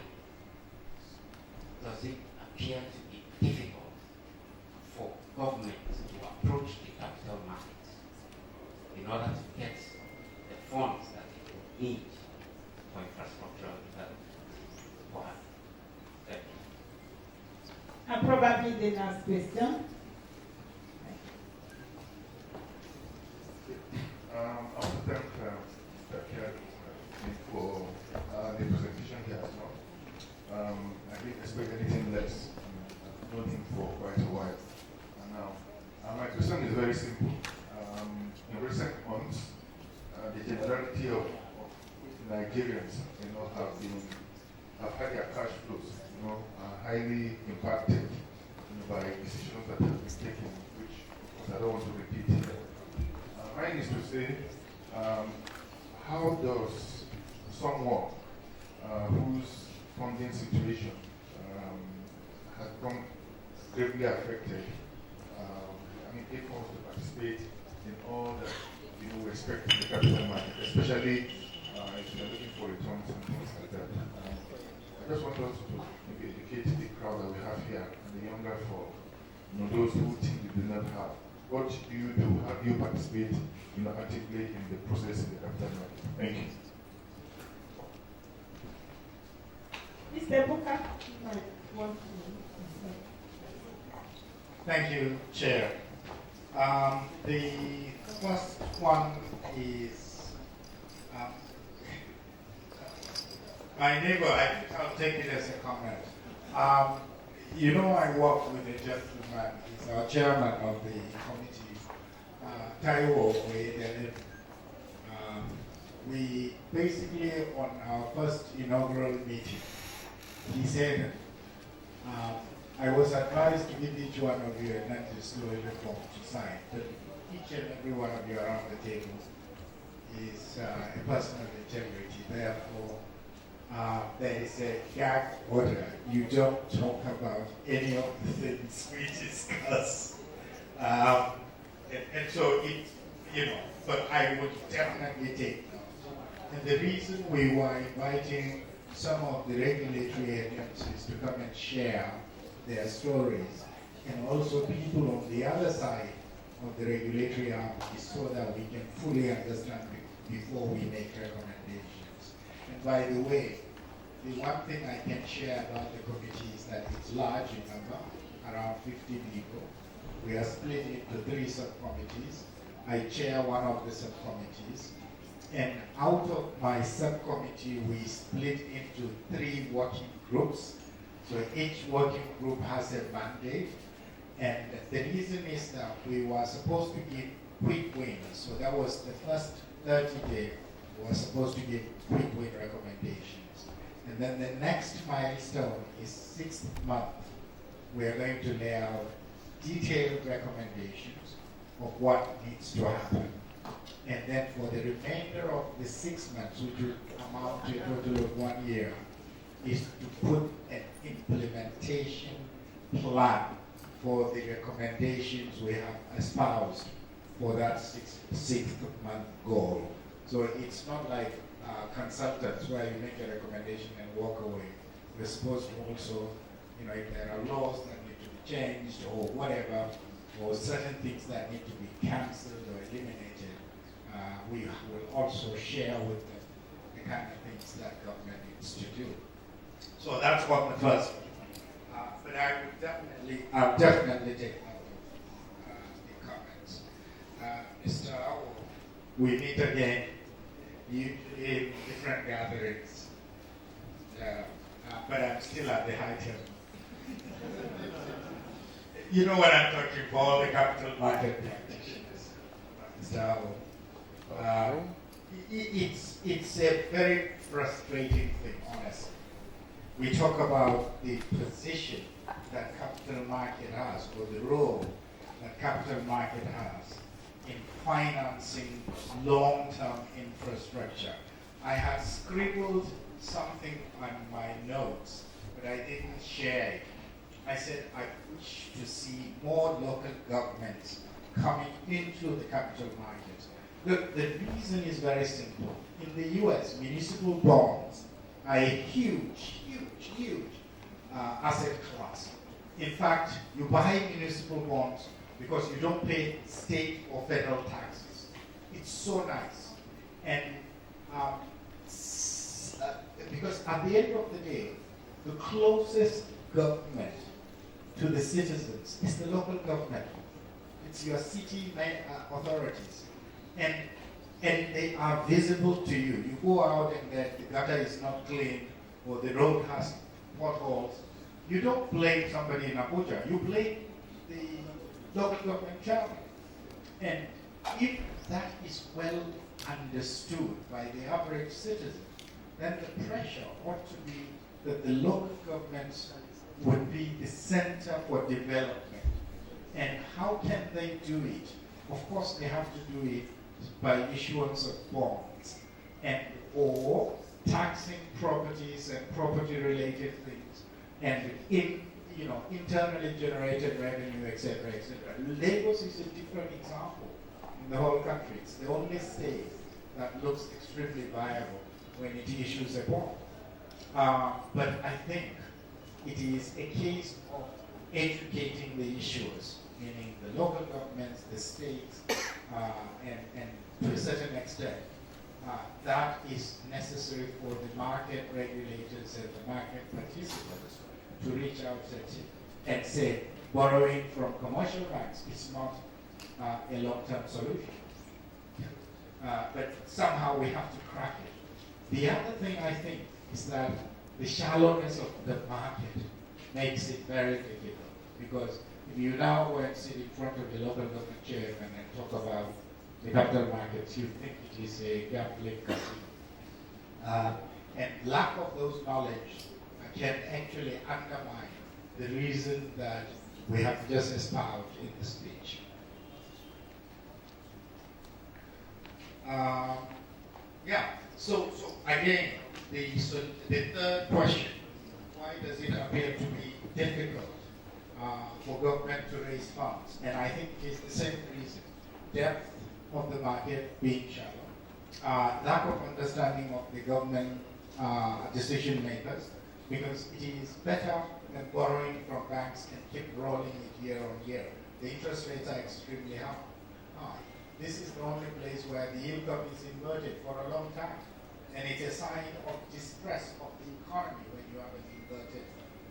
does it appear to be difficult for government to approach the capital markets in order to get the funds that it will need for infrastructural development? Why? Thank you. And probably the last question. very simple. In recent months, the generality of Nigerians, have had their cash flows, highly impacted, by decisions that have been taken, which of course I don't want to repeat here. Mine is to say, how does someone whose funding situation has become gravely affected, able to participate in all that we expect in the capital market, especially if you're looking for returns and things like that. I just want us to maybe educate the crowd that we have here and the younger folk, those who think they do not have. What do you do? How do you participate, actively in the process in the capital market? Thank you. Mr. Bukar, Thank you, Chair. The first one is my neighbor. I'll take it as a comment. I work with a gentleman. He's our chairman of the committee, Taiwo Oedele. We basically, on our first inaugural meeting, he said, I was advised to give each one of you a non-disclosure form to sign, but each and every one of you around the table is a person of integrity. Therefore, there is a gag order. You don't talk about any of the things we discuss. And so but I would definitely take note. And the reason we were inviting some of the regulatory agencies to come and share their stories, and also people on the other side of the regulatory arm, is so that we can fully understand before we make recommendations. And by the way, the one thing I can share about the committee is that it's large in number, around 50 people. We are split into 3 subcommittees. I chair one of the subcommittees. And out of my subcommittee, we split into 3 working groups. So each working group has a mandate. And the reason is that we were supposed to give quick wins. So that was the first 30 days, we were supposed to give quick win recommendations. And then the next milestone is 6th month. We are going to lay out detailed recommendations of what needs to happen. And then for the remainder of the 6 months, which will amount to a total of 1 year, is to put an implementation plan for the recommendations we have espoused for that 6th month goal. So it's not like consultants where you make a recommendation and walk away. We're supposed to also, if there are laws that need to be changed or whatever, or certain things that need to be cancelled or eliminated, we will also share with them the kind of things that government needs to do. So that's what the first one. But I'll definitely take note of the comments. Mr. Awo, we meet again, usually in different gatherings, but I'm still at the high table. You know what I'm talking about, all the capital market practitioners, Mr. Awo. It's a very frustrating thing, honestly. We talk about the position that capital market has, or the role that capital market has in financing long-term infrastructure. I had scribbled something on my notes, but I didn't share it. I said I wish to see more local governments coming into the capital markets. Look, the reason is very simple. In the US, municipal bonds are a huge asset class. In fact, you buy municipal bonds because you don't pay state or federal taxes. It's so nice. And because at the end of the day, the closest government to the citizens is the local government. It's your city authorities. And they are visible to you. You go out and the gutter is not clean or the road has potholes. You don't blame somebody in Abuja. You blame the local government chairman. And if that is well understood by the average citizen, then the pressure ought to be that the local governments would be the center for development. And how can they do it? Of course, they have to do it by issuance of bonds and or taxing properties and property-related things, and internally generated revenue, etc., etc. Lagos is a different example in the whole country. It's the only state that looks extremely viable when it issues a bond. But I think it is a case of educating the issuers, meaning the local governments, the states, and to a certain extent, that is necessary for the market regulators and the market participants to reach out and say borrowing from commercial banks is not a long-term solution. But somehow we have to crack it. The other thing I think is that the shallowness of the market makes it very difficult, because if you now go and sit in front of the local government chairman and talk about the capital markets, you think it is a gambling casino. And lack of those knowledge can actually undermine the reason that we have just espoused in the speech. So again, the third question, why does it appear to be difficult for government to raise funds? And I think it is the same reason. Depth of the market being shallow, lack of understanding of the government decision makers, because it is better than borrowing from banks and keep rolling it year on year. The interest rates are extremely high. This is the only place where the yield curve is inverted for a long time. And it's a sign of distress of the economy when you have an inverted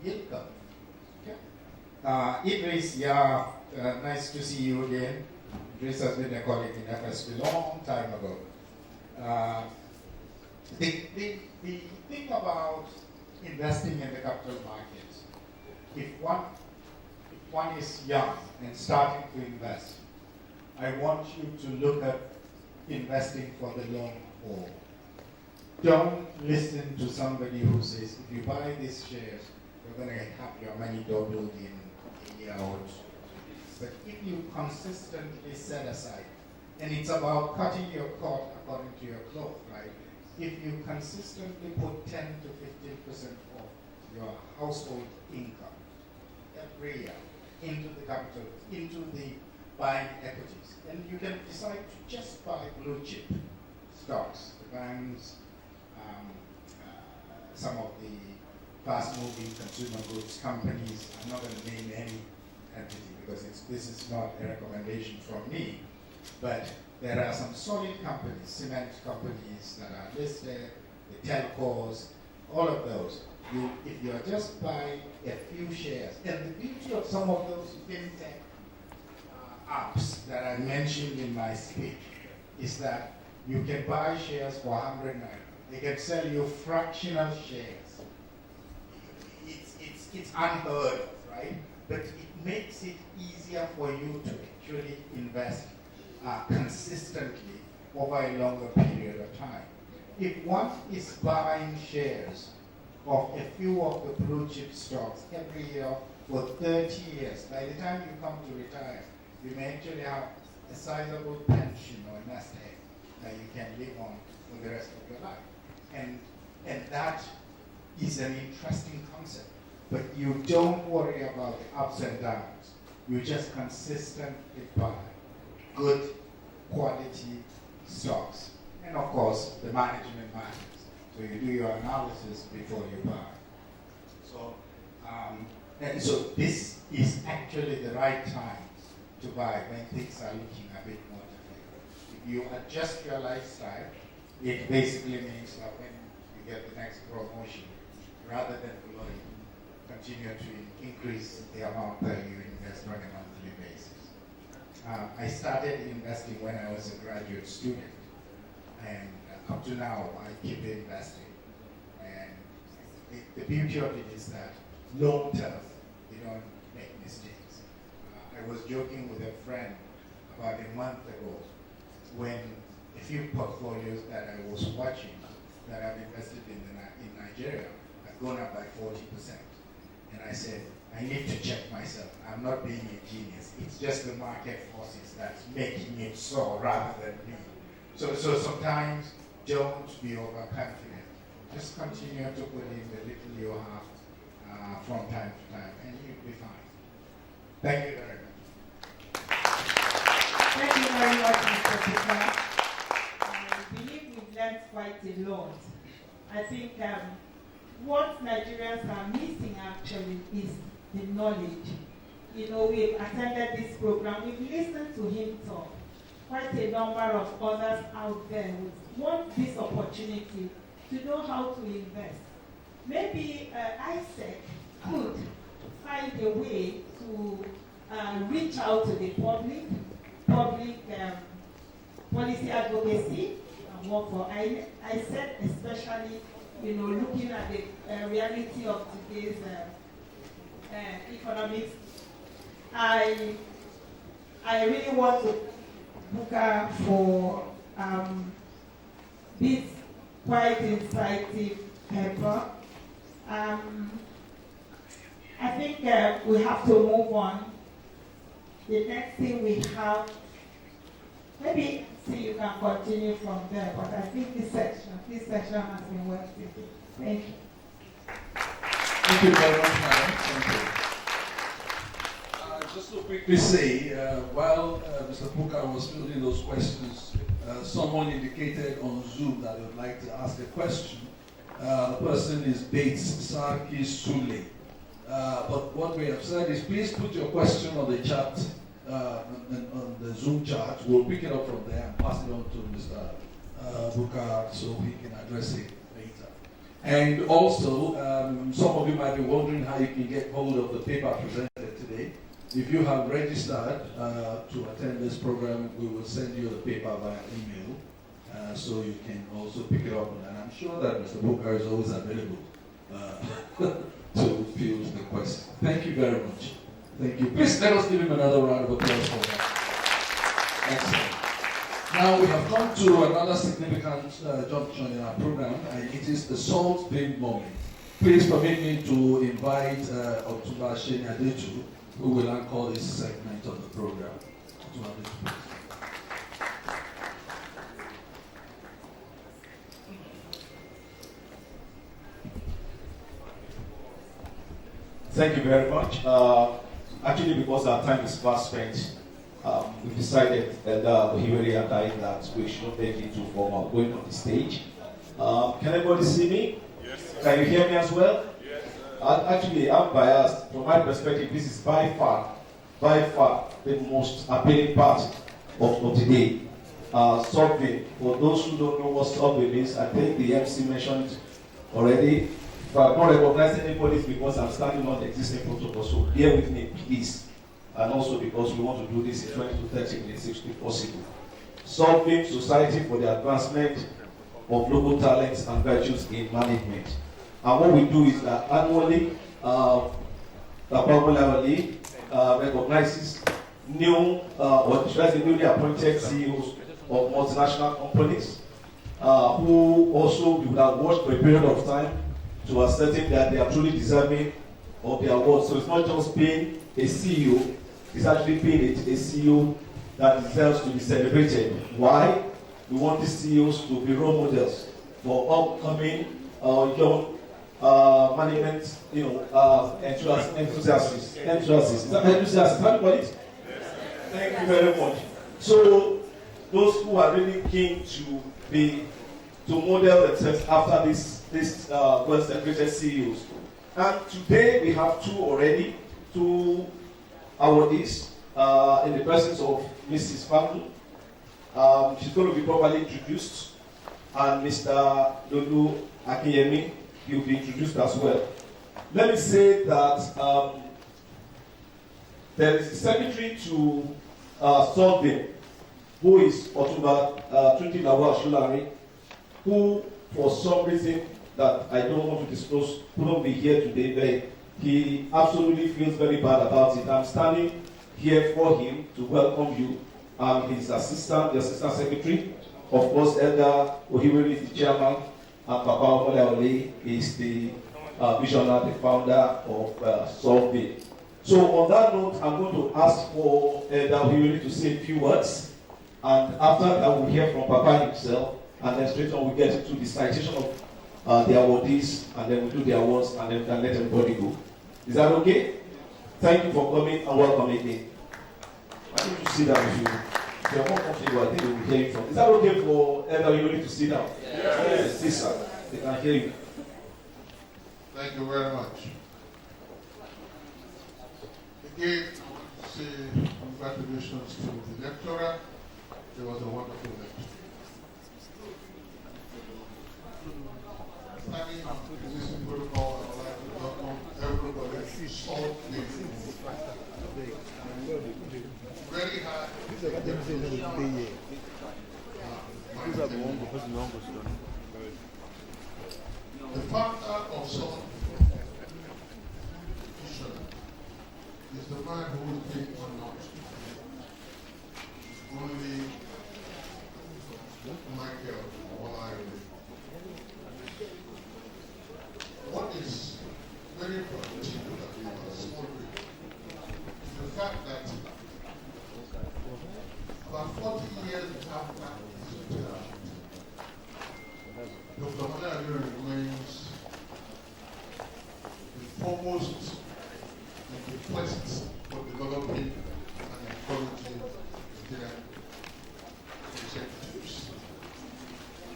yield curve. Okay. Idris, nice to see you again. Idris has been a colleague in FSB a long time ago. The thing about investing in the capital markets, if one is young and starting to invest, I want you to look at investing for the long haul. Don't listen to somebody who says, if you buy these shares, you're going to have your money doubled in a year or two. But if you consistently set aside, and it's about cutting your coat according to your cloth, right? If you consistently put 10 to 15% of your household income every year into the capital, into the buying equities, and you can decide to just buy blue chip stocks, the banks, some of the fast-moving consumer goods companies. I'm not going to name any entity because this is not a recommendation from me, but there are some solid companies, cement companies that are listed, the telcos, all of those. If you are just buying a few shares, and the beauty of some of those fintech apps that I mentioned in my speech is that you can buy shares for 100 naira. They can sell you fractional shares. It's unheard of, right? But it makes it easier for you to actually invest consistently over a longer period of time. If one is buying shares of a few of the blue chip stocks every year for 30 years, by the time you come to retire, you may actually have a sizable pension or nest egg that you can live on for the rest of your life. And that is an interesting concept. But you don't worry about the ups and downs. You just consistently buy good quality stocks. And of course, the management matters. So you do your analysis before you buy. So this is actually the right time to buy when things are looking a bit more difficult. If you adjust your lifestyle, it basically means that when you get the next promotion, rather than below, you continue to increase the amount that you invest on a monthly basis. I started investing when I was a graduate student, and up to now, I keep investing. And the beauty of it is that long term, you don't make mistakes. I was joking with a friend about a month ago when a few portfolios that I was watching that I've invested in Nigeria have gone up by 40%. And I said, I need to check myself. I'm not being a genius. It's just the market forces that's making it so rather than me. So sometimes don't be overconfident. Just continue to put in the little you have from time to time and you'll be fine. Thank you very much. Thank you very much, Mr. Bukar. I believe we've learned quite a lot. I think what Nigerians are missing actually is the knowledge. You know, we've attended this program, we've listened to him talk. Quite a number of others out there would want this opportunity to know how to invest. Maybe ISEC could find a way to reach out to the public policy advocacy, and work for ISEC, especially, you know, looking at the reality of today's economics. I really want to Bukar for this quite insightful paper. I think we have to move on. The next thing we have, maybe see you can continue from there, but I think this section has been well taken. Thank you. Thank you very much, madam. Thank you. Just to quickly say, while Mr. Bukar was filling those questions, someone indicated on Zoom that they would like to ask a question. The person is Bates Sarki Sule. But what we have said is please put your question on the chat, on the Zoom chat. We'll pick it up from there and pass it on to Mr. Bukar so he can address it later. And also, some of you might be wondering how you can get hold of the paper presented today. If you have registered to attend this program, we will send you the paper via email, so you can also pick it up. And I'm sure that Mr. Bukar is always available to field the question. Thank you very much. Thank you. Please let us give him another round of applause for that. Excellent. Now we have come to another significant junction in our program, and it is the salt bin moment. Please permit me to invite Otumba Sheni Adeju, who will anchor this segment of the program. Thank you very much. Actually, because our time is fast spent, we decided that Hiweri and I that we should take it too formal going on the stage. Can everybody see me? Yes. Can you hear me as well? Actually, I'm biased. From my perspective, this is by far the most appealing part of today. Survey. For those who don't know what survey means, I think the MC mentioned already. If I don't recognize anybody, it's because I'm standing on the existing protocol. So bear with me, please. And also because we want to do this in 20 to 30 minutes if possible. Solving society for the advancement of local talents and virtues in management. And what we do is that annually, the Omolayole recognizes new, or newly appointed CEOs of multinational companies who also would have worked for a period of time to ascertain that they are truly deserving of the award. So it's not just being a CEO, it's actually being a CEO that deserves to be celebrated. Why? We want these CEOs to be role models for upcoming young management, enthusiasts. Is that enthusiasts? How do you call it? Thank you very much. So those who are really keen to model themselves after this well-celebrated CEOs. And today we have two awardees in the presence of Mrs. Famu. She's going to be properly introduced, and Mr. Lulu Akinyemi, he will be introduced as well. Let me say that there is a secretary to Solving, who is Otumba Tunji Lawal Shulari, who, for some reason that I don't want to disclose, couldn't be here today, but he absolutely feels very bad about it. I'm standing here for him to welcome you his assistant, the assistant secretary. Of course, Elder Ohiwere is the chairman, and Papa Omolayole is the visionary, the founder of Solve. So on that note, I'm going to ask for Elder Ohiwere to say a few words, and after that we'll hear from Papa himself, and then straight on we get into the citation of the awardees, and then we'll do the awards, and then we can let everybody go. Is that okay? Thank you for coming and welcome again. Why don't you sit down if you're more comfortable? I think we will hear you from. Is that okay for everybody to sit down? Yes. Yes, sir. They can hear you. Thank you very much. Again, I want to say congratulations to the lecturer. It was a wonderful lecture. Standing on the existing protocol, I would like to welcome everybody to solve very hard. The founder of Salt is the man who is being honored. Only Michael Omolayole. What is very particularly extraordinary is the fact that about 40 years after his retirement, Dr. Omolayole remains the foremost in the quest for developing and encouraging Nigerian executives,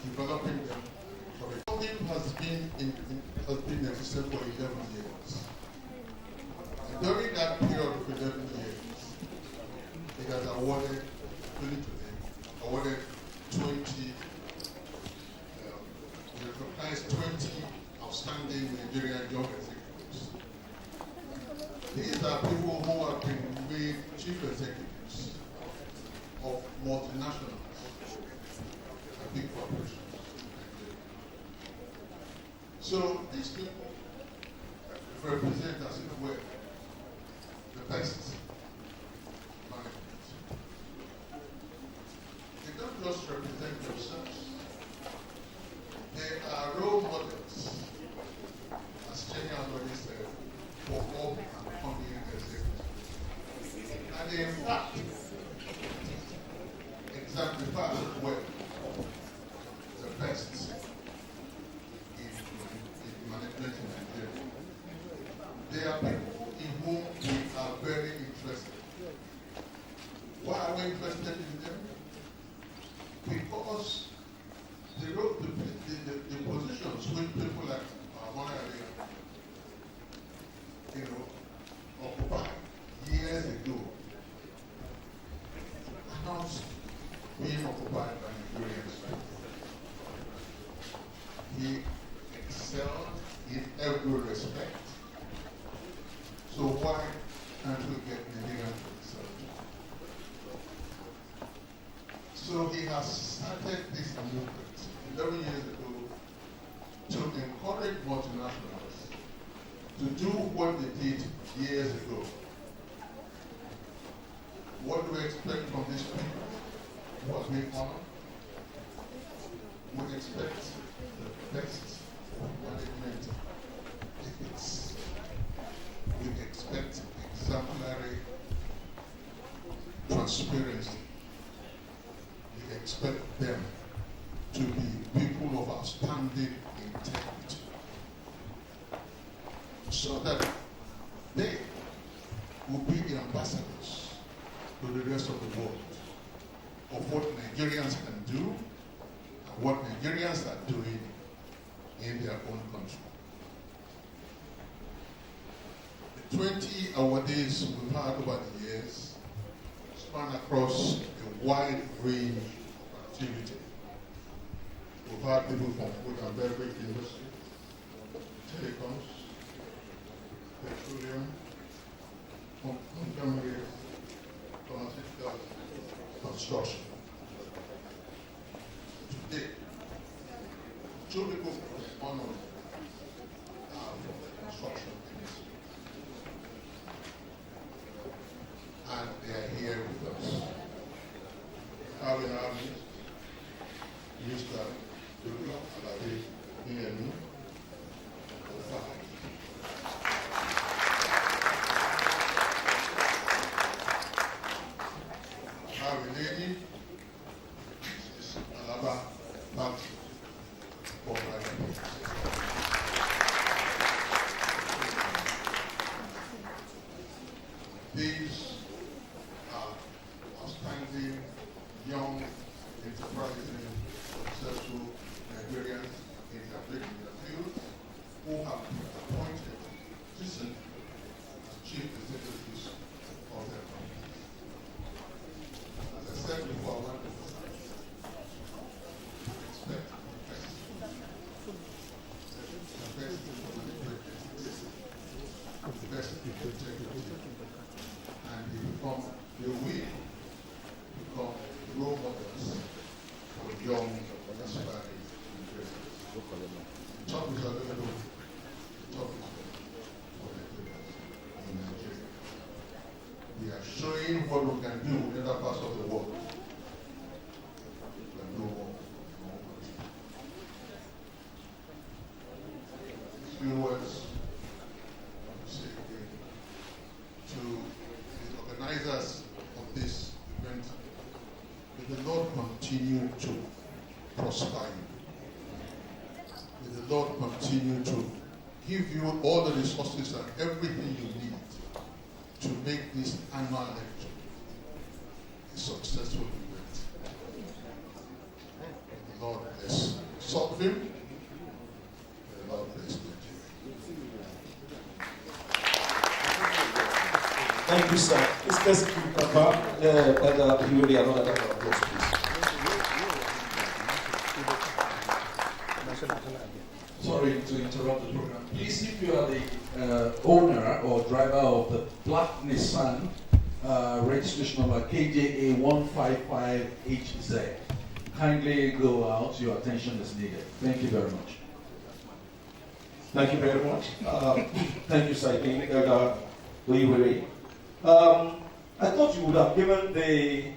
developing them. Something has been existed for 11 years. And during that period of 11 years, it has awarded 20, recognized 20 outstanding Nigerian young executives. These are people who have been made chief executives of multinationals and big corporations. So these people represent, as it were, the best management. They don't just represent themselves. They are role models, as Jenny already said, for all and coming executives. And they, in fact, exemplify well the best in management in Nigeria. They are people in whom we are very interested. Why are we interested in them? Because the positions which people like Omolayole, occupied years ago are not being occupied by Nigerians. He excelled in every respect. So why can't we get Nigerians to excel? So he has started this movement 11 years ago to encourage multinationals to do what they did years ago. What do we expect from these people who are being honored? We expect the best management ethics. We expect exemplary transparency. We expect them to be people of outstanding integrity, so that they will be the ambassadors to the rest of the world of what Nigerians can do and what Nigerians are doing in their own country. The 20 awardees we've had over the years span across a wide range of activity. We've had people from food and beverage industry, telecoms, petroleum, contemporary, pharmaceutical, construction. Today, 2 people from honored from the construction industry. And they are here with us. having me, Mr. Bukar, Inlaks. Have a lady, Mrs. Alaba, back for my These are outstanding, young, enterprising, successful Nigerians in their field who have been appointed recently as chief executives of their companies. As I said before, I want to expect the best. The best the best executive. And they will become role models for young, aspiring individuals. The top is available. The top is for Nigerians in Nigeria. We are showing what we can do in other parts of the world. We can do more. Few words to say again to the organizers of this event. May the Lord continue to prosper you. May the Lord continue to give you all the resources and everything you need to make this annual lecture a successful event. May the Lord bless Southfield. May the Lord bless Nigeria. Thank you, sir. It's best to cover and you really another round of applause, please. Sorry to interrupt the program. Please, if you are the owner or driver of the black Nissan registration number KJA 155HZ, kindly go out. Your attention is needed. Thank you very much. Thank you very much. Thank you, sir. I thought you would have given the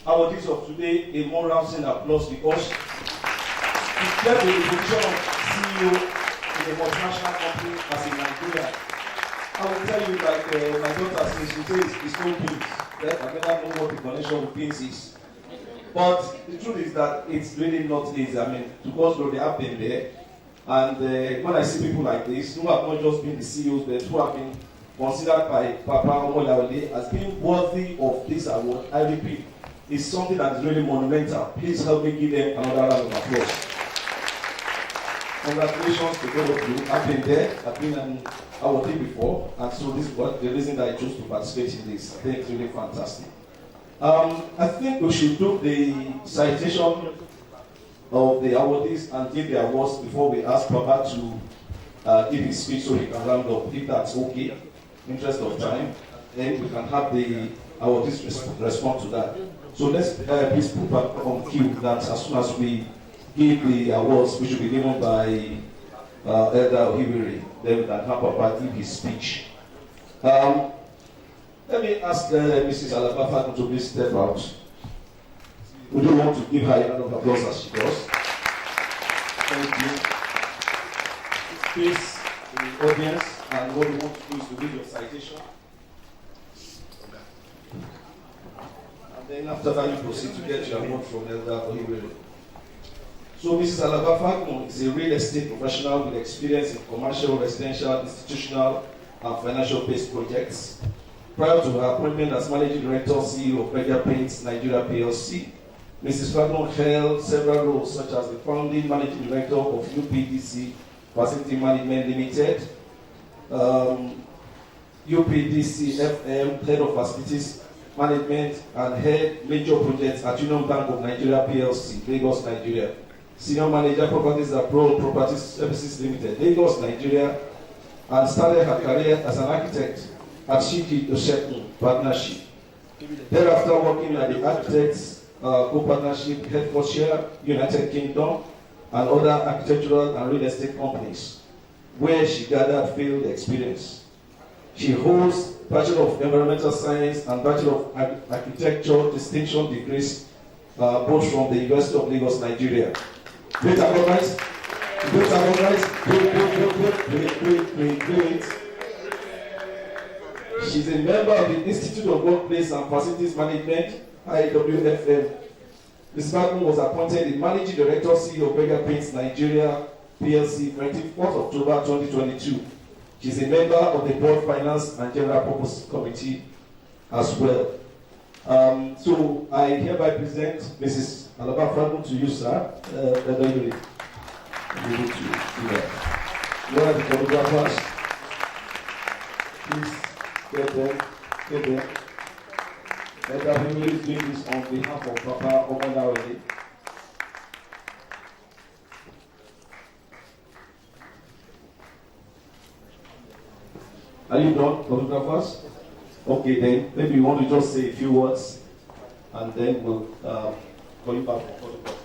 awardees of today a more rousing applause because to get the position of CEO in a multinational company as in Nigeria, I will tell you like my daughter says, she says it's no beans. I never know what the connection with beans is. But the truth is that it's really not easy. I mean, because they have been there. And when I see people like this, who have not just been the CEOs, but who have been considered by Papa Omolayole as being worthy of this award, I repeat, is something that is really monumental. Please help me give them another round of applause. Congratulations to both of you. I've been there, I've been an awardee before, and so this is the reason that I chose to participate in this. I think it's really fantastic. I think we should do the citation of the awardees and give the awards before we ask Papa to give his speech so he can round up, if that's okay. Interest of time, then we can have the awardees respond to that. So let's please put back on cue that as soon as we give the awards, which will be given by Elder Ohibiri, then we can have Papa give his speech. Let me ask Mrs. Alabafa to please step out. We don't want to give her a round of applause as she does. Thank you. Please, the audience, and what we want to do is to read your citation. And then after that, you proceed to get your award from Elder Ohibiri. So Mrs. Alabafa is a real estate professional with experience in commercial, residential, institutional, and financial-based projects. Prior to her appointment as Managing Director CEO of Media Paints Nigeria PLC, Mrs. Fagnon held several roles such as the founding Managing Director of UPDC Facility Management Limited, UPDC FM, Head of Facilities Management, and Head Major Projects at Union Bank of Nigeria PLC, Lagos, Nigeria. Senior Manager Properties Abroad Property Services Limited, Lagos, Nigeria, and started her career as an architect at Shiki Oshekun Partnership. Thereafter, working at the Architects Co-Partnership, Hertfordshire, United Kingdom, and other architectural and real estate companies, where she gathered field experience. She holds Bachelor of Environmental Science and Bachelor of Architecture distinction degrees both from the University of Lagos, Nigeria. Great applause, guys. Great applause, guys. Great. She's a member of the Institute of Workplace and Facilities Management, IWFM. Ms. Bagmo was appointed the Managing Director, CEO of Berger Paints Nigeria PLC, 24th October 2022. She's a member of the Board Finance and General Purpose Committee as well. So I hereby present Mrs. Alaba Bagmo to you, sir. One of the photographers. Please get there. And I will be doing this on behalf of Papa Omolayole. Are you done, photographers? Okay, then maybe you want to just say a few words, and then we'll call you back for photographs.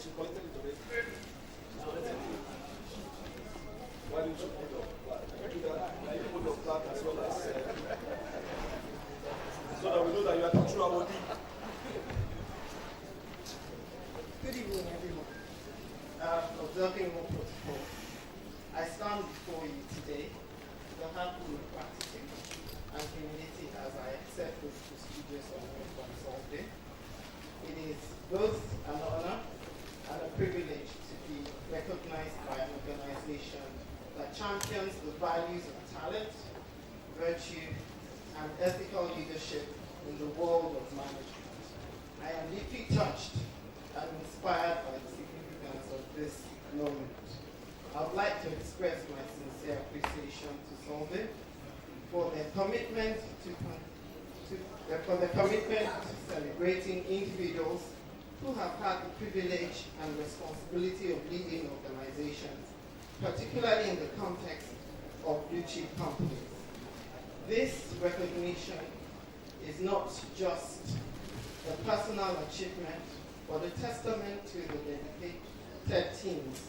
She collected it already. Why didn't you put your flag? You put your flag as well as so that we know that you are the true awardee. Good evening, everyone. Observing more protocol, I stand before you today to have full gratitude and humility as I accept this prestigious award from Solvay. It is both an honor and a privilege to be recognized by an organization that champions the values of talent, virtue, and ethical leadership in the world of management. I am deeply touched and inspired by the significance of this moment. I would like to express my sincere appreciation to Solvay for their commitment to celebrating individuals who have had the privilege and responsibility of leading organizations, particularly in the context of blue chip companies. This recognition is not just a personal achievement, but a testament to the dedicated teams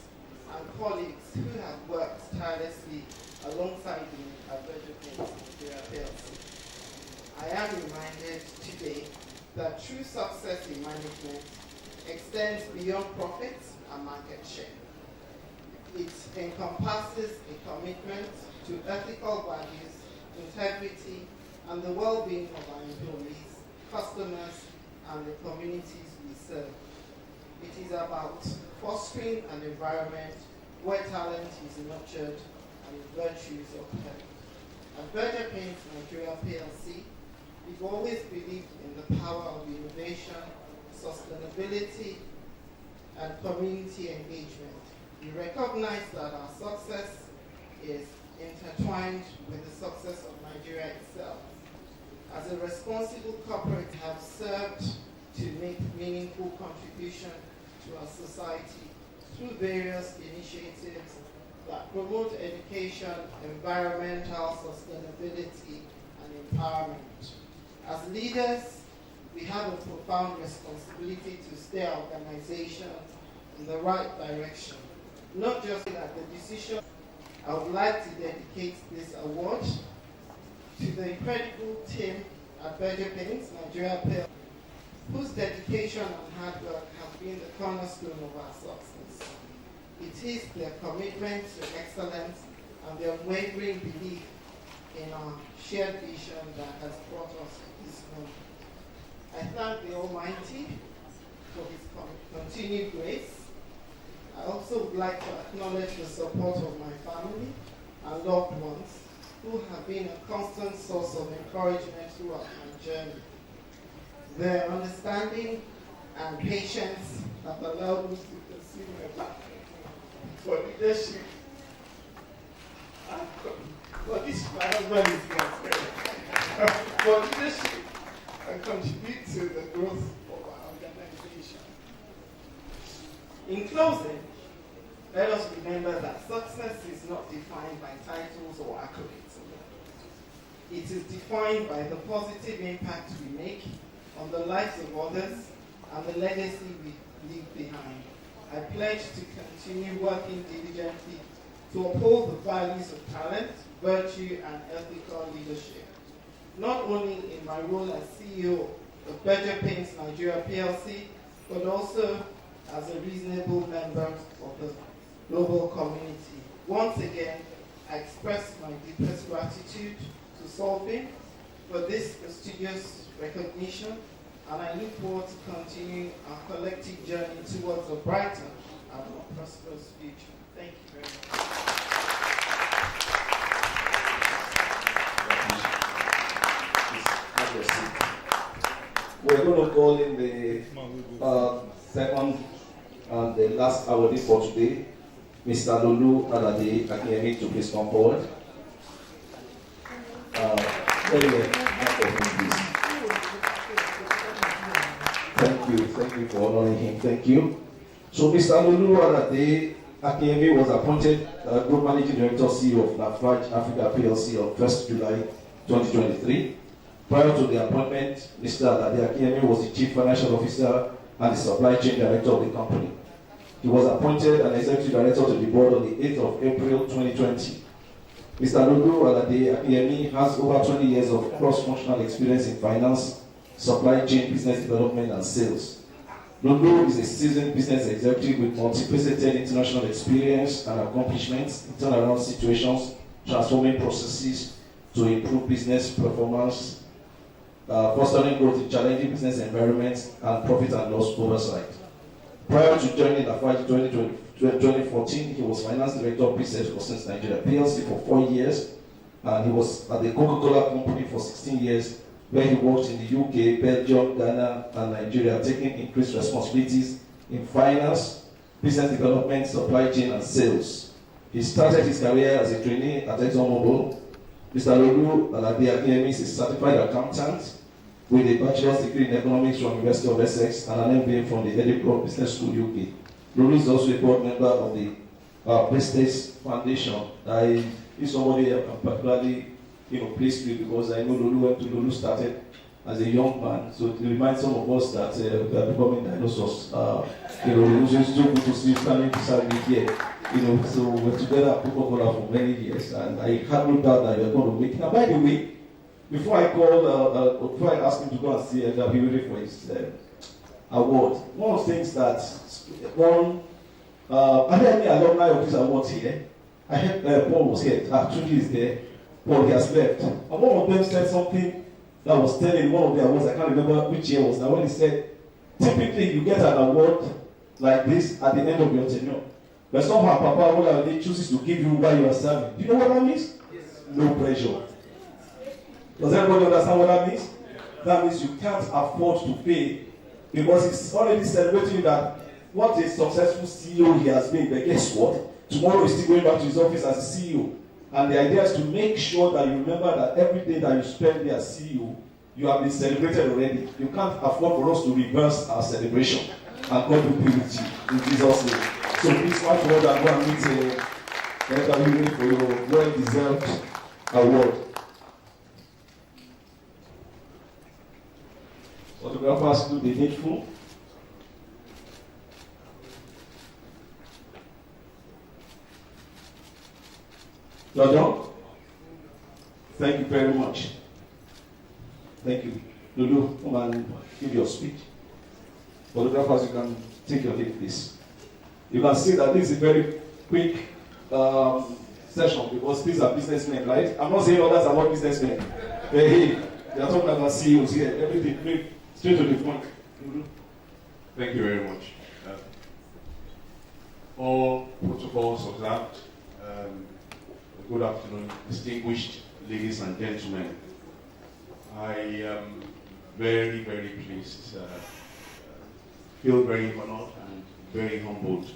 and colleagues who have worked tirelessly alongside me at Berger Paints Nigeria PLC. I am reminded today that true success in management extends beyond profits and market share. It encompasses a commitment to ethical values, integrity, and the well-being of our employees, customers, and the communities we serve. It is about fostering an environment where talent is nurtured and virtues upheld. At Berger Paints Nigeria PLC, we've always believed in the power of innovation, sustainability, and community engagement. We recognize that our success is intertwined with the success of Nigeria itself. As a responsible corporate, we have served to make meaningful contribution to our society through various initiatives that promote education, environmental sustainability, and empowerment. As leaders, we have a profound responsibility to steer our organization in the right direction. Not just at the decision, I would like to dedicate this award to the incredible team at Berger Paints Nigeria PLC, whose dedication and hard work have been the cornerstone of our success. It is their commitment to excellence and their unwavering belief in our shared vision that has brought us to this moment. I thank the Almighty for His continued grace. I also would like to acknowledge the support of my family and loved ones who have been a constant source of encouragement throughout my journey. Their understanding and patience have allowed me to pursue my path for leadership. For this, my husband is for leadership and contribute to the growth of our organization. In closing, let us remember that success is not defined by titles or accolades. It is defined by the positive impact we make on the lives of others and the legacy we leave behind. I pledge to continue working diligently to uphold the values of talent, virtue, and ethical leadership, not only in my role as CEO of Better Paints Nigeria PLC, but also as a reasonable member of the global community. Once again, I express my deepest gratitude to Solving for this prestigious recognition, and I look forward to continuing our collective journey towards a brighter and more prosperous future. Thank you very much. We're going to call in the second and the last awardee for today, Mr. Lulu Alade Akinyemi, to please come forward. Thank you for honoring him. Thank you. So Mr. Lulu Alade Akinyemi was appointed Group Managing Director CEO of Lafarge Africa PLC on 1st July 2023. Prior to the appointment, Mr. Alade Akinyemi was the Chief Financial Officer and the Supply Chain Director of the company. He was appointed an Executive Director to the board on the 8th of April 2020. Mr. Lulu Alade Akinyemi has over 20 years of cross-functional experience in finance, supply chain, business development, and sales. Lulu is a seasoned business executive with multifaceted international experience and accomplishments in turnaround situations, transforming processes to improve business performance, fostering growth in challenging business environments, and profit and loss oversight. Prior to joining Lafarge in 2014, he was Finance Director of Business for Nigeria PLC for 4 years, and he was at the Coca-Cola Company for 16 years, where he worked in the UK, Belgium, Ghana, and Nigeria, taking increased responsibilities in finance, business development, supply chain, and sales. He started his career as a trainee at ExxonMobil. Mr. Lulu Alade Akinyemi is a certified accountant with a bachelor's degree in economics from University of Essex and an MBA from the Edinburgh Business School, UK. Lulu is also a board member of the Business Foundation. He's somebody I'm particularly pleased with, because I know Lulu started as a young man, so it reminds some of us that we are becoming dinosaurs. It's so good to see you standing beside me here. So we're together at Coca-Cola for many years, and I had no doubt that you're going to make it. Now, by the way, before I ask him to go and see Kyari for his award, one of the things that are there any alumni of this award here? I heard Paul was here. Trudy is there. Paul, he has left. And one of them said something that was telling one of the awards. I can't remember which year it was now, when he said, typically you get an award like this at the end of your tenure. But somehow Papa Omolayole chooses to give you while you are serving. Do you know what that means? Yes. No pressure. Does everybody understand what that means? That means you can't afford to pay, because it's already celebrating you that what a successful CEO he has been. But guess what? Tomorrow he's still going back to his office as a CEO. And the idea is to make sure that you remember that every day that you spend there as CEO, you have been celebrated already. You can't afford for us to reverse our celebration. And God will be with you in Jesus' name. So please watch what I'm going to meet Kyari for your well-deserved award. Photographers do the needful. Lodon, thank you very much. Thank you. Lulu, come and give your speech. Photographers, you can take your lead, please. You can see that this is a very quick session, because these are businessmen, right? I'm not saying others are not businessmen. They are talking about CEOs here. Everything, straight to the point. Thank you very much. All protocols observed. Good afternoon, distinguished ladies and gentlemen. I am very, very pleased, feel very honored and very humbled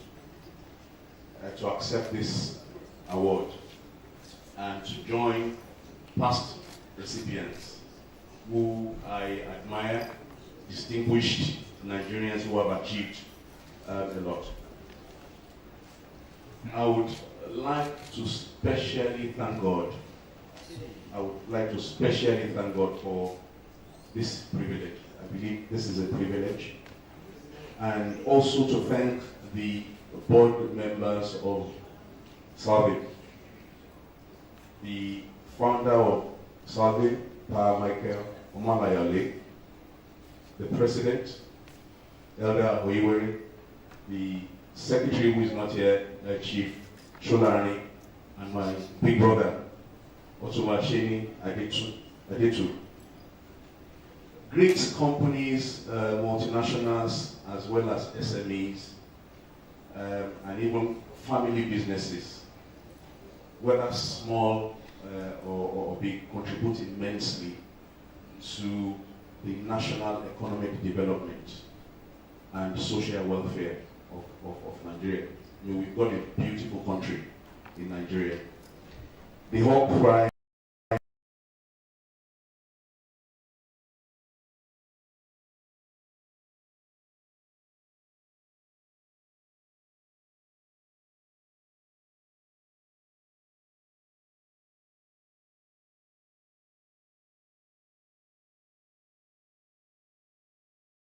to accept this award and to join past recipients who I admire, distinguished Nigerians who have achieved a lot. I would like to specially thank God I would like to especially thank God for this privilege. I believe this is a privilege. And also to thank the board members of Salvin. The founder of Salvin, Michael Omolayole, the president, Elder Oiweri, the secretary who is not here, Chief Sholani, and my big brother, Otumasheni Adetu. Great companies, multinationals, as well as SMEs, and even family businesses, whether small or big, contribute immensely to the national economic development and social welfare of Nigeria. You know, we've got a beautiful country in Nigeria. The whole cry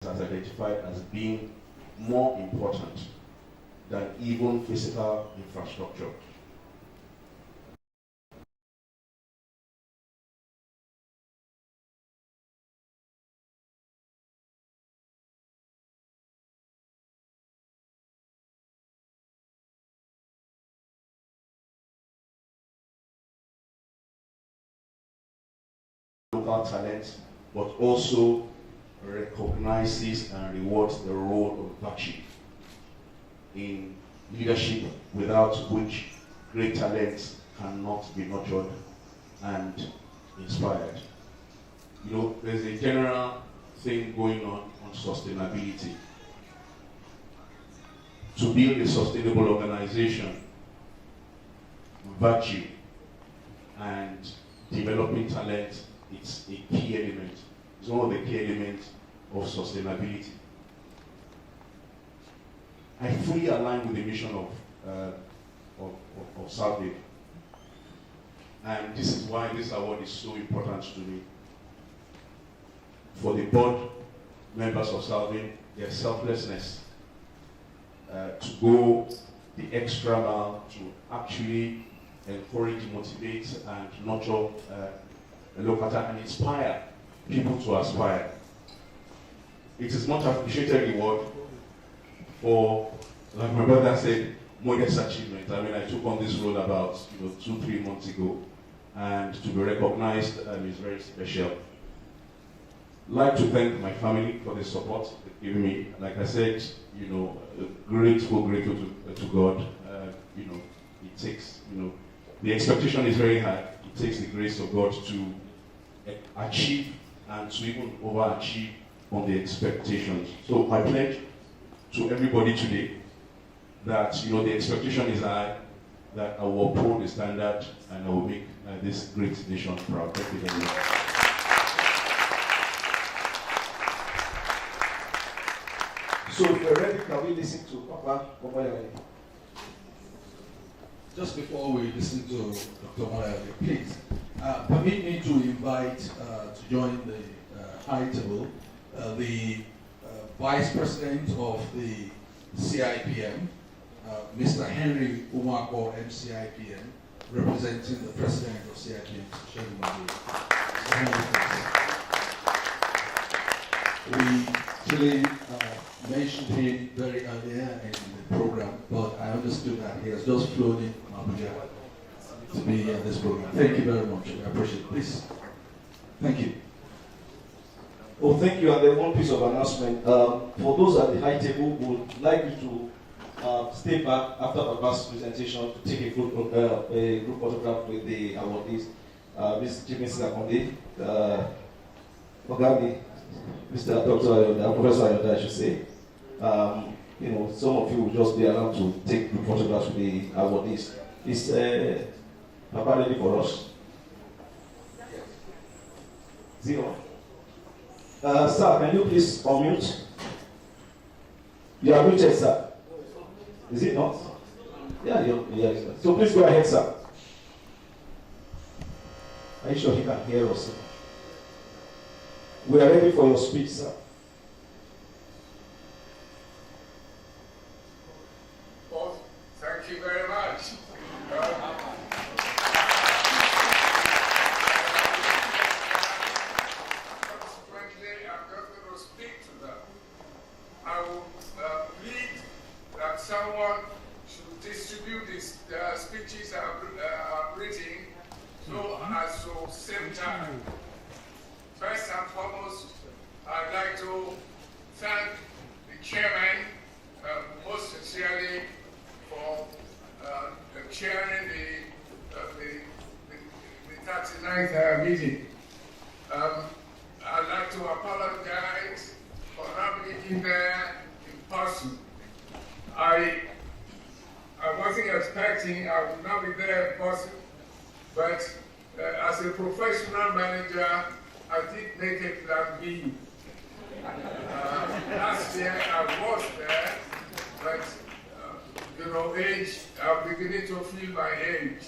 has identified as being more important than even physical infrastructure. Local talent, but also recognizes and rewards the role of virtue in leadership, without which great talents cannot be nurtured and inspired. You know, there's a general thing going on sustainability. To build a sustainable organization, virtue and developing talent, it's a key element. It's one of the key elements of sustainability. I fully align with the mission of Salvin. And this is why this award is so important to me. For the board members of Salvin, their selflessness to go the extra mile to actually encourage, motivate, and nurture the local and inspire people to aspire. It is much appreciated reward for, like my brother said, modest achievement. I mean, I took on this role about 2-3 months ago, and to be recognized is very special. I'd like to thank my family for the support they've given me. Like I said, grateful to God. It takes, the expectation is very high. It takes the grace of God to achieve and to even overachieve on the expectations. So my pledge to everybody today that the expectation is high, that I will uphold the standard and I will make this great nation proud. Thank you very much. So if you're ready, can we listen to Papa Omolayole? Just before we listen to Dr. Omolayole, please permit me to invite to join the high table the Vice President of the CIPM, Mr. Henry Umako, MCIPM, representing the President of CIPM, Mr. Henry. We actually mentioned him very earlier in the program, but I understood that he has just flown in from Abuja to be in this program. Thank you very much. I appreciate it. Please. Thank you. Oh, thank you. And then one piece of announcement. For those at the high table, we would like you to stay back after Baba's presentation to take a group photograph with the awardees. Mr. Jimmy Sakonde, Ogani, Mr. Dr. Ayoda, Professor Ayoda, I should say. Some of you will just be allowed to take group photographs with the awardees. Is Papa ready for us? Zero. Sir, can you please unmute? You are muted, sir. Is it not? Yeah, sir. So please go ahead, sir. Are you sure he can hear us? Sir? We are ready for your speech, sir. Well, thank you very much. Consequently, I'm just going to speak to them. I will plead that someone should distribute these speeches I've written so as to save time. First and foremost, I'd like to thank the chairman most sincerely for chairing the 39th meeting. I'd like to apologize for not being there in person. I wasn't expecting I would not be there in person, but as a professional manager, I did make a plan B. Last year I was there, but age, I'm beginning to feel my age.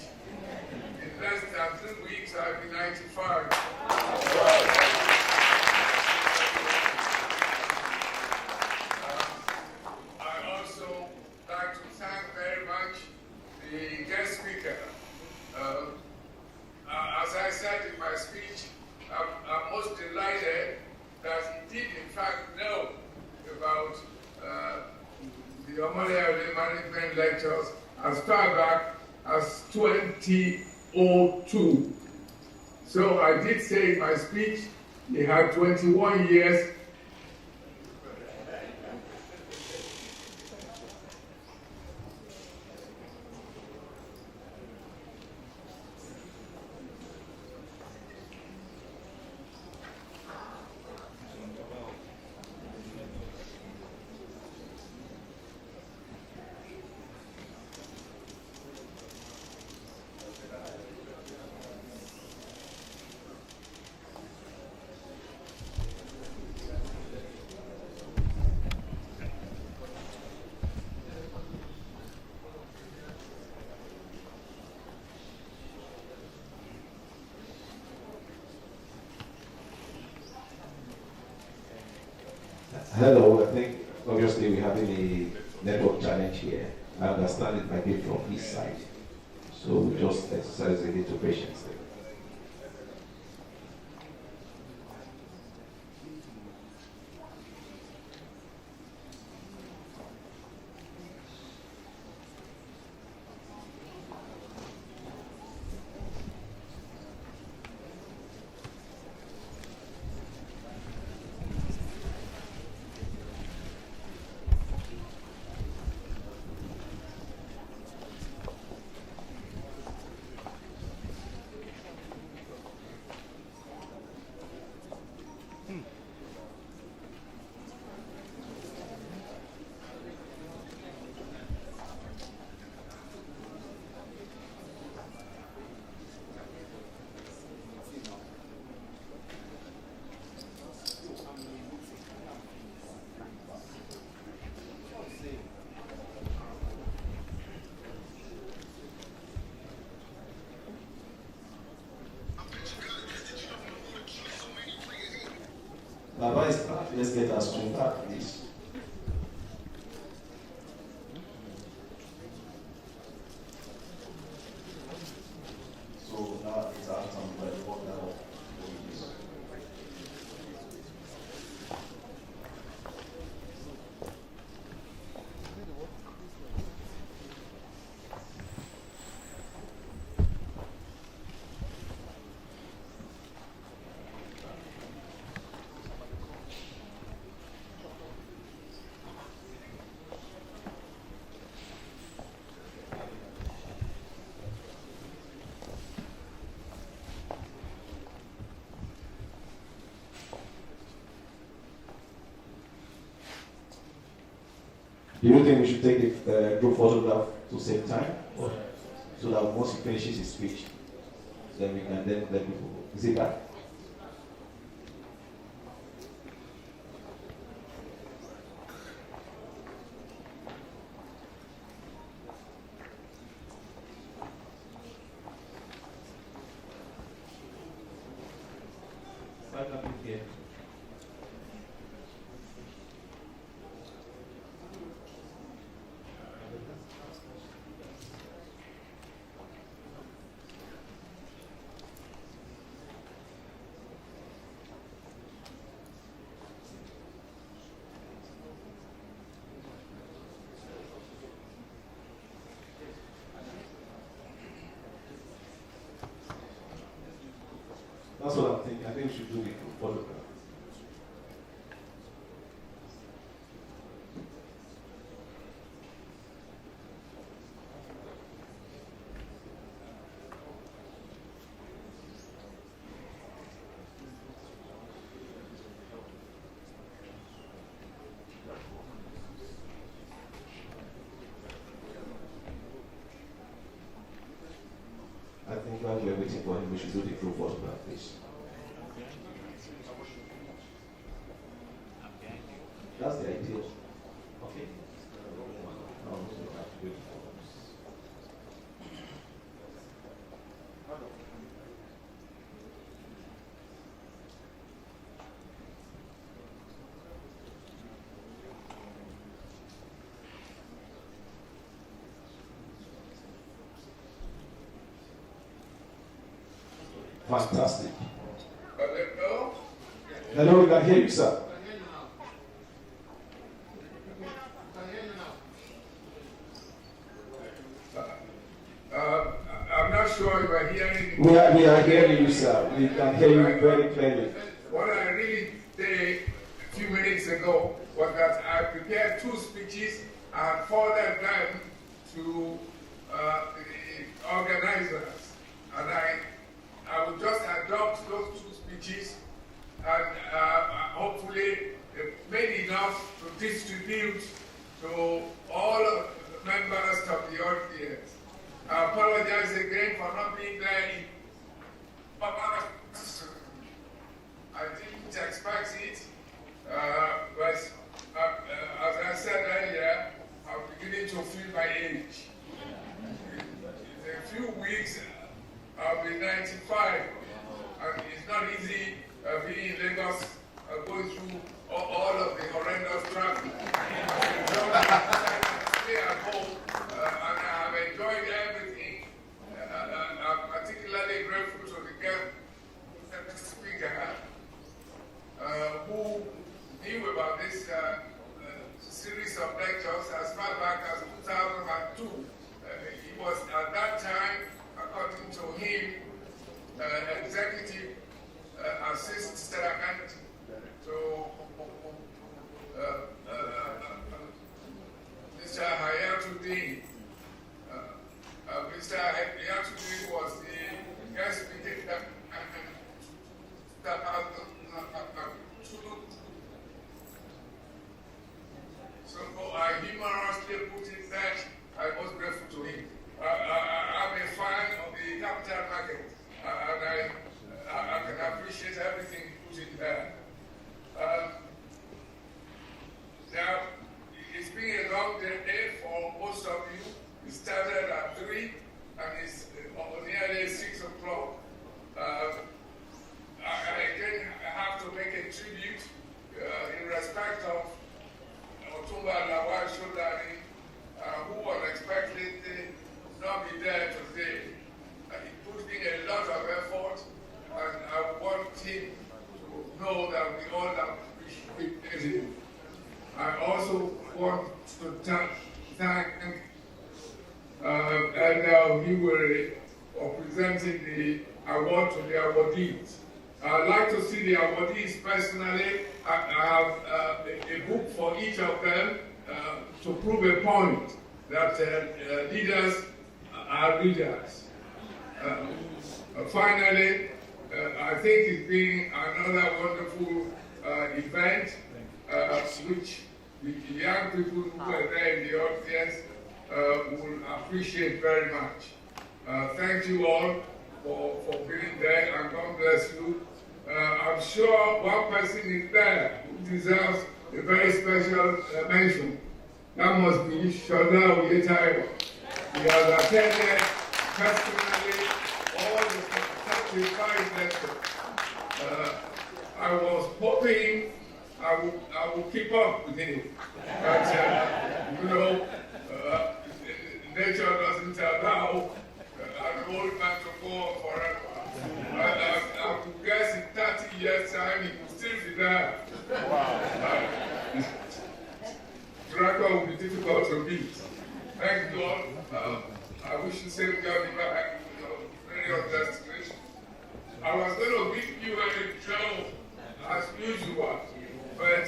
In less than 3 weeks, I'll be 95. I also like to thank very much the guest speaker. As I said in my speech, I'm most delighted that he did in fact know about the Omolayole management lectures as far back as 2002. So I did say in my speech, he had 21 years. Hello, I think obviously we're having a network challenge here. I understand it might be from his side. So we just exercise a little patience there. Baba is back. Let's get our screen back, please. So now it's our time to work that out. Do you think we should take the group photograph to save time? Or so that once he finishes his speech, then we can then let people go? Is it back? Why can't you hear? That's what I'm thinking. I think we should do the photograph. I think while we're waiting for him, we should do the group photograph, please. That's the idea. Okay. Fantastic. Hello, we can hear you, sir. I'm not sure if I'm hearing. We are hearing you, sir. We can hear you very clearly. What I really did a few minutes ago was that I prepared 2 speeches and forwarded them to the organizers. And I will just adopt those 2 speeches and hopefully made enough to distribute to all of the members of the audience. I apologize again for not being there in I didn't expect it, but as I said earlier, I'm beginning to feel my age. In a few weeks, I'll be 95, and it's not easy being in Lagos, going through all of the horrendous traffic. Stay at home, and I have enjoyed everything. I'm particularly grateful to the guest speaker who knew about this series of lectures as far back as 2002. He was at that time, according to him, executive assistant to Mr. Hayatuddin. Mr. Hayatuddin was the guest speaker. So I humorously put it that I was grateful to him. I'm a fan of the capital market, and I can appreciate everything put in there. Now, it's been a long day for most of you. It started at 3 and it's nearly 6 o'clock. I again have to make a tribute in respect of Otumba Lawal Shodari, who unexpectedly not be there today. He put in a lot of effort, and I want him to know that we all appreciate him. I also want to thank Elder Hiwere for presenting the award to the awardees. I'd like to see the awardees personally. I have a book for each of them to prove a point that leaders are leaders. Finally, I think it's been another wonderful event which the young people who are there in the audience will appreciate very much. Thank you all for being there, and God bless you. I'm sure one person is there who deserves a very special mention. That must be Shola Oyetayo. He has attended personally all the 35 lectures. will keep up with him. But, you know, nature doesn't allow an old man to go on forever. I could guess in 30 years' time, he will still be there. Wow. Draco will be difficult to beat. Thank God. I wish you safe journey back to your very own destination. I was going to give you a joke as usual, but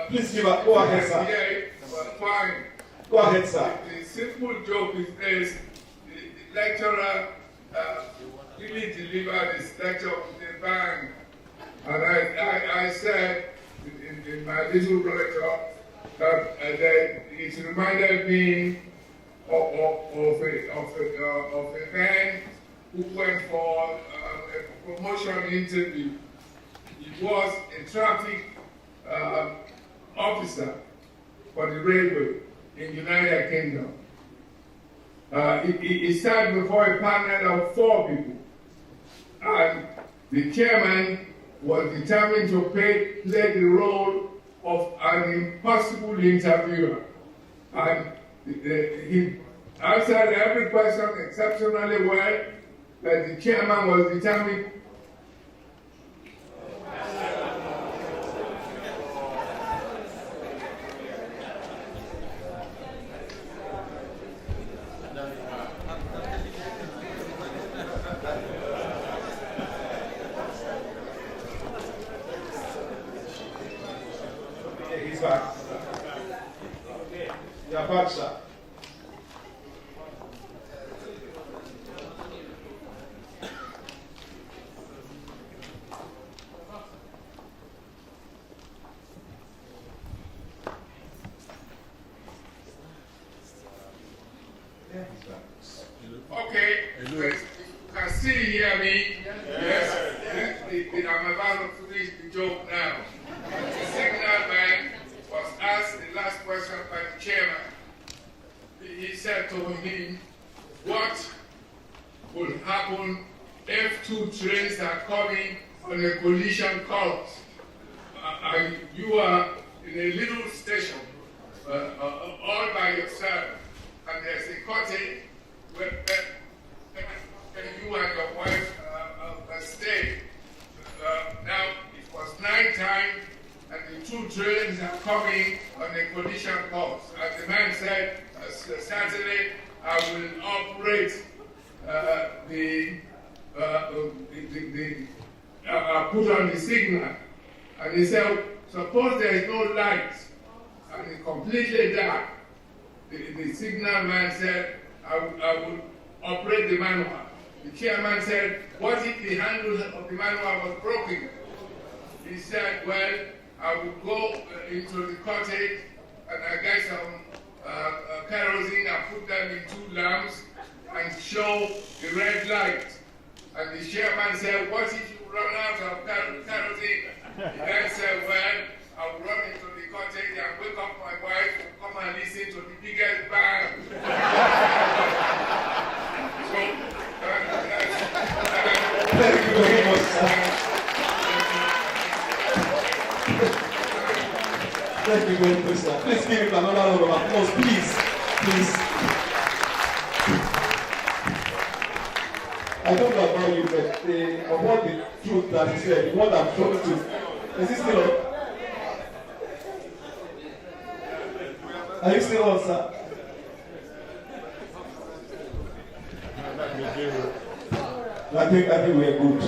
please give up. Go ahead, sir. Yeah, but fine. Go ahead, sir. The simple joke is this: the lecturer really delivered his lecture with a bang, and I said in my little lecture that it reminded me of a man who went for a promotion interview. He was a traffic officer for the railway in the United Kingdom. He sat before a panel of 4 people, and the chairman was determined to play the role of an impossible interviewer. And he answered every question exceptionally well, but the chairman was determined. He's back. You are back, sir. Okay, you can still hear me? Yes. I'm about to finish the joke now. The signal man was asked the last question by the chairman. He said to him, what will happen if 2 trains are coming on a collision course? And you are in a little station all by yourself, and there's a cottage where you and your wife stay. Now, it was night time, and the 2 trains are coming on a collision course. And the man said, Saturday, I will operate put on the signal. And he said, suppose there is no light, and it's completely dark. The signal man said, I will operate the manual. The chairman said, what if the handle of the manual was broken? He said, well, I will go into the cottage and I get some kerosene and put them in 2 lamps and show the red light. And the chairman said, what if you run out of kerosene? He then said, well, I will run into the cottage and wake up my wife to come and listen to the biggest bang. Thank you very much, sir. Thank you very much, sir. Please give him another round of applause, please. Please. I don't know about you, but about the truth that he said, the one I'm talking to, is he still on? Are you still on, sir? I think we're good.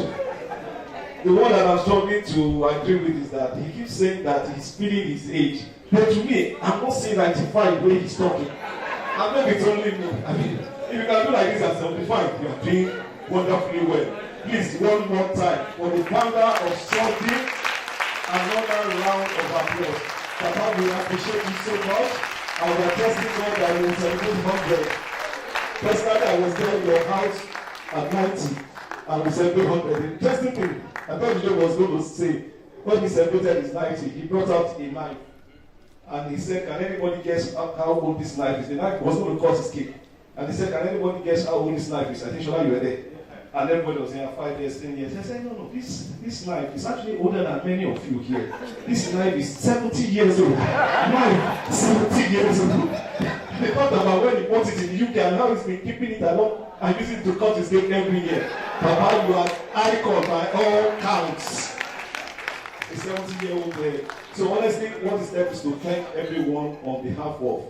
The one that I'm struggling to agree with is that he keeps saying that he's feeling his age. But to me, I'm not saying 95 the way he's talking. And maybe it's only me. I mean, if you can do like this at 75, you are doing wonderfully well. Please, one more time for the founder of something, another round of applause. Papa, we appreciate you so much. And we are testing God that we will celebrate 100. Personally, I was there in your house at 90, and we celebrate 100. The interesting thing, I thought Joe was going to say, when he celebrated his 90, he brought out a knife. And he said, can anybody guess how old this knife is? The knife was going to cut his cake. And he said, can anybody guess how old this knife is? I think, Shola, you were there. And everybody was here 5 years, 10 years. I said, no, this knife is actually older than many of you here. This knife is 70 years old. Knife, 70 years old. They thought about when he bought it in the UK and how he's been keeping it along and using it to cut his cake every year. Baba, you are icon by all counts. A 70-year-old. So honestly, what is left is to thank everyone on behalf of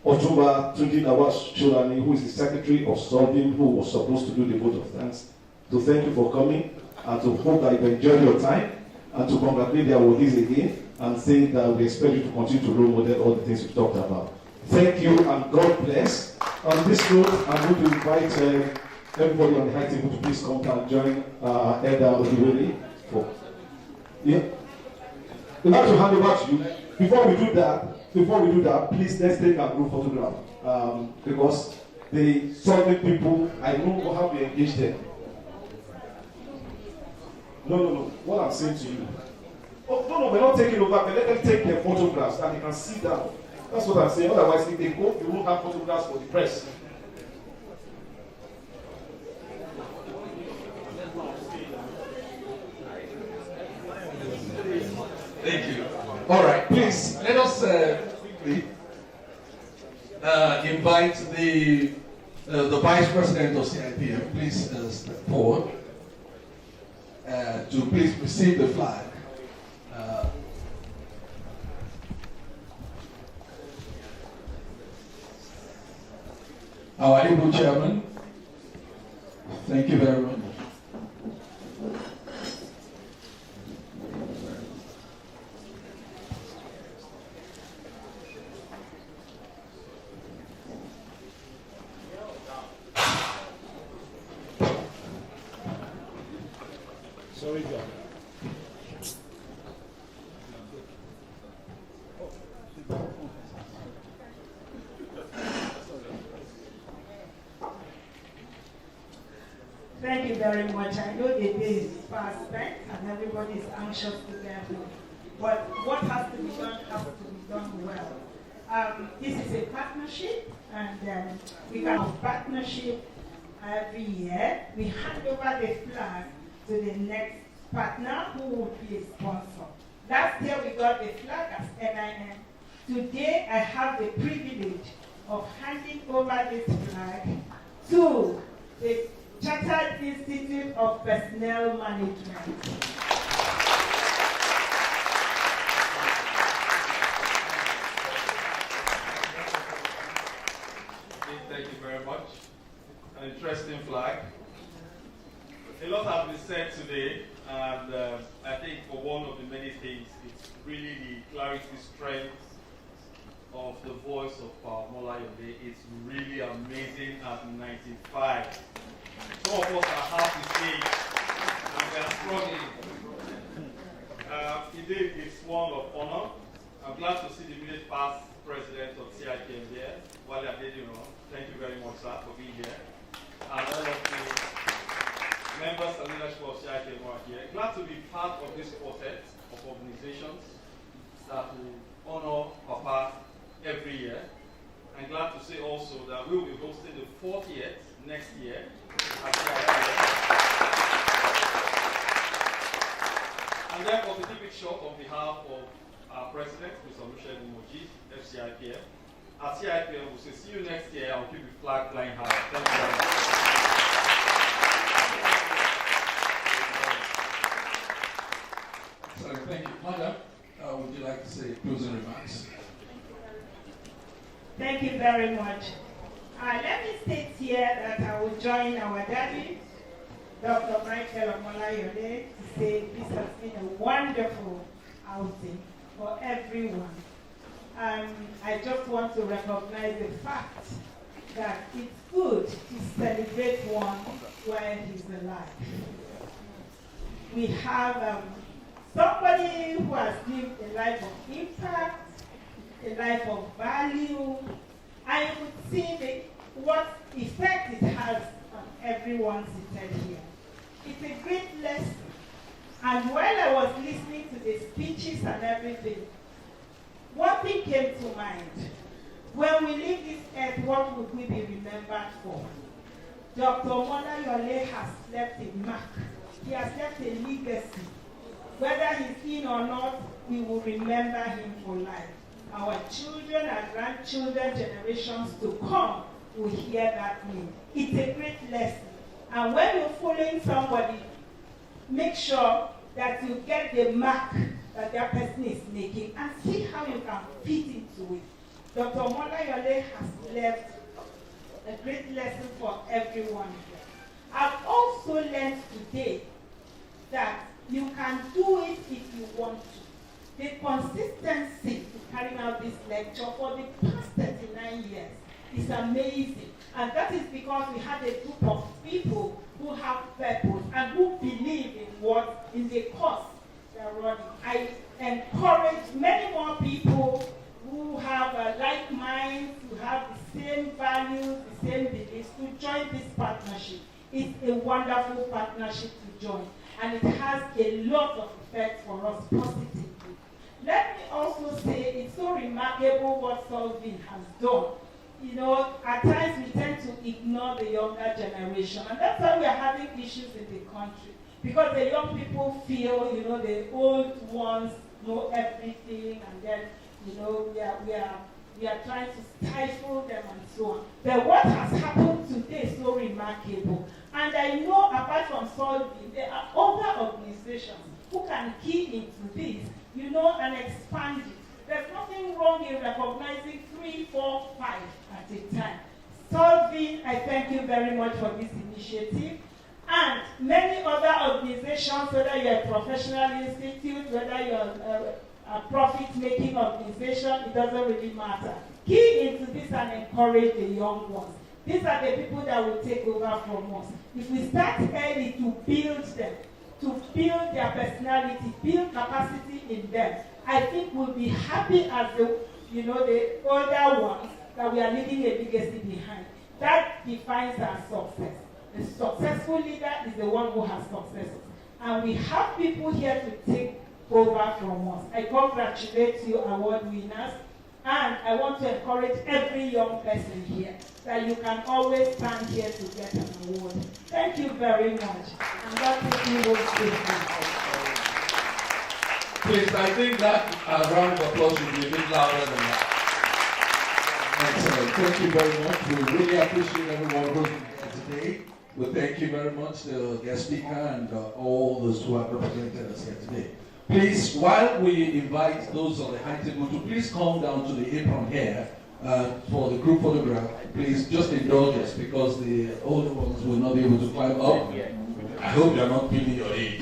Otumba Tunji Nawas Cholani, who is the Secretary of Solving, who was supposed to do the vote of thanks, to thank you for coming and to hope that you enjoyed your time and to congratulate the awardees again and say that we expect you to continue to role model all the things we've talked about. Thank you and God bless. On this note, I'm going to invite everybody on the high table to please come and join Elder Odiwele. Yeah. We'd like to hand over to you. Before we do that, please let's take a group photograph because the Solving people, I know how we engage them. No. What I'm saying to you. Oh, no, we're not taking over, but let them take their photographs and they can sit down. That's what I'm saying. Otherwise, if they go, you won't have photographs for the press. Thank you. All right, please let us quickly invite the Vice President of CIPM. Please step forward to please receive the flag. Our able chairman. Thank you very much. Sorry, John. Thank you very much. I know the day is fast spent and everybody is anxious to get home. But what has to be done has to be done well. This is a partnership, and we can have partnership every year. We hand over the flag to the next partner who would be a sponsor. Last year we got the flag as NIM. Today I have the privilege of handing over this flag to the Chartered Institute of Personnel Management. Thank you very much. An interesting flag. A lot has been said today, and I think for one of the many things, it's really the clarity, strength of the voice of Omolayole. It's really amazing at 95. Some of us are half his age, and we are struggling. Indeed, it's one of honor. I'm glad to see the immediate past president of CIPM here, Wale Adediro. Thank you very much, sir, for being here. And all of the members and leadership of CIPM are here. Glad to be part of this quartet of organizations that will honor Papa every year. I'm glad to say also that we will be hosting the 40th next year at CIPM. And therefore, to keep it short, on behalf of our president, Mr. Michel Moji, FCIPM, at CIPM, we'll say see you next year. I'll keep the flag flying high. Thank you very much. Sorry, thank you. Madam, would you like to say closing remarks? Thank you very much. Let me state here that I will join our daddy, Dr. Michael Omolayole, to say this has been a wonderful outing for everyone. I just want to recognize the fact that it's good to celebrate one while he's alive. We have somebody who has lived a life of impact, a life of value, and you could see what effect it has on everyone seated here. It's a great lesson. And while I was listening to the speeches and everything, one thing came to mind. When we leave this earth, what would we be remembered for? Dr. Omolayole has left a mark. He has left a legacy. Whether he's in or not, we will remember him for life. Our children and grandchildren, generations to come, will hear that name. It's a great lesson. And when you're following somebody, make sure that you get the mark that that person is making and see how you can fit into it. Dr. Omolayole has left a great lesson for everyone here. I've also learned today that you can do it if you want to. The consistency to carrying out this lecture for the past 39 years is amazing. And that is because we had a group of people who have purpose and who believe in the cause they're running. I encourage many more people who have like minds, who have the same values, the same beliefs, to join this partnership. It's a wonderful partnership to join, and it has a lot of effect for us positively. Let me also say it's so remarkable what Solving has done. You know, at times we tend to ignore the younger generation, and that's why we are having issues in the country. Because the young people feel, you know, the old ones know everything, and then, you know, we are trying to stifle them and so on. But what has happened today is so remarkable. And I know, apart from Solving, there are other organizations who can key into this, you know, and expand it. There's nothing wrong in recognizing 3, 4, 5 at a time. Solving, I thank you very much for this initiative. And many other organizations, whether you're a professional institute, whether you're a profit-making organization, it doesn't really matter. Key into this and encourage the young ones. These are the people that will take over from us. If we start early to build them, to build their personality, build capacity in them, I think we'll be happy as the, you know, the older ones that we are leaving a legacy behind. That defines our success. The successful leader is the one who has successes. And we have people here to take over from us. I congratulate you, award winners. And I want to encourage every young person here that you can always stand here to get an award. Thank you very much. And God take you all safely. Please, I think that round of applause should be a bit louder than that. Excellent. Thank you very much. We really appreciate everyone who's here today. We thank you very much, the guest speaker, and all those who have represented us here today. Please, while we invite those on the high table to please come down to the apron here for the group photograph, please just indulge us because the older ones will not be able to climb up. I hope you're not feeling your age.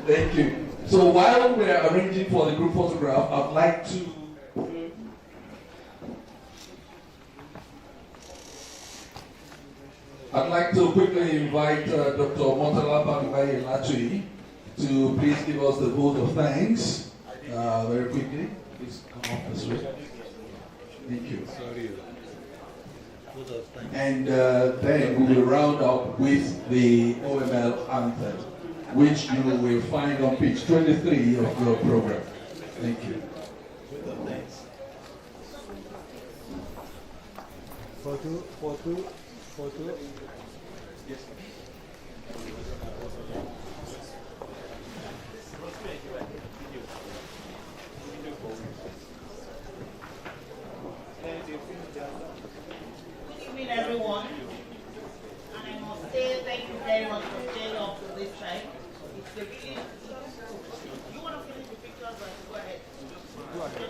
Thank you. So while we're arranging for the group photograph, I'd like to quickly invite Dr. Motala Bamibaye Latui to please give us the vote of thanks very quickly. Please come up this way. Thank you. And then we will round up with the OML anthem, which you will find on page 23 of your program. Thank you. Photo. Yes. Good evening, everyone. And I must say thank you very much for staying up to this time. It's the really. You want to finish the pictures, but go ahead. Go ahead.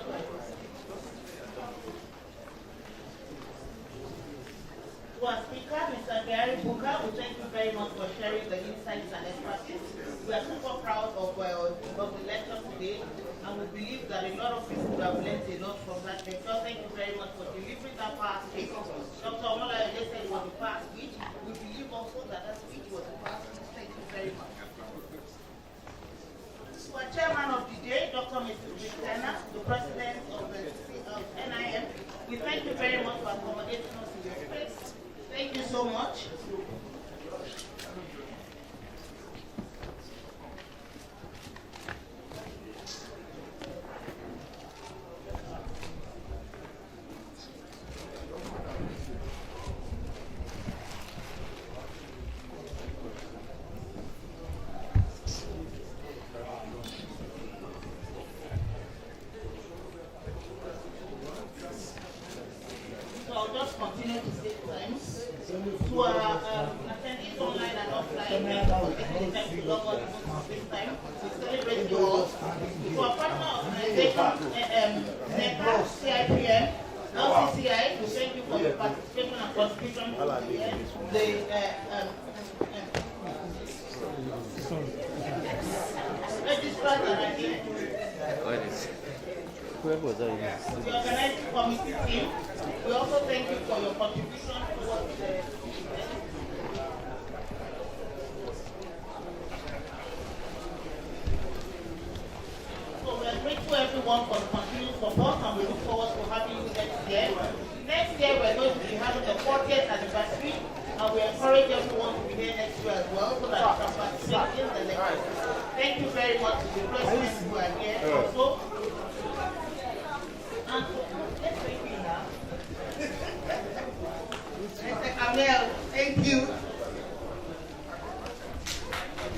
To our speaker, Mr. Kyari, Bukar, we thank you very much for sharing the insights and expertise. We are super proud of the lecture today, and we believe that a lot of people have learned a lot from that lecture. Thank you very much for delivering that power speech. Dr. Omolayole said it was a power speech. We believe also that that speech was a power speech. Thank you very much. To our chairman of the day, Dr. Mr. Victana, the president of the NIM, we thank you very much for accommodating us in your space. Thank you so much. going to log on this time to celebrate you all. To our partner organization, NECA, CIPM, LCCI, we thank you for your participation and contribution to the registrars that are here. The organizing committee team, we also thank you for your contribution towards the event. So we are grateful everyone for the continued support, and we look forward to having you next year. Next year we are going to be having the 40th anniversary, and we encourage everyone to be here next year as well so that you can participate in the next. Thank you very much to the presidents who are here also. And let's thank you now. Mr. Kamel, thank you.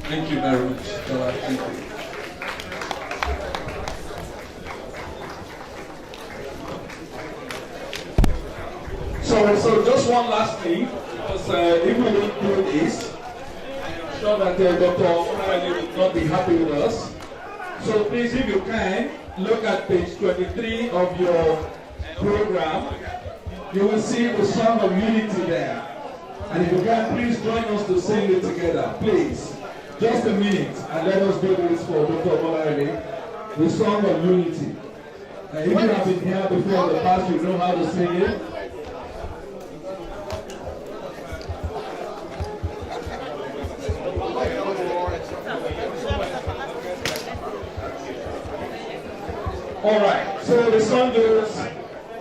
Thank you very much. Thank you. So just one last thing, because if we don't do this, I'm sure that Dr. Omolayole will not be happy with us. So please, if you can, look at page 23 of your program. You will see the Song of Unity there. And if you can, please join us to sing it together, please. Just a minute, and let us do this for Dr. Omolayole. The Song of Unity. If you have been here before in the past, you know how to sing it. All right, so the song goes,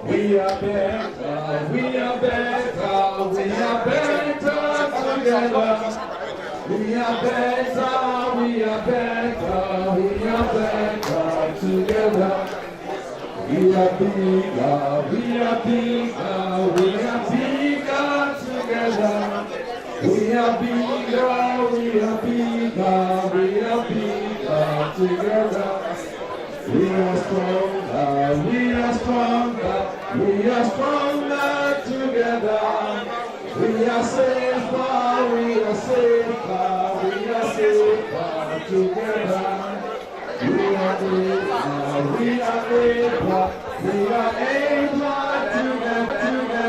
we are better, we are better, we are better together. We are better, we are better, we are better together. We are bigger, we are bigger, we are bigger together. We are bigger, we are bigger, we are bigger together. We are stronger, we are stronger, we are stronger together. We are safer, we are safer, we are safer together. We are able, we are able, we are able together.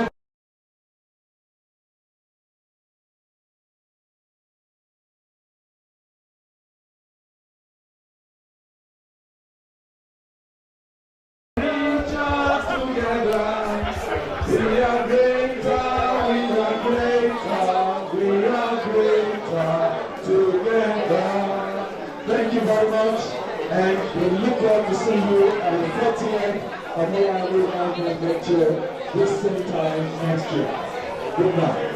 Thank you very much, and we look forward to seeing you at the 40th Omolayole Management Lecture this same time next year. Good night.